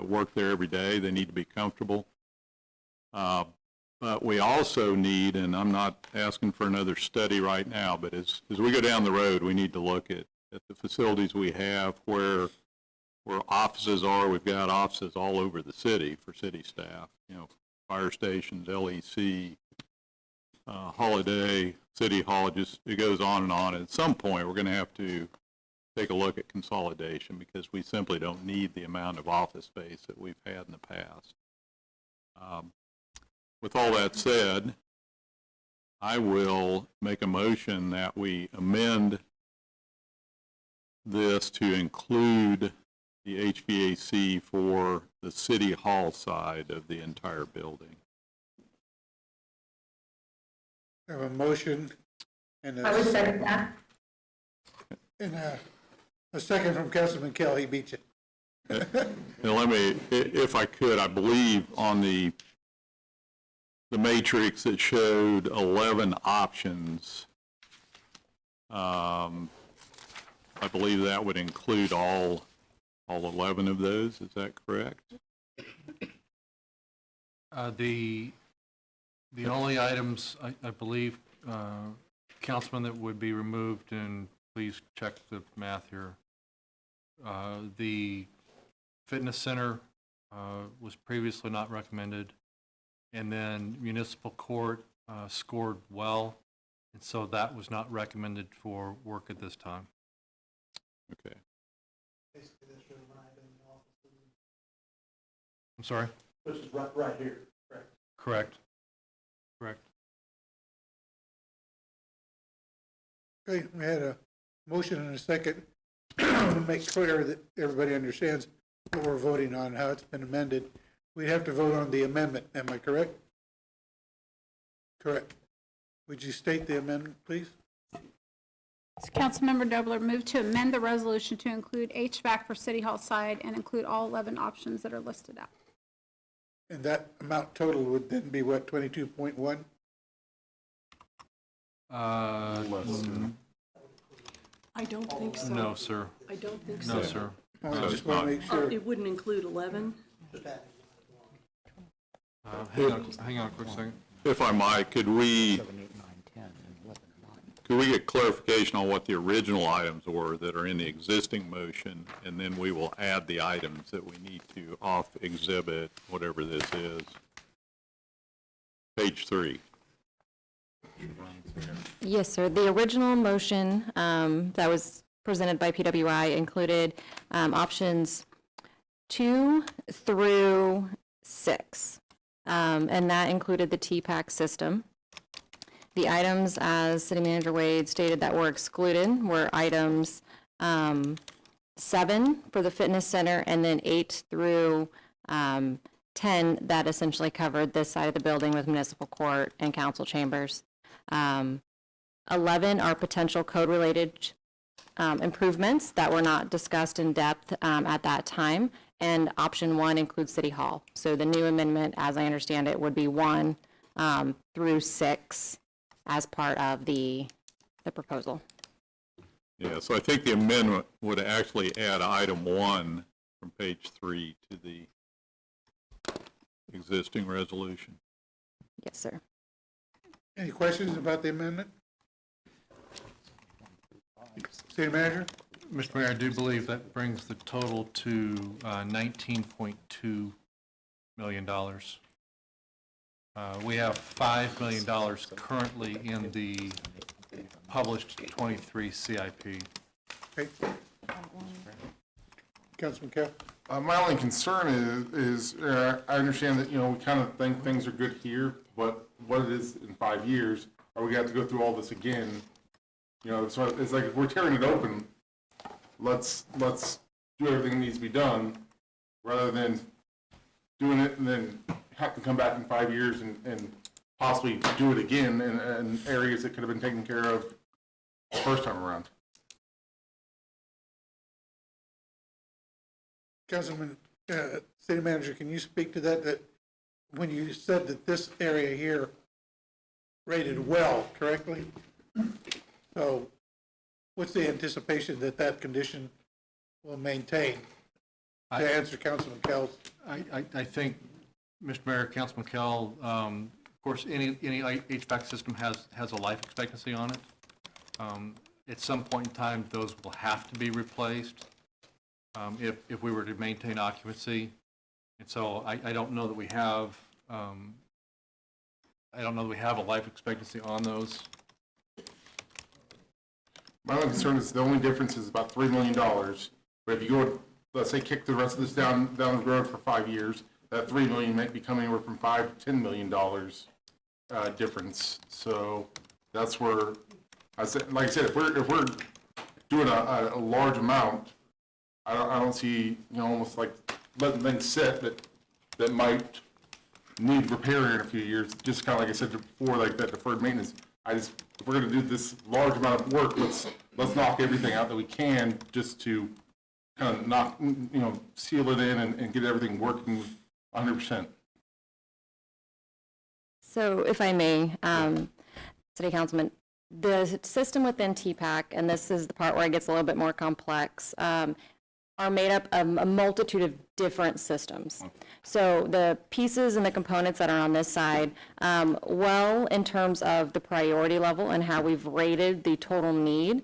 Speaker 17: work there every day. They need to be comfortable. But we also need, and I'm not asking for another study right now, but as we go down the road, we need to look at the facilities we have, where offices are. We've got offices all over the city for city staff, you know, fire stations, LEC, Holiday, City Hall, it goes on and on. At some point, we're going to have to take a look at consolidation because we simply don't need the amount of office space that we've had in the past. With all that said, I will make a motion that we amend this to include the HVAC for the City Hall side of the entire building.
Speaker 1: I have a motion and
Speaker 3: I would second that.
Speaker 1: And a second from Councilman Kell. He beat you.
Speaker 17: Now let me, if I could, I believe on the matrix that showed 11 options, I believe that would include all 11 of those. Is that correct?
Speaker 5: The only items, I believe, Councilman, that would be removed, and please check the math here. The fitness center was previously not recommended, and then municipal court scored well, and so that was not recommended for work at this time.
Speaker 17: Okay.
Speaker 5: I'm sorry?
Speaker 1: Which is right here, correct?
Speaker 5: Correct. Correct.
Speaker 1: Okay, we had a motion and a second to make clear that everybody understands what we're voting on, how it's been amended. We have to vote on the amendment, am I correct? Correct. Would you state the amendment, please?
Speaker 4: Councilmember Dobler moved to amend the resolution to include HVAC for City Hall side and include all 11 options that are listed out.
Speaker 1: And that amount total would then be what, 22.1?
Speaker 2: I don't think so.
Speaker 5: No, sir.
Speaker 2: I don't think so.
Speaker 5: No, sir.
Speaker 1: I just want to make sure.
Speaker 2: It wouldn't include 11?
Speaker 5: Hang on a quick second.
Speaker 17: If I might, could we get clarification on what the original items were that are in the existing motion, and then we will add the items that we need to off exhibit, whatever this is. Page 3.
Speaker 22: Yes, sir. The original motion that was presented by PWI included options 2 through 6, and that included the TPAC system. The items, as City Manager Wade stated, that were excluded were items 7 for the fitness center, and then 8 through 10 that essentially covered this side of the building with municipal court and council chambers. 11 are potential code-related improvements that were not discussed in depth at that time. And option 1 includes City Hall. So the new amendment, as I understand it, would be 1 through 6 as part of the proposal.
Speaker 17: Yeah, so I think the amendment would actually add item 1 from page 3 to the existing resolution.
Speaker 22: Yes, sir.
Speaker 1: Any questions about the amendment? City Manager?
Speaker 5: Mr. Mayor, I do believe that brings the total to $19.2 million. We have $5 million currently in the published 23 CIP.
Speaker 1: Okay. Councilman Kell?
Speaker 11: My only concern is I understand that, we kind of think things are good here, but what it is in 5 years, are we going to have to go through all this again? So it's like if we're tearing it open, let's do everything that needs to be done, rather than doing it and then have to come back in 5 years and possibly do it again in areas that could have been taken care of the first time around.
Speaker 1: Councilman, City Manager, can you speak to that? That when you said that this area here rated well, correctly? So what's the anticipation that that condition will maintain? To answer Councilman Kell's.
Speaker 5: I think, Mr. Mayor, Councilman Kell, of course, any HVAC system has a life expectancy on it. At some point in time, those will have to be replaced if we were to maintain occupancy. And so I don't know that we have a life expectancy on those.
Speaker 11: My only concern is the only difference is about $3 million. But if you go, let's say, kick the rest of this down the road for 5 years, that $3 million might be coming anywhere from $5 to $10 million difference. So that's where I said, like I said, if we're doing a large amount, I don't see, almost like letting things sit that might need repairing in a few years. Just kind of like I said before, like that deferred maintenance. If we're going to do this large amount of work, let's knock everything out that we can, just to kind of knock, seal it in and get everything working 100%.
Speaker 22: So if I may, City Councilman, the system within TPAC, and this is the part where it gets a little bit more complex, are made up of a multitude of different systems. So the pieces and the components that are on this side, well, in terms of the priority level and how we've rated the total need,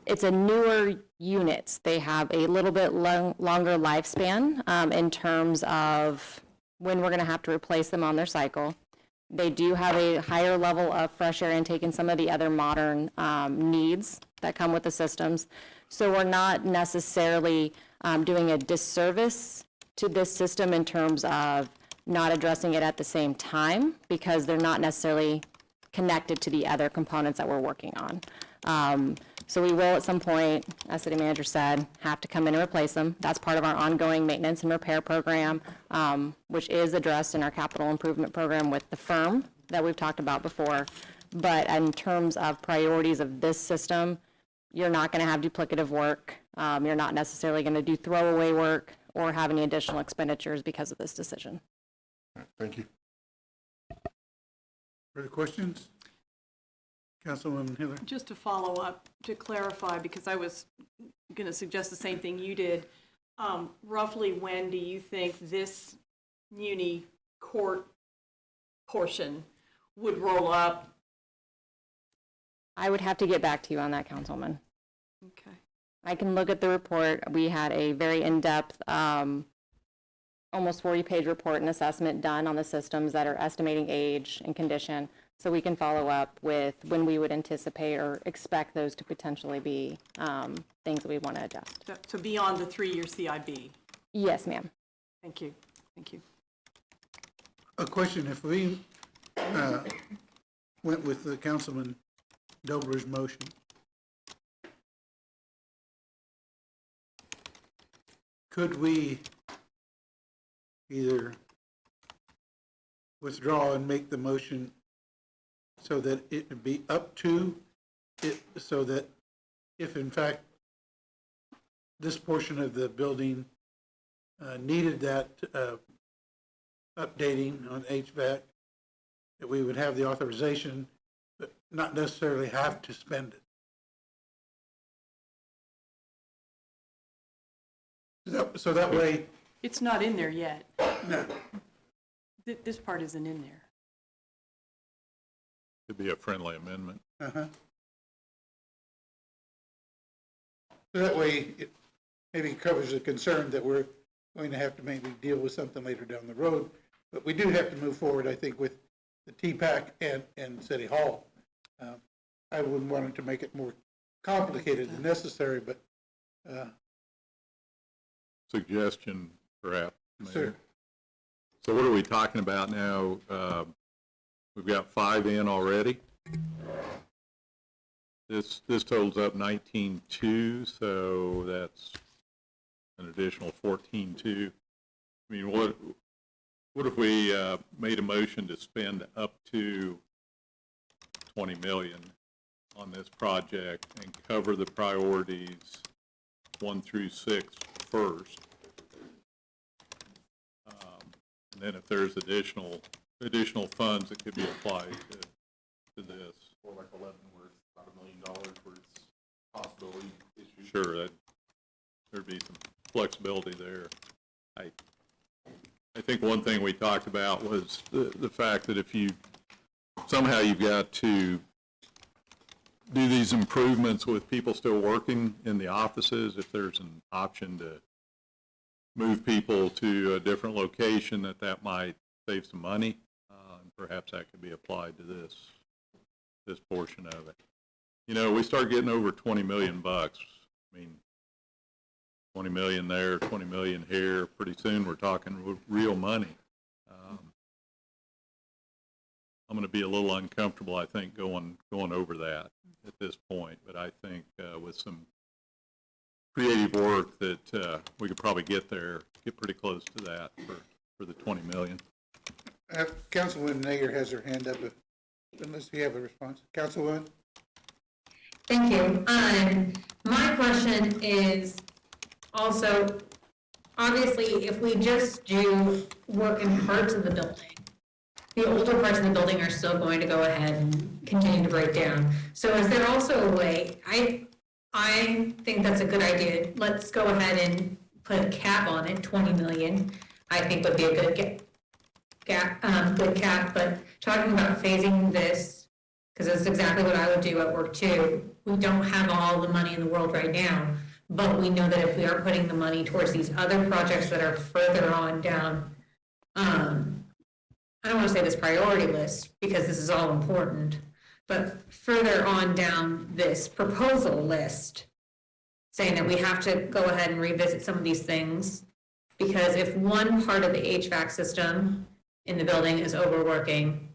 Speaker 22: it's a newer units. They have a little bit longer lifespan in terms of when we're going to have to replace them on their cycle. They do have a higher level of fresh air intake and some of the other modern needs that come with the systems. So we're not necessarily doing a disservice to this system in terms of not addressing it at the same time, because they're not necessarily connected to the other components that we're working on. So we will at some point, as City Manager said, have to come in and replace them. That's part of our ongoing maintenance and repair program, which is addressed in our capital improvement program with the firm that we've talked about before. But in terms of priorities of this system, you're not going to have duplicative work. You're not necessarily going to do throwaway work or have any additional expenditures because of this decision.
Speaker 11: Thank you.
Speaker 1: Further questions? Councilwoman Hiller?
Speaker 2: Just to follow up, to clarify, because I was going to suggest the same thing you did, roughly when do you think this muni court portion would roll up?
Speaker 22: I would have to get back to you on that, Councilwoman.
Speaker 2: Okay.
Speaker 22: I can look at the report. We had a very in-depth, almost 40-page report and assessment done on the systems that are estimating age and condition. So we can follow up with when we would anticipate or expect those to potentially be things that we want to adjust.
Speaker 2: So beyond the 3-year CIB?
Speaker 22: Yes, ma'am.
Speaker 2: Thank you. Thank you.
Speaker 1: A question, if we went with the Councilman Dobler's motion, could we either withdraw and make the motion so that it would be up to it, so that if in fact this portion of the building needed that updating on HVAC, that we would have the authorization, but not necessarily have to spend it. So that way,
Speaker 2: It's not in there yet.
Speaker 1: no,
Speaker 2: This part isn't in there.
Speaker 17: Could be a friendly amendment.
Speaker 1: uh-huh. So that way, it maybe covers the concern that we're going to have to maybe deal with something later down the road. But we do have to move forward, I think, with the TPAC and City Hall. I wouldn't want it to make it more complicated than necessary, but,
Speaker 17: Suggestion, perhaps, Mayor.
Speaker 1: sir.
Speaker 17: So what are we talking about now? We've got 5 in already. This totals up 19.2, so that's an additional 14.2. I mean, what if we made a motion to spend up to 20 million on this project and cover the priorities 1 through 6 first? And then if there's additional funds that could be applied to this.
Speaker 11: Or like 11, where it's about $1 million, where it's possibility issues.
Speaker 17: Sure, there'd be some flexibility there. I think one thing we talked about was the fact that if somehow you've got to do these improvements with people still working in the offices, if there's an option to move people to a different location, that might save some money, and perhaps that could be applied to this portion of it. You know, we start getting over 20 million bucks. I mean, 20 million there, 20 million here. Pretty soon we're talking real money. I'm going to be a little uncomfortable, I think, going over that at this point. But I think with some creative work that we could probably get pretty close to that for the 20 million.
Speaker 1: Councilwoman Nager has her hand up, unless you have a response. Councilwoman?
Speaker 3: Thank you. My question is also, obviously, if we just do work in parts of the building, the older parts of the building are still going to go ahead and continue to break down. So is there also a way, I think that's a good idea. Let's go ahead and put a cap on it, 20 million, I think would be a good good cap, but talking about phasing this, because that's exactly what I would do at work too. We don't have all the money in the world right now, but we know that if we are putting the money towards these other projects that are further on down, I don't want to say this priority list because this is all important, but further on down this proposal list, saying that we have to go ahead and revisit some of these things, because if one part of the HVAC system in the building is overworking,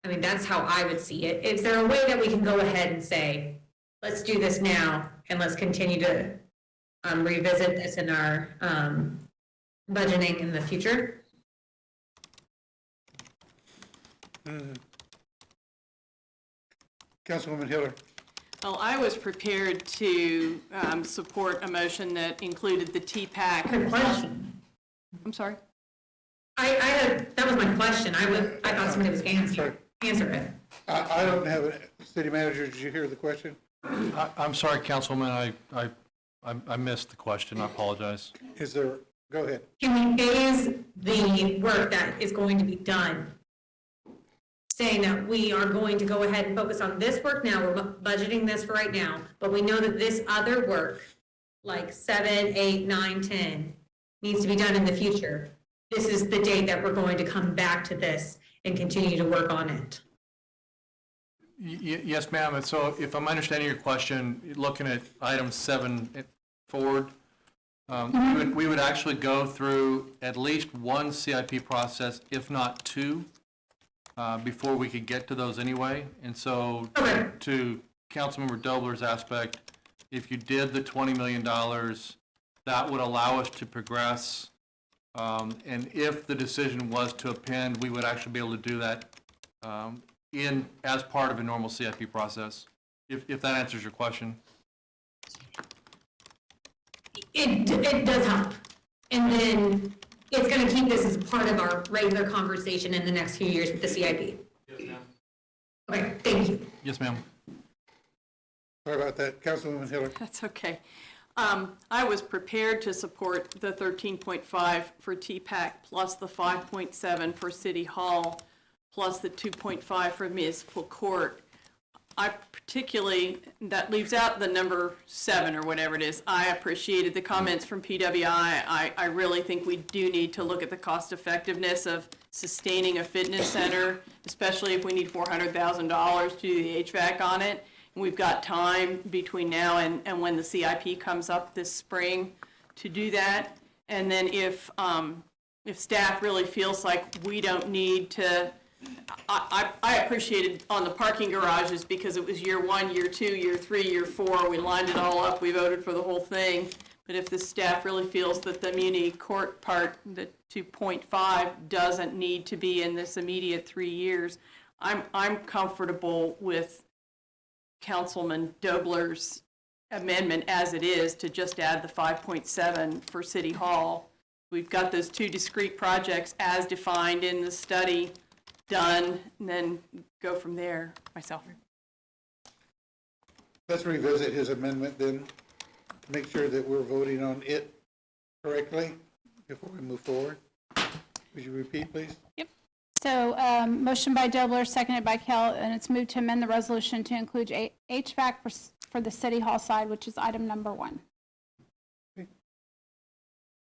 Speaker 3: I mean, that's how I would see it. Is there a way that we can go ahead and say, let's do this now, and let's continue to revisit this in our budgeting in the future?
Speaker 1: Councilwoman Hiller?
Speaker 2: Well, I was prepared to support a motion that included the TPAC.
Speaker 3: Good question.
Speaker 2: I'm sorry?
Speaker 3: That was my question. I thought somebody was going to answer it.
Speaker 1: I don't have it. City Manager, did you hear the question?
Speaker 5: I'm sorry, Councilwoman, I missed the question, I apologize.
Speaker 1: Is there, go ahead.
Speaker 3: Can we phase the work that is going to be done? Saying that we are going to go ahead and focus on this work now, we're budgeting this for right now, but we know that this other work, like 7, 8, 9, 10, needs to be done in the future. This is the date that we're going to come back to this and continue to work on it.
Speaker 5: Yes, ma'am. And so if I'm understanding your question, looking at item 7 forward, we would actually go through at least one CIP process, if not 2, before we could get to those anyway. And so to Councilmember Dobler's aspect, if you did the $20 million, that would allow us to progress. And if the decision was to append, we would actually be able to do that as part of a normal CIP process, if that answers your question.
Speaker 3: it does help. And then it's gonna keep this as part of our regular conversation in the next few years with the CIP.
Speaker 5: Yes, ma'am.
Speaker 3: Okay, thank you.
Speaker 5: Yes, ma'am.
Speaker 1: Sorry about that. Councilwoman Hiller.
Speaker 2: That's okay. I was prepared to support the 13.5 for TPAC plus the 5.7 for City Hall plus the 2.5 for municipal court. I particularly, that leaves out the number 7 or whatever it is. I appreciated the comments from PWI. I really think we do need to look at the cost effectiveness of sustaining a fitness center, especially if we need $400,000 to do the HVAC on it. We've got time between now and when the CIP comes up this spring to do that. And then if staff really feels like we don't need to, I appreciated on the parking garages because it was year 1, year 2, year 3, year 4, we lined it all up, we voted for the whole thing. But if the staff really feels that the muni court part, the 2.5, doesn't need to be in this immediate 3 years, I'm comfortable with Councilman Dobler's amendment as it is to just add the 5.7 for City Hall. We've got those 2 discrete projects as defined in the study done, and then go from there myself.
Speaker 1: Let's revisit his amendment then, to make sure that we're voting on it correctly before we move forward. Would you repeat, please?
Speaker 4: Yep. So, motion by Dobler, seconded by Kell, and it's moved to amend the resolution to include HVAC for the City Hall side, which is item number 1.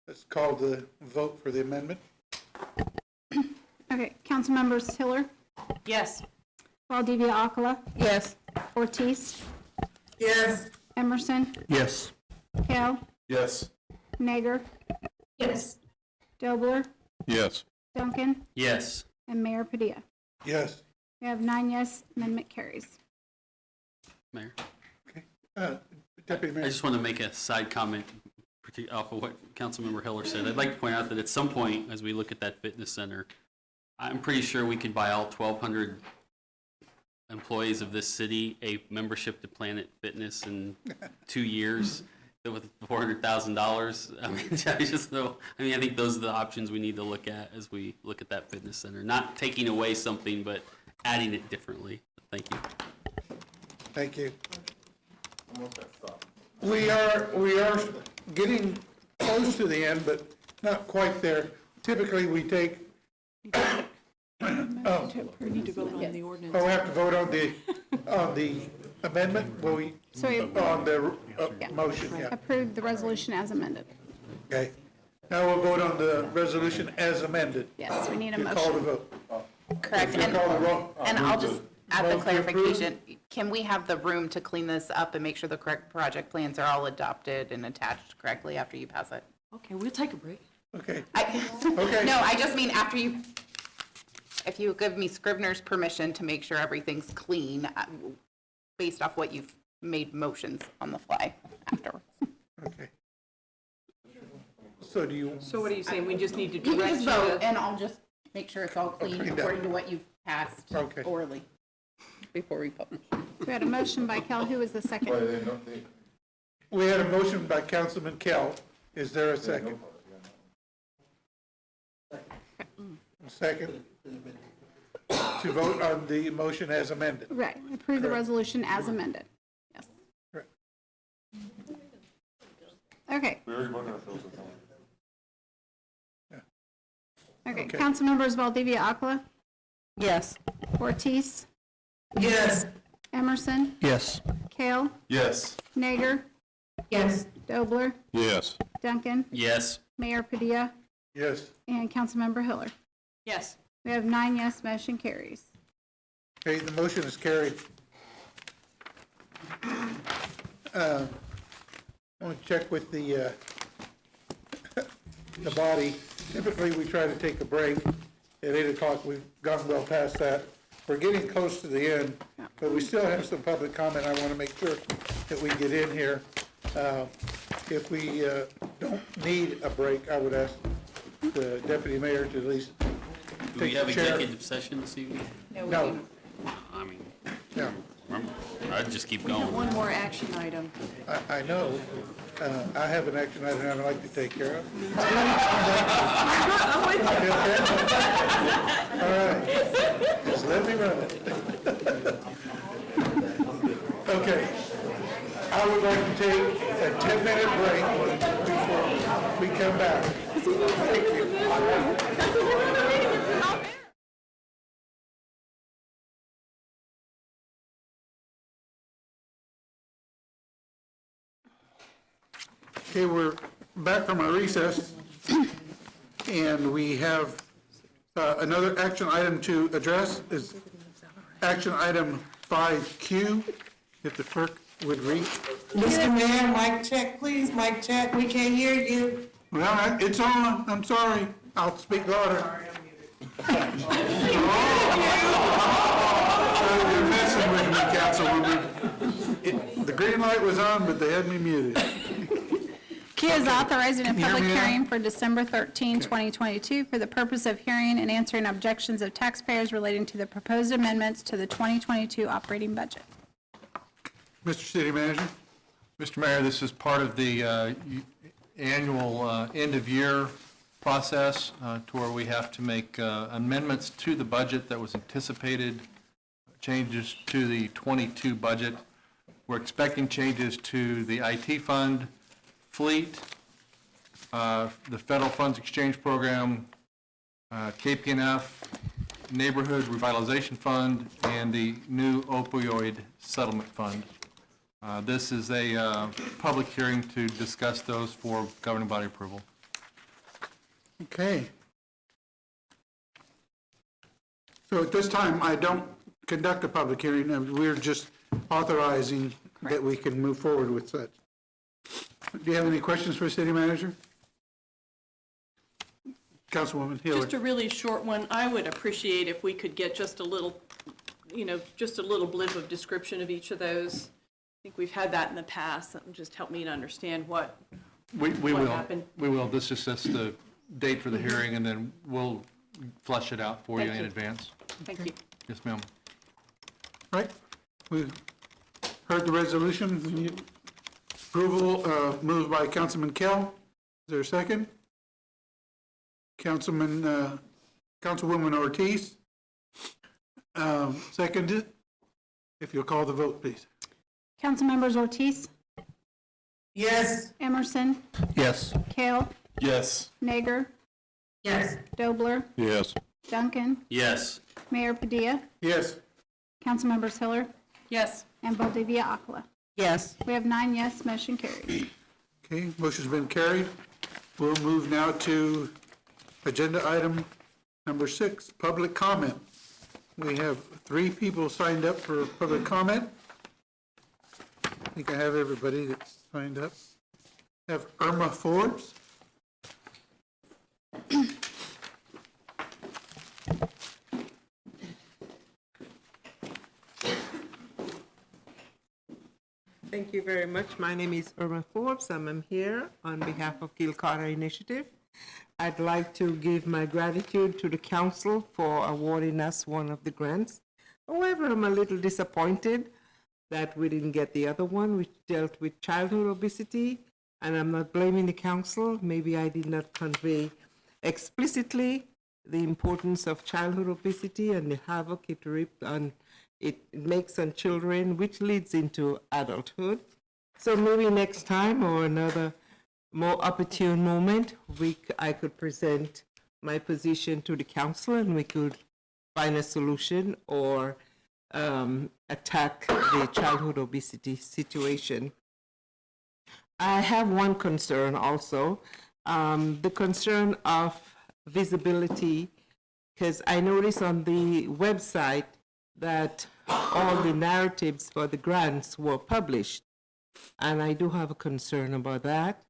Speaker 1: Let's call the vote for the amendment.
Speaker 4: Okay, council members Hiller,
Speaker 2: Yes.
Speaker 4: Valdivia Akala,
Speaker 13: Yes.
Speaker 4: Ortiz,
Speaker 10: Yes.
Speaker 4: Emerson,
Speaker 19: Yes.
Speaker 4: Kell,
Speaker 11: Yes.
Speaker 4: Nager,
Speaker 3: Yes.
Speaker 4: Dobler,
Speaker 17: Yes.
Speaker 4: Duncan,
Speaker 7: Yes.
Speaker 4: and Mayor Padilla.
Speaker 1: Yes.
Speaker 4: We have 9 yes, amendment carries.
Speaker 7: Mayor.
Speaker 1: Deputy Mayor.
Speaker 7: I just want to make a side comment off of what Councilmember Hiller said. I'd like to point out that at some point, as we look at that fitness center, I'm pretty sure we could buy all 1,200 employees of this city a membership to Planet Fitness in 2 years with $400,000. I mean, I think those are the options we need to look at as we look at that fitness center. Not taking away something, but adding it differently. Thank you.
Speaker 1: Thank you. We are getting close to the end, but not quite there. Typically, we take,
Speaker 2: We need to vote on the ordinance.
Speaker 1: we have to vote on the amendment, will we, on the motion, yeah.
Speaker 4: Approve the resolution as amended.
Speaker 1: Okay. Now we'll vote on the resolution as amended.
Speaker 4: Yes, we need a
Speaker 1: You call the
Speaker 4: motion.
Speaker 1: vote.
Speaker 12: Correct,
Speaker 1: If you call the roll-
Speaker 12: and I'll just add the
Speaker 1: Vote to approve?
Speaker 12: clarification. Can we have the room to clean this up and make sure the correct project plans are all adopted and attached correctly after you pass it?
Speaker 2: Okay, we'll take a break.
Speaker 1: Okay.
Speaker 12: Okay. No, I just mean after you, if you give me Scrivener's permission to make sure everything's clean, based off what you've made motions on the fly afterwards.
Speaker 1: Okay. So do you?
Speaker 2: So what are you saying? We just need to
Speaker 12: You can
Speaker 2: direct
Speaker 12: just
Speaker 2: you
Speaker 12: vote,
Speaker 2: to?
Speaker 12: and I'll just make sure it's all clean
Speaker 1: cleaned up.
Speaker 12: according to what you've passed
Speaker 1: Okay.
Speaker 12: orally before we publish.
Speaker 4: We had a motion by Kell. Who was the second?
Speaker 1: We had a motion by Councilman Kell. Is there a second? A second? To vote on the motion as amended.
Speaker 4: Right, approve the resolution as amended. Yes.
Speaker 1: Correct.
Speaker 4: Okay.
Speaker 11: We already voted on those.
Speaker 4: Okay,
Speaker 1: Okay.
Speaker 4: council members Valdivia Akala,
Speaker 13: Yes.
Speaker 4: Ortiz,
Speaker 10: Yes.
Speaker 4: Emerson,
Speaker 19: Yes.
Speaker 4: Kale,
Speaker 11: Yes.
Speaker 4: Nager,
Speaker 3: Yes.
Speaker 4: Dobler,
Speaker 17: Yes.
Speaker 4: Duncan,
Speaker 7: Yes.
Speaker 4: Mayor Padilla,
Speaker 1: Yes.
Speaker 4: and Councilmember Hiller.
Speaker 2: Yes.
Speaker 4: We have 9 yes, motion carries.
Speaker 1: Okay, the motion is carried. I want to check with the body. Typically, we try to take a break at 8 o'clock. We've gone well past that. We're getting close to the end, but we still have some public comment I want to make sure that we get in here. If we don't need a break, I would ask the deputy mayor to at least
Speaker 7: Do we
Speaker 1: take
Speaker 7: have
Speaker 1: the chair.
Speaker 7: executive session this evening?
Speaker 1: No,
Speaker 7: I mean,
Speaker 1: no,
Speaker 7: remember, I'd just keep
Speaker 2: We have
Speaker 7: going.
Speaker 2: one more action item.
Speaker 1: I know. I have an action item I'd like to take care of. All right, just let me run it. Okay, I would like to take a 10-minute break before we come back. Thank you. Okay, we're back from our recess, and we have another action item to address is action item 5Q, if the clerk would read.
Speaker 10: Mr. Mayor, mic check, please, mic check, we can't hear you.
Speaker 1: Well, it's on, I'm sorry, I'll speak louder. You're messing with me, Councilwoman. The green light was on, but they had me muted.
Speaker 4: Q is authorizing a
Speaker 1: Can you hear
Speaker 4: public
Speaker 1: me now?
Speaker 4: hearing for December 13, 2022, for the purpose of hearing and answering objections of taxpayers relating to the proposed amendments to the 2022 operating budget.
Speaker 1: Mr. City Manager?
Speaker 5: Mr. Mayor, this is part of the annual end-of-year process to where we have to make amendments to the budget that was anticipated, changes to the 22 budget. We're expecting changes to the IT fund, fleet, the Federal Funds Exchange Program, KP&F, Neighborhood Revitalization Fund, and the new opioid settlement fund. This is a public hearing to discuss those for governing body approval.
Speaker 1: Okay. So at this time, I don't conduct a public hearing, and we're just authorizing that we can move forward with such. Do you have any questions for the city manager? Councilwoman Healy?
Speaker 2: Just a really short one. I would appreciate if we could get just a little, just a little blip of description of each of those. I think we've had that in the past. That would just help me to understand what happened.
Speaker 5: We will. This is just the date for the hearing, and then we'll flesh it out for you
Speaker 2: Thank
Speaker 5: in
Speaker 2: you.
Speaker 5: advance.
Speaker 2: Thank you.
Speaker 5: Yes, ma'am.
Speaker 1: Right, we've heard the resolution. We need approval, moved by Councilman Kell. Is there a second? Councilwoman Ortiz, seconded. If you'll call the vote, please.
Speaker 4: Councilmembers Ortiz,
Speaker 10: Yes.
Speaker 4: Emerson,
Speaker 19: Yes.
Speaker 4: Kale,
Speaker 9: Yes.
Speaker 4: Nager,
Speaker 10: Yes.
Speaker 4: Dobler,
Speaker 17: Yes.
Speaker 4: Duncan,
Speaker 7: Yes.
Speaker 4: Mayor Padilla,
Speaker 1: Yes.
Speaker 4: Councilmembers Hiller,
Speaker 2: Yes.
Speaker 4: and Valdivia Aquila.
Speaker 8: Yes.
Speaker 4: We have 9 yes, motion carries.
Speaker 1: Okay, motion's been carried. We'll move now to agenda item number 6, public comment. We have 3 people signed up for public comment. I think I have everybody that's signed up. Have Irma Forbes.
Speaker 14: Thank you very much. My name is Irma Forbes. I'm here on behalf of Gil Carter Initiative. I'd like to give my gratitude to the council for awarding us one of the grants. However, I'm a little disappointed that we didn't get the other one, which dealt with childhood obesity. And I'm not blaming the council. Maybe I did not convey explicitly the importance of childhood obesity and the havoc it makes on children, which leads into adulthood. So maybe next time or another more opportune moment, I could present my position to the council and we could find a solution or attack the childhood obesity situation. I have one concern also, the concern of visibility, because I noticed on the website that all the narratives for the grants were published, and I do have a concern about that.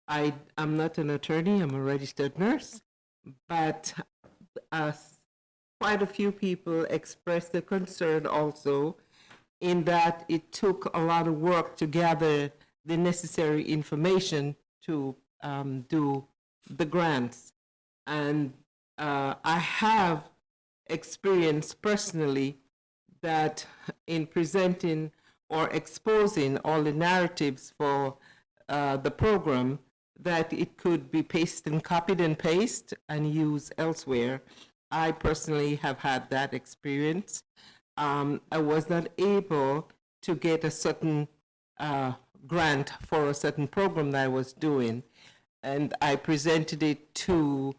Speaker 14: I'm not an attorney, I'm a registered nurse, but quite a few people expressed a concern also in that it took a lot of work to gather the necessary information to do the grants. And I have experienced personally that in presenting or exposing all the narratives for the program, that it could be copied and paste and used elsewhere. I personally have had that experience. I was not able to get a certain grant for a certain program that I was doing, and I presented it to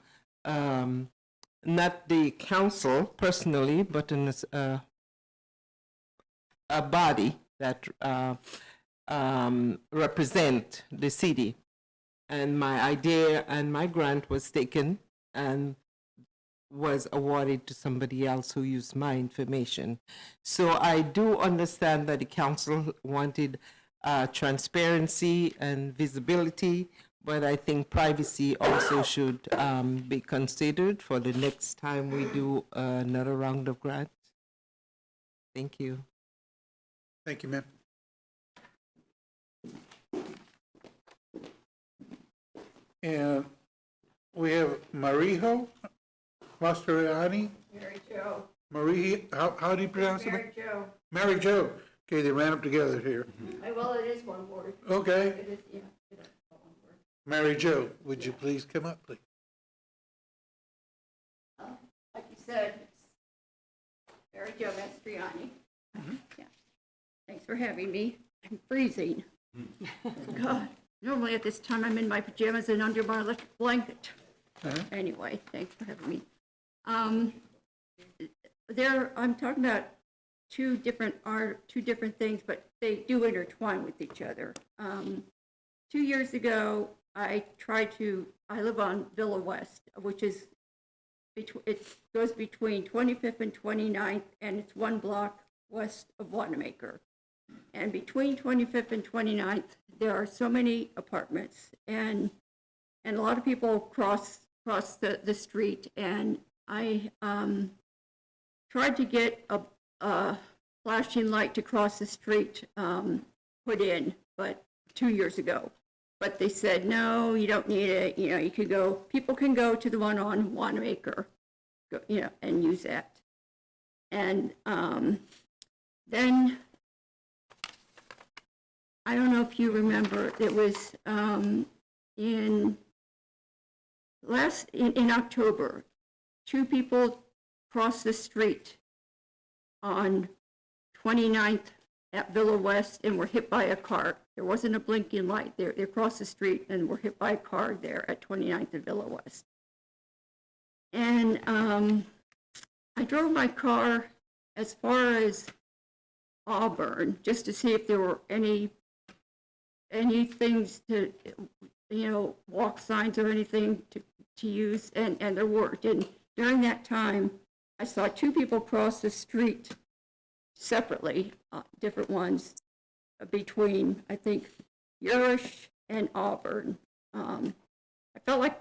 Speaker 14: not the council personally, but in a body that represent the city. And my idea and my grant was taken and was awarded to somebody else who used my information. So I do understand that the council wanted transparency and visibility, but I think privacy also should be considered for the next time we do another round of grants. Thank you.
Speaker 1: Thank you, ma'am. And we have Marijo Mastroianni.
Speaker 3: Mary Jo.
Speaker 1: Marie, how do you pronounce it?
Speaker 3: Mary Jo.
Speaker 1: Mary Jo. Okay, they ran up together here.
Speaker 3: Well, it is one word.
Speaker 1: Okay.
Speaker 3: It is, yeah. It is one word.
Speaker 1: Mary Jo, would you please come up, please?
Speaker 3: Like you said, it's Mary Jo Mastriani. Yeah. Thanks for having me. I'm freezing. God, normally at this time I'm in my pajamas and under my electric blanket. Anyway, thanks for having me. I'm talking about two different things, but they do intertwine with each other. 2 years ago, I live on Villa West, which is, it goes between 25th and 29th, and it's 1 block west of Wanamaker. And between 25th and 29th, there are so many apartments, and a lot of people cross the street, and I tried to get a flashing light to cross the street put in, but 2 years ago. But they said, no, you don't need it. You know, you can go, people can go to the one on Wanamaker, and use that. And then, I don't know if you remember, it was in October, 2 people crossed the street on 29th at Villa West and were hit by a car. There wasn't a blinking light. They crossed the street and were hit by a car there at 29th and Villa West. And I drove my car as far as Auburn just to see if there were any things to, walk signs or anything to use, and there weren't. And during that time, I saw 2 people cross the street separately, different ones, between, I think, Yurish and Auburn. I felt like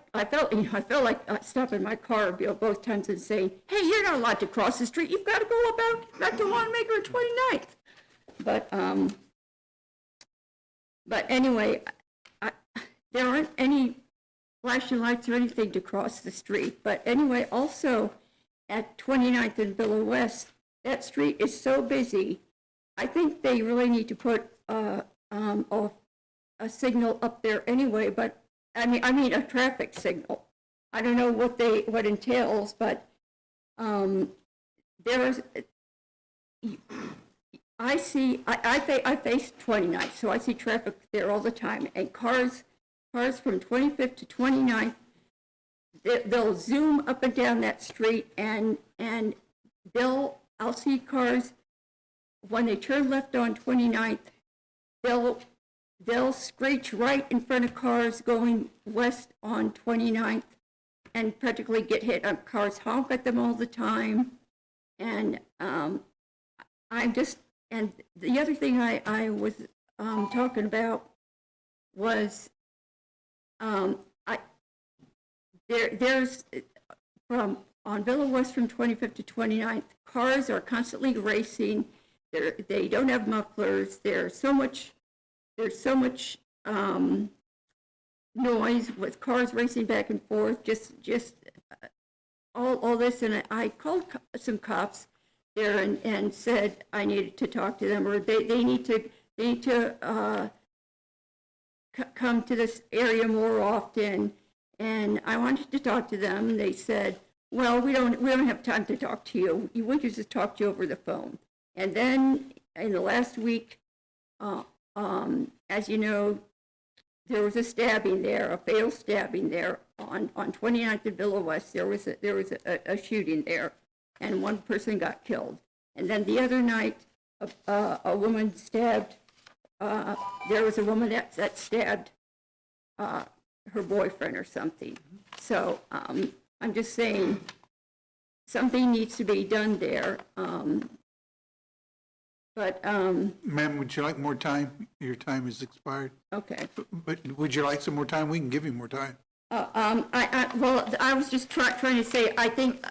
Speaker 3: stopping my car both times and saying, "Hey, you're not allowed to cross the street. You've got to go back to Wanamaker at 29th." But anyway, there aren't any flashing lights or anything to cross the street. But anyway, also at 29th and Villa West, that street is so busy. I think they really need to put a signal up there anyway. But I mean a traffic signal. I don't know what entails, but there's. I face 29th, so I see traffic there all the time, and cars from 25th to 29th, they'll zoom up and down that street, and I'll see cars when they turn left on 29th, they'll screech right in front of cars going west on 29th, and practically get hit. Cars honk at them all the time, and and the other thing I was talking about was there's on Villa West from 25th to 29th, cars are constantly racing. They don't have mufflers. There's so much noise with cars racing back and forth. Just all this, and I called some cops there and said I needed to talk to them, or they need to come to this area more often, and I wanted to talk to them, and they said, well, we don't have time to talk to you. We can just talk to you over the phone. And then in the last week, as you know, there was a stabbing there, a fatal stabbing there on 29th and Villa West. There was a shooting there, and one person got killed. And then the other night, a woman stabbed. There was a woman that stabbed her boyfriend or something. So I'm just saying something needs to be done there.
Speaker 1: Ma'am, would you like more time? Your time has expired.
Speaker 3: Okay.
Speaker 1: But would you like some more time? We can give you more time.
Speaker 3: Well, I was just trying to say, I think.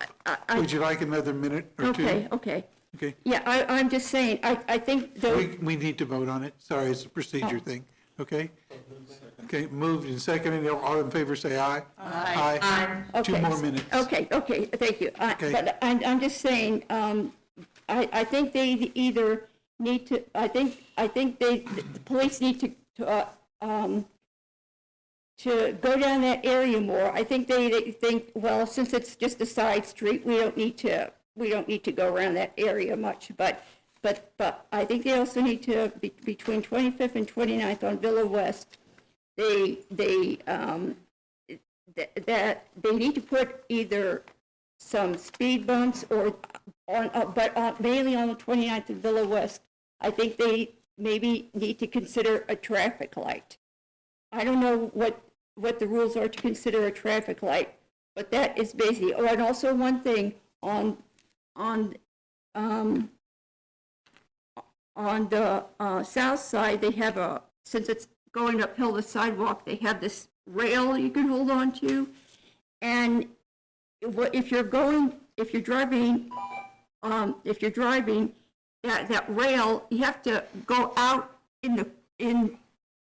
Speaker 1: Would you like another minute or two?
Speaker 3: Okay.
Speaker 1: Okay.
Speaker 3: Yeah, I'm just saying, I think
Speaker 1: We need to vote on it. Sorry, it's a procedure thing. Okay? Okay, moved and seconded. All in favor, say aye. Aye.
Speaker 3: Okay.
Speaker 1: 2 more minutes.
Speaker 3: Okay, thank you.
Speaker 1: Okay.
Speaker 3: But I'm just saying, I think they either need to, I think the police need to go down that area more. I think they think, well, since it's just a side street, we don't need to go around that area much. But I think they also need to, between 25th and 29th on Villa West, they need to put either some speed bumps or mainly on the 29th and Villa West. I think they maybe need to consider a traffic light. I don't know what the rules are to consider a traffic light, but that is basically. Oh, and also one thing on the south side, they have since it's going uphill the sidewalk, they have this rail you can hold on to, and if you're driving, that rail, you have to go out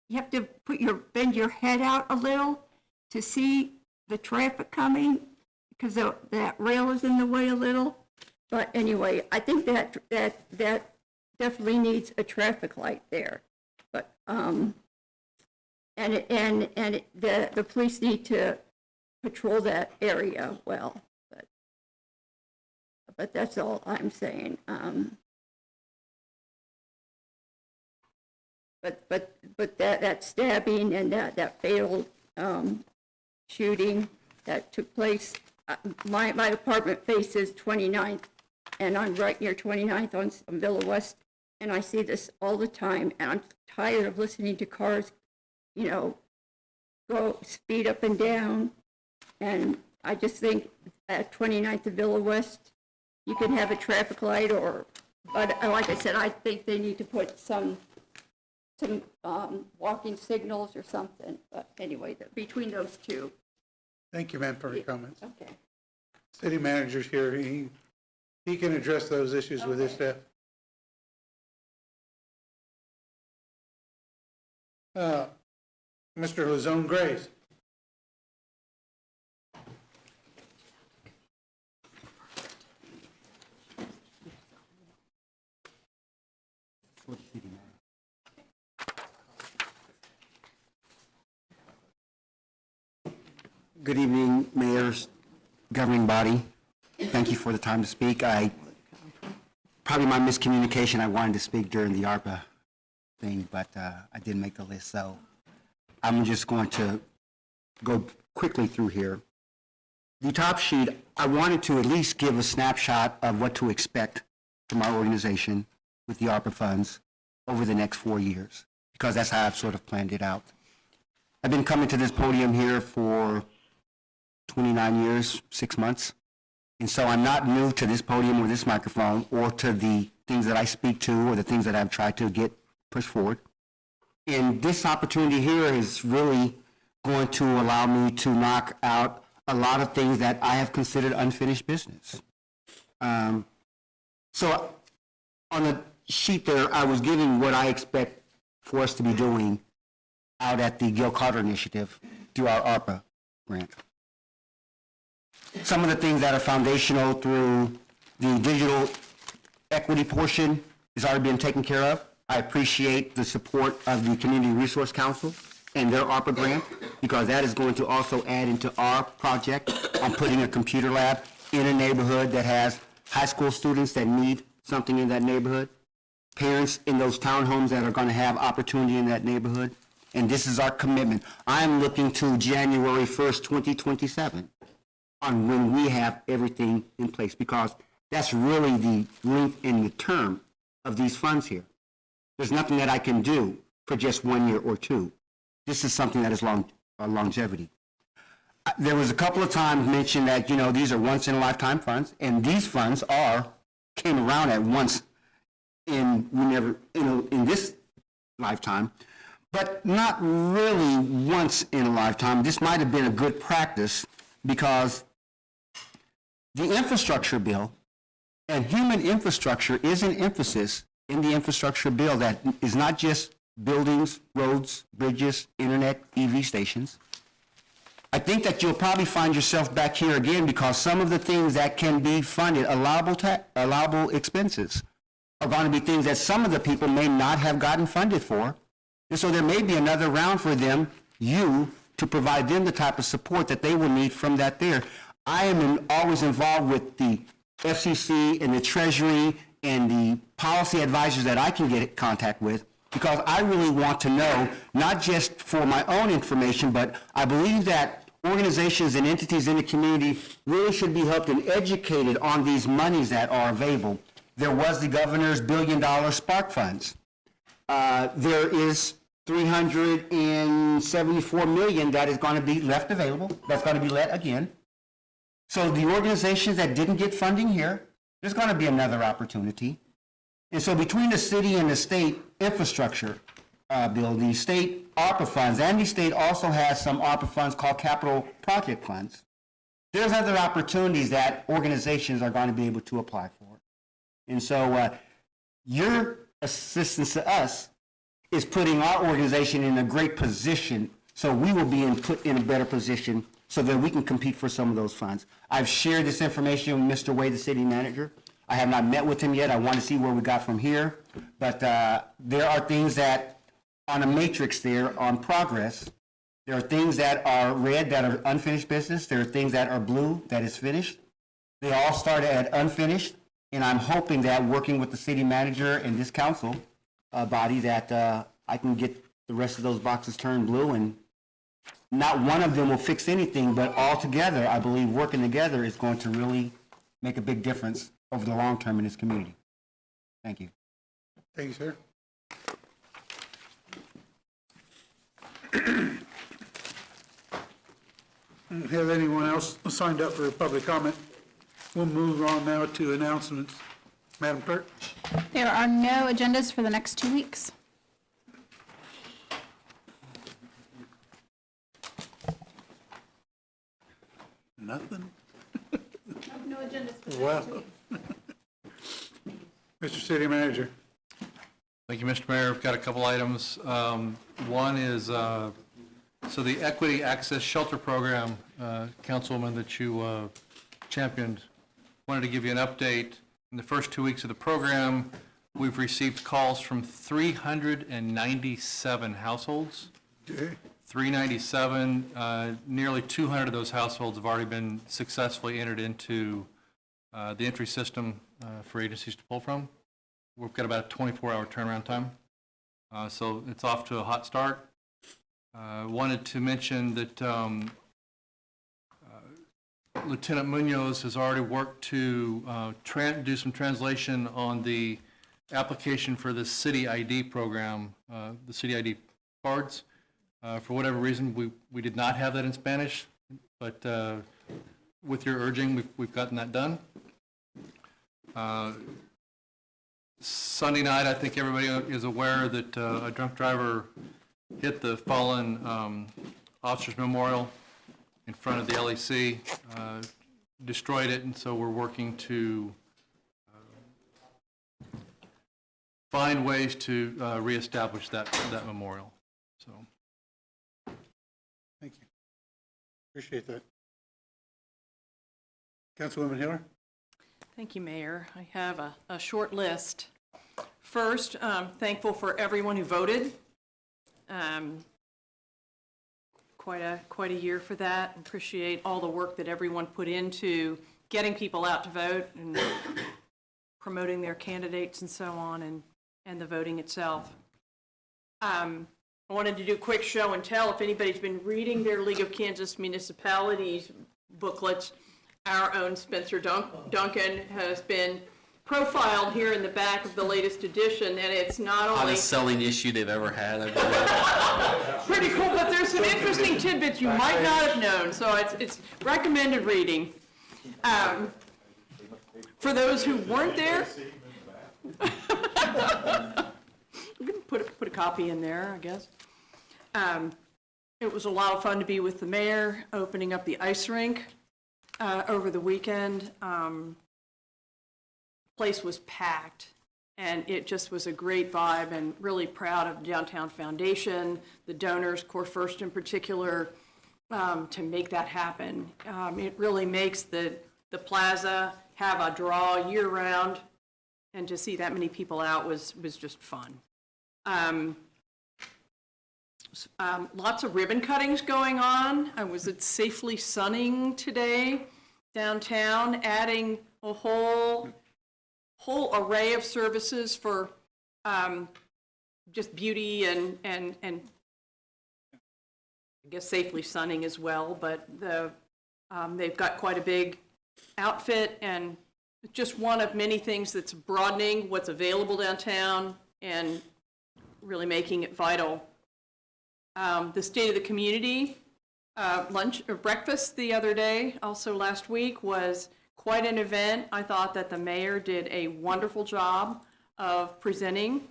Speaker 3: you have to bend your head out a little to see the traffic coming, because that rail is in the way a little. But anyway, I think that definitely needs a traffic light there. But the police need to patrol that area well. But that's all I'm saying. But that stabbing and that fatal shooting that took place, my apartment faces 29th, and I'm right near 29th on Villa West, and I see this all the time, and I'm tired of listening to cars, go speed up and down, and I just think at 29th and Villa West, you can have a traffic light, but like I said, I think they need to put some walking signals or something. But anyway, between those two.
Speaker 1: Thank you, ma'am, for your comments.
Speaker 3: Okay.
Speaker 1: City manager's here. He can address those issues with his staff. Mr. Lazone Grace.
Speaker 15: Good evening, mayors, governing body. Thank you for the time to speak. Probably my miscommunication, I wanted to speak during the ARPA thing, but I didn't make the list, so I'm just going to go quickly through here. The top sheet, I wanted to at least give a snapshot of what to expect from our organization with the ARPA funds over the next 4 years, because that's how I've sort of planned it out. I've been coming to this podium here for 29 years, 6 months. And so I'm not new to this podium or this microphone or to the things that I speak to or the things that I've tried to get pushed forward. And this opportunity here is really going to allow me to knock out a lot of things that I have considered unfinished business. So on the sheet there, I was giving what I expect for us to be doing out at the Gil Carter Initiative through our ARPA grant. Some of the things that are foundational through the digital equity portion has already been taken care of. I appreciate the support of the Community Resource Council and their ARPA grant, because that is going to also add into our project on putting a computer lab in a neighborhood that has high school students that need something in that neighborhood, parents in those townhomes that are going to have opportunity in that neighborhood. And this is our commitment. I'm looking to January 1st, 2027 on when we have everything in place, because that's really the length and the term of these funds here. There's nothing that I can do for just 1 year or two. This is something that is longevity. There was a couple of times mentioned that, these are once-in-a-lifetime funds, and these funds came around at once in this lifetime, but not really once in a lifetime. This might have been a good practice, because the infrastructure bill and human infrastructure is an emphasis in the infrastructure bill that is not just buildings, roads, bridges, internet, EV stations. I think that you'll probably find yourself back here again, because some of the things that can be funded, allowable expenses, are going to be things that some of the people may not have gotten funded for. And so there may be another round for them, to provide them the type of support that they will need from that there. I am always involved with the FCC and the Treasury and the policy advisors that I can get in contact with, because I really want to know, not just for my own information, but I believe that organizations and entities in the community really should be helped and educated on these monies that are available. There was the governor's $1 billion spark funds. There is $374 million that is going to be left available, that's going to be let again. So the organizations that didn't get funding here, there's going to be another opportunity. And so between the city and the state infrastructure bill, the state ARPA funds, and the state also has some ARPA funds called capital project funds, there's other opportunities that organizations are going to be able to apply for. And so your assistance to us is putting our organization in a great position, so we will be put in a better position so that we can compete for some of those funds. I've shared this information with Mr. Wade, the city manager. I have not met with him yet. I want to see where we got from here. But there are things that, on a matrix there, on progress, there are things that are red that are unfinished business. There are things that are blue that is finished. They all started at unfinished, and I'm hoping that working with the city manager and this council body that I can get the rest of those boxes turned blue, and not one of them will fix anything, but all together, I believe working together is going to really make a big difference over the long term in this community. Thank you.
Speaker 1: Thank you, sir. Have anyone else signed up for public comment? We'll move on now to announcements. Madam Clerk?
Speaker 4: There are no agendas for the next 2 weeks.
Speaker 1: Nothing?
Speaker 4: No agendas for the
Speaker 1: Wow. Mr. City Manager?
Speaker 5: Thank you, Mr. Mayor. I've got a couple items. One is, so the Equity Access Shelter Program, Councilwoman, that you championed, wanted to give you an update. In the first 2 weeks of the program, we've received calls from 397 households.
Speaker 1: Okay.
Speaker 5: 397, nearly 200 of those households have already been successfully entered into the entry system for agencies to pull from. We've got about a 24-hour turnaround time, so it's off to a hot start. Wanted to mention that Lieutenant Munoz has already worked to do some translation on the application for the City ID program, the City ID cards. For whatever reason, we did not have that in Spanish, but with your urging, we've gotten that done. Sunday night, I think everybody is aware that a drunk driver hit the fallen officers memorial in front of the LEC, destroyed it, and so we're working to find ways to reestablish that memorial. So.
Speaker 1: Thank you. Appreciate that. Councilwoman Hiller?
Speaker 2: Thank you, Mayor. I have a short list. First, thankful for everyone who voted. quite a year for that. Appreciate all the work that everyone put into getting people out to vote and promoting their candidates and so on, and the voting itself. I wanted to do a quick show and tell. If anybody's been reading their League of Kansas Municipalities booklets, our own Spencer Duncan has been profiled here in the back of the latest edition, and it's not only
Speaker 7: Hottest selling issue they've ever had, I believe.
Speaker 2: pretty cool, but there's some interesting tidbits you might not have known, so it's recommended reading. For those who weren't there, we can put a copy in there, I guess. It was a lot of fun to be with the mayor, opening up the ice rink over the weekend. Place was packed, and it just was a great vibe, and really proud of Downtown Foundation, the donors, Core First in particular, to make that happen. It really makes the plaza have a draw year-round, and to see that many people out was just fun. Lots of ribbon cuttings going on. I was at Safely Sunning today downtown, adding a whole array of services for just beauty and I guess Safely Sunning as well, but they've got quite a big outfit, and just one of many things that's broadening what's available downtown and really making it vital. The State of the Community lunch or breakfast the other day, also last week, was quite an event. I thought that the mayor did a wonderful job of presenting,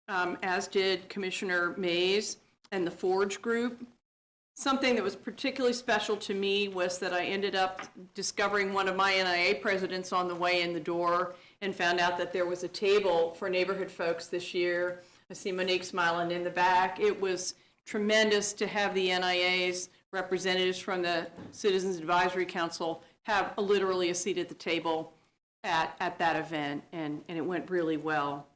Speaker 2: as did Commissioner Mays and the Forge Group. Something that was particularly special to me was that I ended up discovering one of my NIA presidents on the way in the door and found out that there was a table for neighborhood folks this year. I see Monique smiling in the back. It was tremendous to have the NIA's representatives from the Citizens Advisory Council have literally a seat at the table at that event, and it went really well.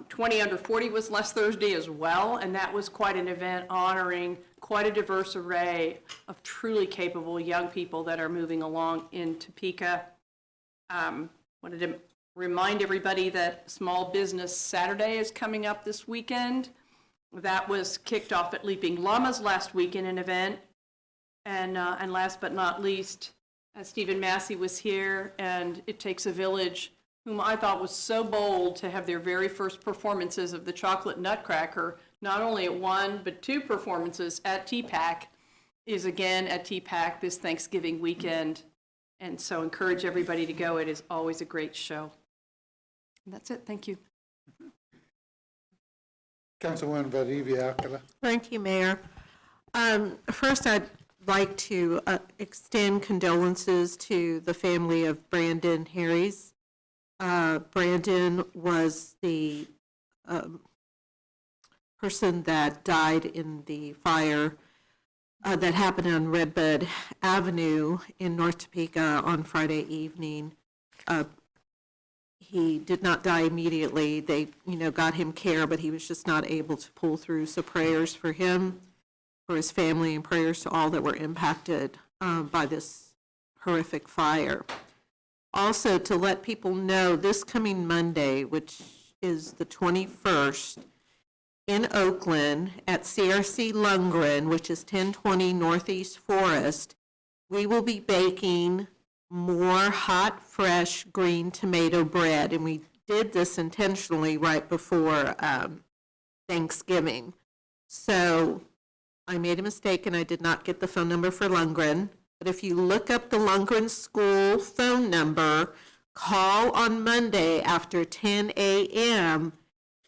Speaker 2: 20 Under 40 was last Thursday as well, and that was quite an event honoring quite a diverse array of truly capable young people that are moving along in Topeka. Wanted to remind everybody that Small Business Saturday is coming up this weekend. That was kicked off at Leaping Llamas last week in an event. And last but not least, Stephen Massey was here, and It Takes a Village, whom I thought was so bold to have their very first performances of the Chocolate Nutcracker, not only at one, but two performances at TPAC, is again at TPAC this Thanksgiving weekend. And so encourage everybody to go. It is always a great show. And that's it. Thank you.
Speaker 1: Councilwoman Valdivia Alcala.
Speaker 8: Thank you, Mayor. First, I'd like to extend condolences to the family of Brandon Harries. Brandon was the person that died in the fire that happened on Redbud Avenue in North Topeka on Friday evening. He did not die immediately. They, got him care, but he was just not able to pull through. So prayers for him, for his family, and prayers to all that were impacted by this horrific fire. Also, to let people know, this coming Monday, which is the 21st, in Oakland at CRC Lundgren, which is 1020 Northeast Forest, we will be baking more hot, fresh green tomato bread. And we did this intentionally right before Thanksgiving. So I made a mistake and I did not get the phone number for Lundgren. But if you look up the Lundgren School phone number, call on Monday after 10 a.m.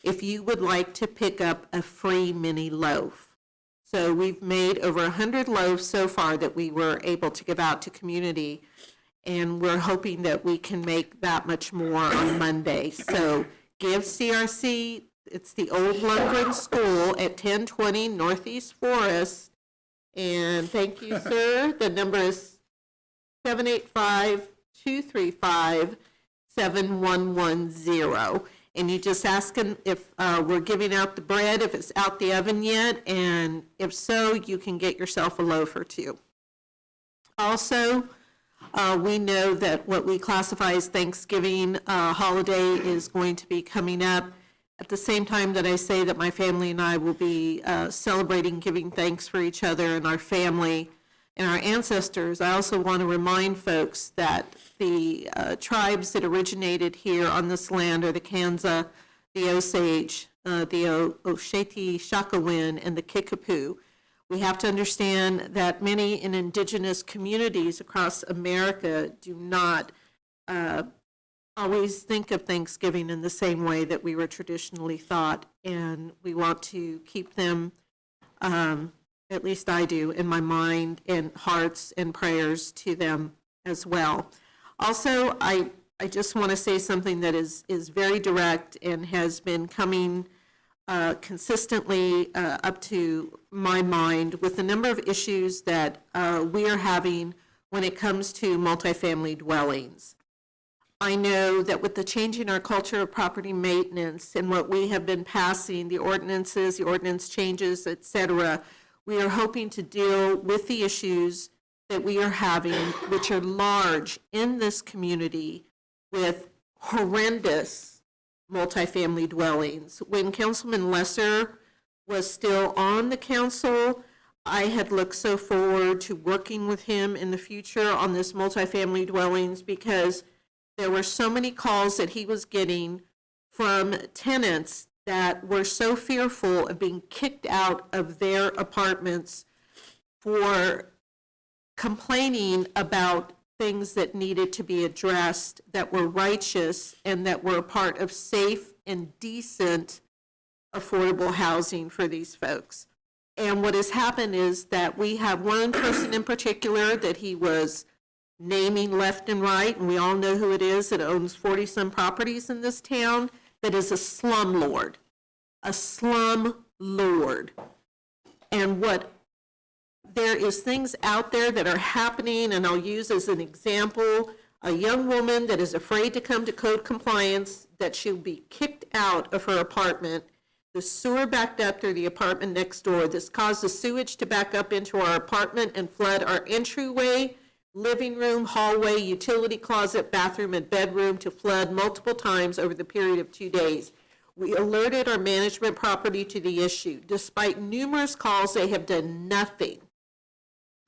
Speaker 8: if you would like to pick up a free mini loaf. So we've made over 100 loaves so far that we were able to give out to community, and we're hoping that we can make that much more on Monday. So give CRC, it's the old Lundgren School at 1020 Northeast Forest. And thank you, sir. The number is 785-235-7110. and you just ask them if we're giving out the bread, if it's out the oven yet, and if so, you can get yourself a loaf or two. Also, we know that what we classify as Thanksgiving holiday is going to be coming up at the same time that I say that my family and I will be celebrating giving thanks for each other and our family and our ancestors. I also want to remind folks that the tribes that originated here on this land are the Kansa, the Osage, the Osheti Shakawin, and the Kickapoo. We have to understand that many in indigenous communities across America do not always think of Thanksgiving in the same way that we were traditionally thought, and we want to keep them, at least I do, in my mind and hearts and prayers to them as well. Also, I just want to say something that is very direct and has been coming consistently up to my mind with the number of issues that we are having when it comes to multifamily dwellings. I know that with the change in our culture of property maintenance and what we have been passing, the ordinances, the ordinance changes, et cetera, we are hoping to deal with the issues that we are having, which are large in this community with horrendous multifamily dwellings. When Councilman Lesser was still on the council, I had looked so forward to working with him in the future on this multifamily dwellings because there were so many calls that he was getting from tenants that were so fearful of being kicked out of their apartments for complaining about things that needed to be addressed, that were righteous, and that were a part of safe and decent affordable housing for these folks. And what has happened is that we have one person in particular that he was naming left and right, and we all know who it is, that owns 40-some properties in this town, that is a slumlord. A slumlord. And what there is things out there that are happening, and I'll use as an example, a young woman that is afraid to come to code compliance, that she'll be kicked out of her apartment. The sewer backed up through the apartment next door. This caused the sewage to back up into our apartment and flood our entryway, living room, hallway, utility closet, bathroom, and bedroom to flood multiple times over the period of 2 days. We alerted our management property to the issue. Despite numerous calls, they have done nothing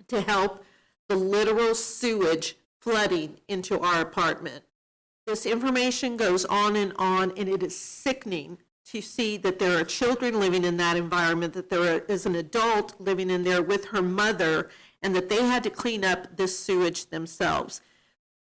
Speaker 8: to help the literal sewage flooding into our apartment. This information goes on, and it is sickening to see that there are children living in that environment, that there is an adult living in there with her mother, and that they had to clean up this sewage themselves.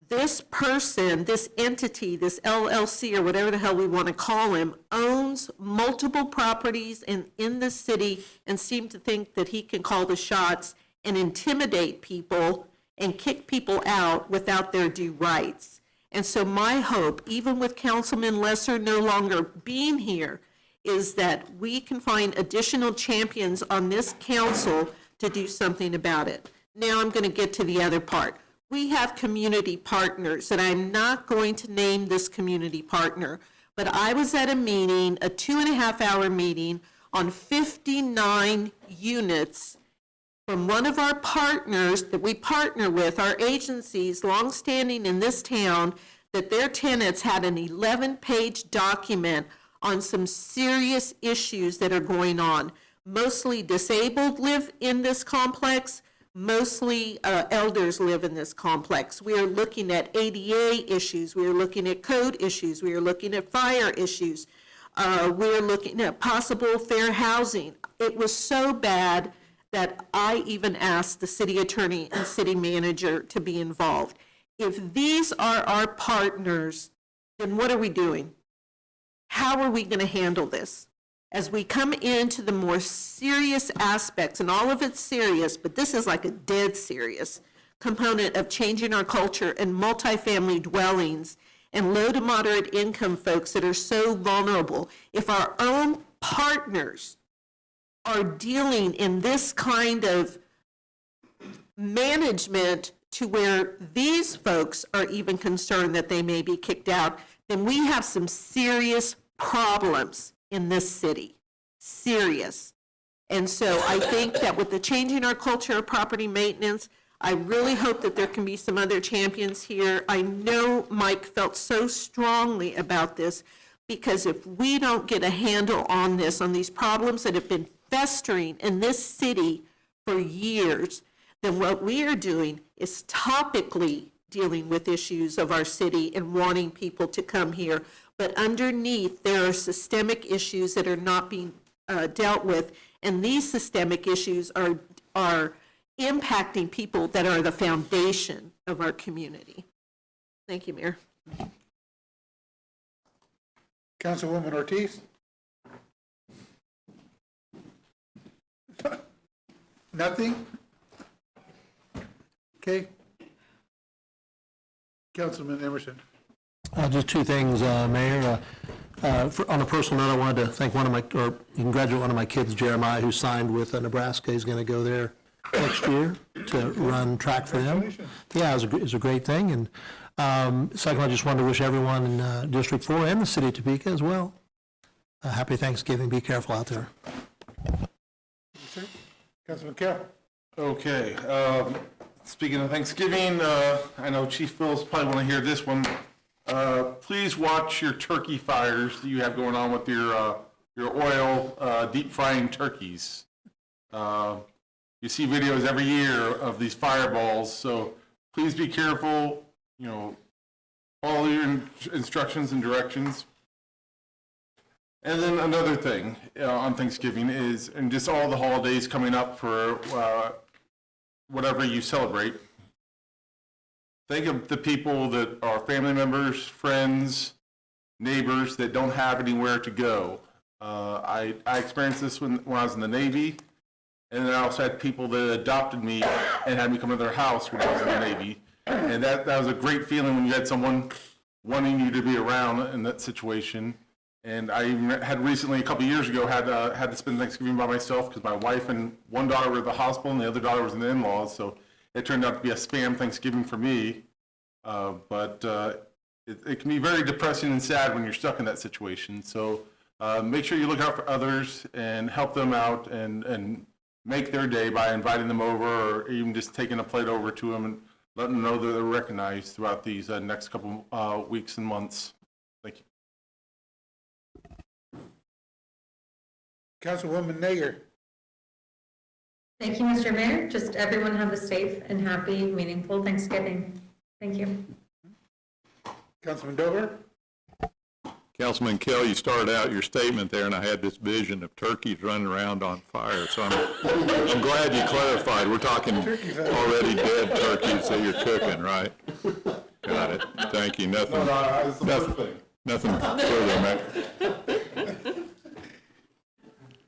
Speaker 8: This person, this entity, this LLC, or whatever the hell we want to call him, owns multiple properties in the city and seems to think that he can call the shots and intimidate people and kick people out without their due rights. And so my hope, even with Councilman Lesser no longer being here, is that we can find additional champions on this council to do something about it. Now I'm going to get to the other part. We have community partners, and I'm not going to name this community partner, but I was at a meeting, a 2.5-hour meeting on 59 units from one of our partners that we partner with, our agencies longstanding in this town, that their tenants had an 11-page document on some serious issues that are going on. Mostly disabled live in this complex. Mostly elders live in this complex. We are looking at ADA issues. We are looking at code issues. We are looking at fire issues. We are looking at possible fair housing. It was so bad that I even asked the city attorney and city manager to be involved. If these are our partners, then what are we doing? How are we going to handle this? As we come into the more serious aspects, and all of it's serious, but this is like a dead serious component of changing our culture and multifamily dwellings and low to moderate income folks that are so vulnerable. If our own partners are dealing in this kind of management to where these folks are even concerned that they may be kicked out, then we have some serious problems in this city, serious. And so I think that with the changing our culture of property maintenance, I really hope that there can be some other champions here. I know Mike felt so strongly about this, because if we don't get a handle on this, on these problems that have been festering in this city for years, then what we are doing is topically dealing with issues of our city and wanting people to come here. But underneath, there are systemic issues that are not being dealt with, and these systemic issues are impacting people that are the foundation of our community. Thank you, Mayor.
Speaker 1: Councilwoman Ortiz? Nothing? Okay. Councilman Emerson?
Speaker 19: Just two things, Mayor. On a personal note, I wanted to thank congratulate one of my kids, Jeremiah, who signed with Nebraska. He's going to go there next year to run track for them. Yeah, it was a great thing. And second, I just wanted to wish everyone in District 4 and the city of Topeka as well happy Thanksgiving. Be careful out there.
Speaker 1: Yes, sir. Councilman Carroll?
Speaker 11: Okay, speaking of Thanksgiving, I know Chief Phil's probably want to hear this one. Please watch your turkey fires that you have going on with your oil deep frying turkeys. You see videos every year of these fireballs, so please be careful, follow your instructions and directions. And then another thing on Thanksgiving is, and just all the holidays coming up for whatever you celebrate, think of the people that are family members, friends, neighbors that don't have anywhere to go. I experienced this when I was in the Navy, and then I also had people that adopted me and had me come to their house when I was in the Navy. And that was a great feeling when you had someone wanting you to be around in that situation. And I even had recently, a couple of years ago, had to spend Thanksgiving by myself because my wife and one daughter were at the hospital and the other daughter was in the in-laws. So it turned out to be a spam Thanksgiving for me. But it can be very depressing and sad when you're stuck in that situation. So make sure you look out for others and help them out and make their day by inviting them over, or even just taking a plate over to them and letting them know that they're recognized throughout these next couple weeks and months. Thank you.
Speaker 1: Councilwoman Nager?
Speaker 3: Thank you, Mr. Mayor. Just everyone have a safe and happy, meaningful Thanksgiving. Thank you.
Speaker 1: Councilman Dover?
Speaker 17: Councilman Kell, you started out your statement there, and I had this vision of turkeys running around on fire. So I'm glad you clarified. We're talking already dead turkeys that you're cooking, right? Got it. Thank you. Nothing further, man.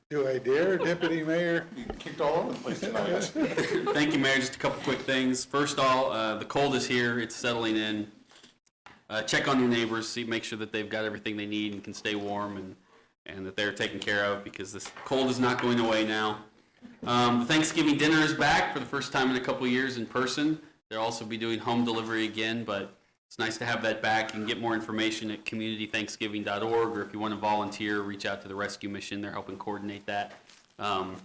Speaker 1: Do I dare, Deputy Mayor? You kicked all over the place tonight.
Speaker 7: Thank you, Mayor. Just a couple quick things. First of all, the cold is here. It's settling in. Check on your neighbors, make sure that they've got everything they need and can stay warm, and that they're taken care of, because this cold is not going away now. The Thanksgiving dinner is back for the first time in a couple of years in person. They'll also be doing home delivery again, but it's nice to have that back. You can get more information at communitythanksgiving.org, or if you want to volunteer, reach out to the Rescue Mission. They're helping coordinate that. And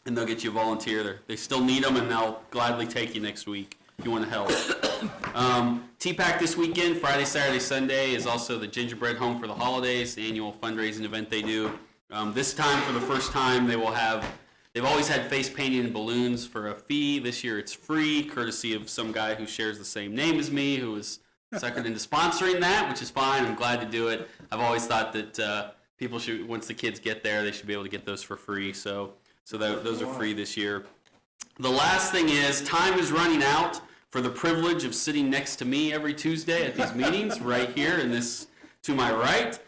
Speaker 7: they'll get you a volunteer. They still need them, and they'll gladly take you next week if you want to help. TPAC this weekend, Friday, Saturday, Sunday, is also the Gingerbread Home for the Holidays, the annual fundraising event they do. This time, for the first time, they've always had face painting and balloons for a fee. This year it's free, courtesy of some guy who shares the same name as me, who was suckered into sponsoring that, which is fine. I'm glad to do it. I've always thought that people should, once the kids get there, they should be able to get those for free. So those are free this year. The last thing is, time is running out for the privilege of sitting next to me every Tuesday at these meetings, right here in this, to my right.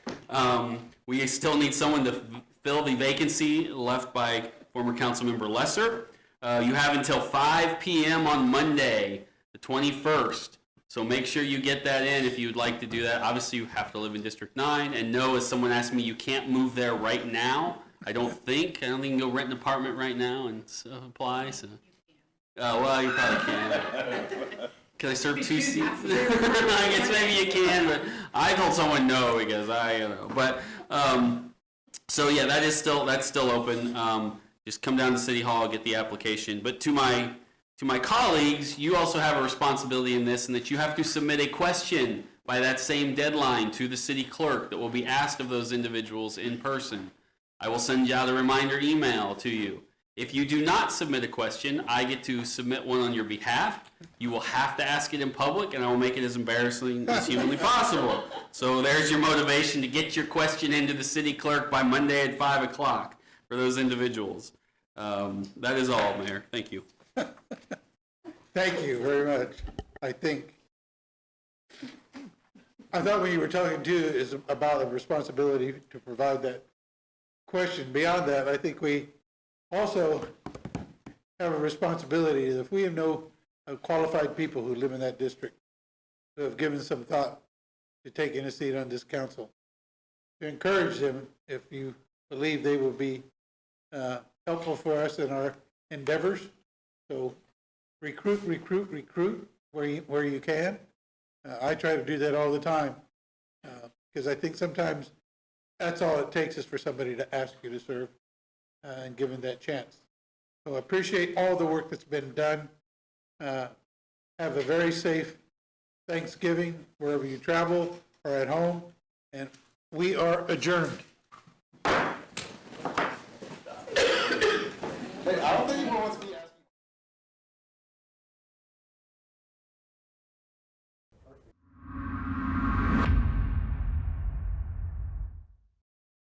Speaker 7: We still need someone to fill the vacancy left by former Councilmember Lesser. You have until 5 p.m. on Monday, the 21st. So make sure you get that in if you would like to do that. Obviously, you have to live in District 9. And no, as someone asked me, you can't move there right now. I don't think you can go rent an apartment right now and apply. So. Well, you probably can. Can I serve 2 seats? I guess maybe you can, but I told someone no because I, But So yeah, that's still open. Just come down to City Hall, get the application. But to my colleagues, you also have a responsibility in this, and that you have to submit a question by that same deadline to the city clerk that will be asked of those individuals in person. I will send out a reminder email to you. If you do not submit a question, I get to submit one on your behalf. You will have to ask it in public, and I will make it as embarrassing as humanly possible. So there's your motivation to get your question into the city clerk by Monday at 5 o'clock for those individuals. That is all, Mayor. Thank you.
Speaker 1: Thank you very much. I thought when you were talking to is about a responsibility to provide that question. Beyond that, I think we also have a responsibility. If we have no qualified people who live in that district, who have given some thought to taking a seat on this council, to encourage them if you believe they will be helpful for us in our endeavors. So recruit where you can. I try to do that all the time because I think sometimes that's all it takes is for somebody to ask you to serve and given that chance. So I appreciate all the work that's been done. Have a very safe Thanksgiving wherever you travel or at home, and we are adjourned.
Speaker 11: Hey, I don't think anyone wants to be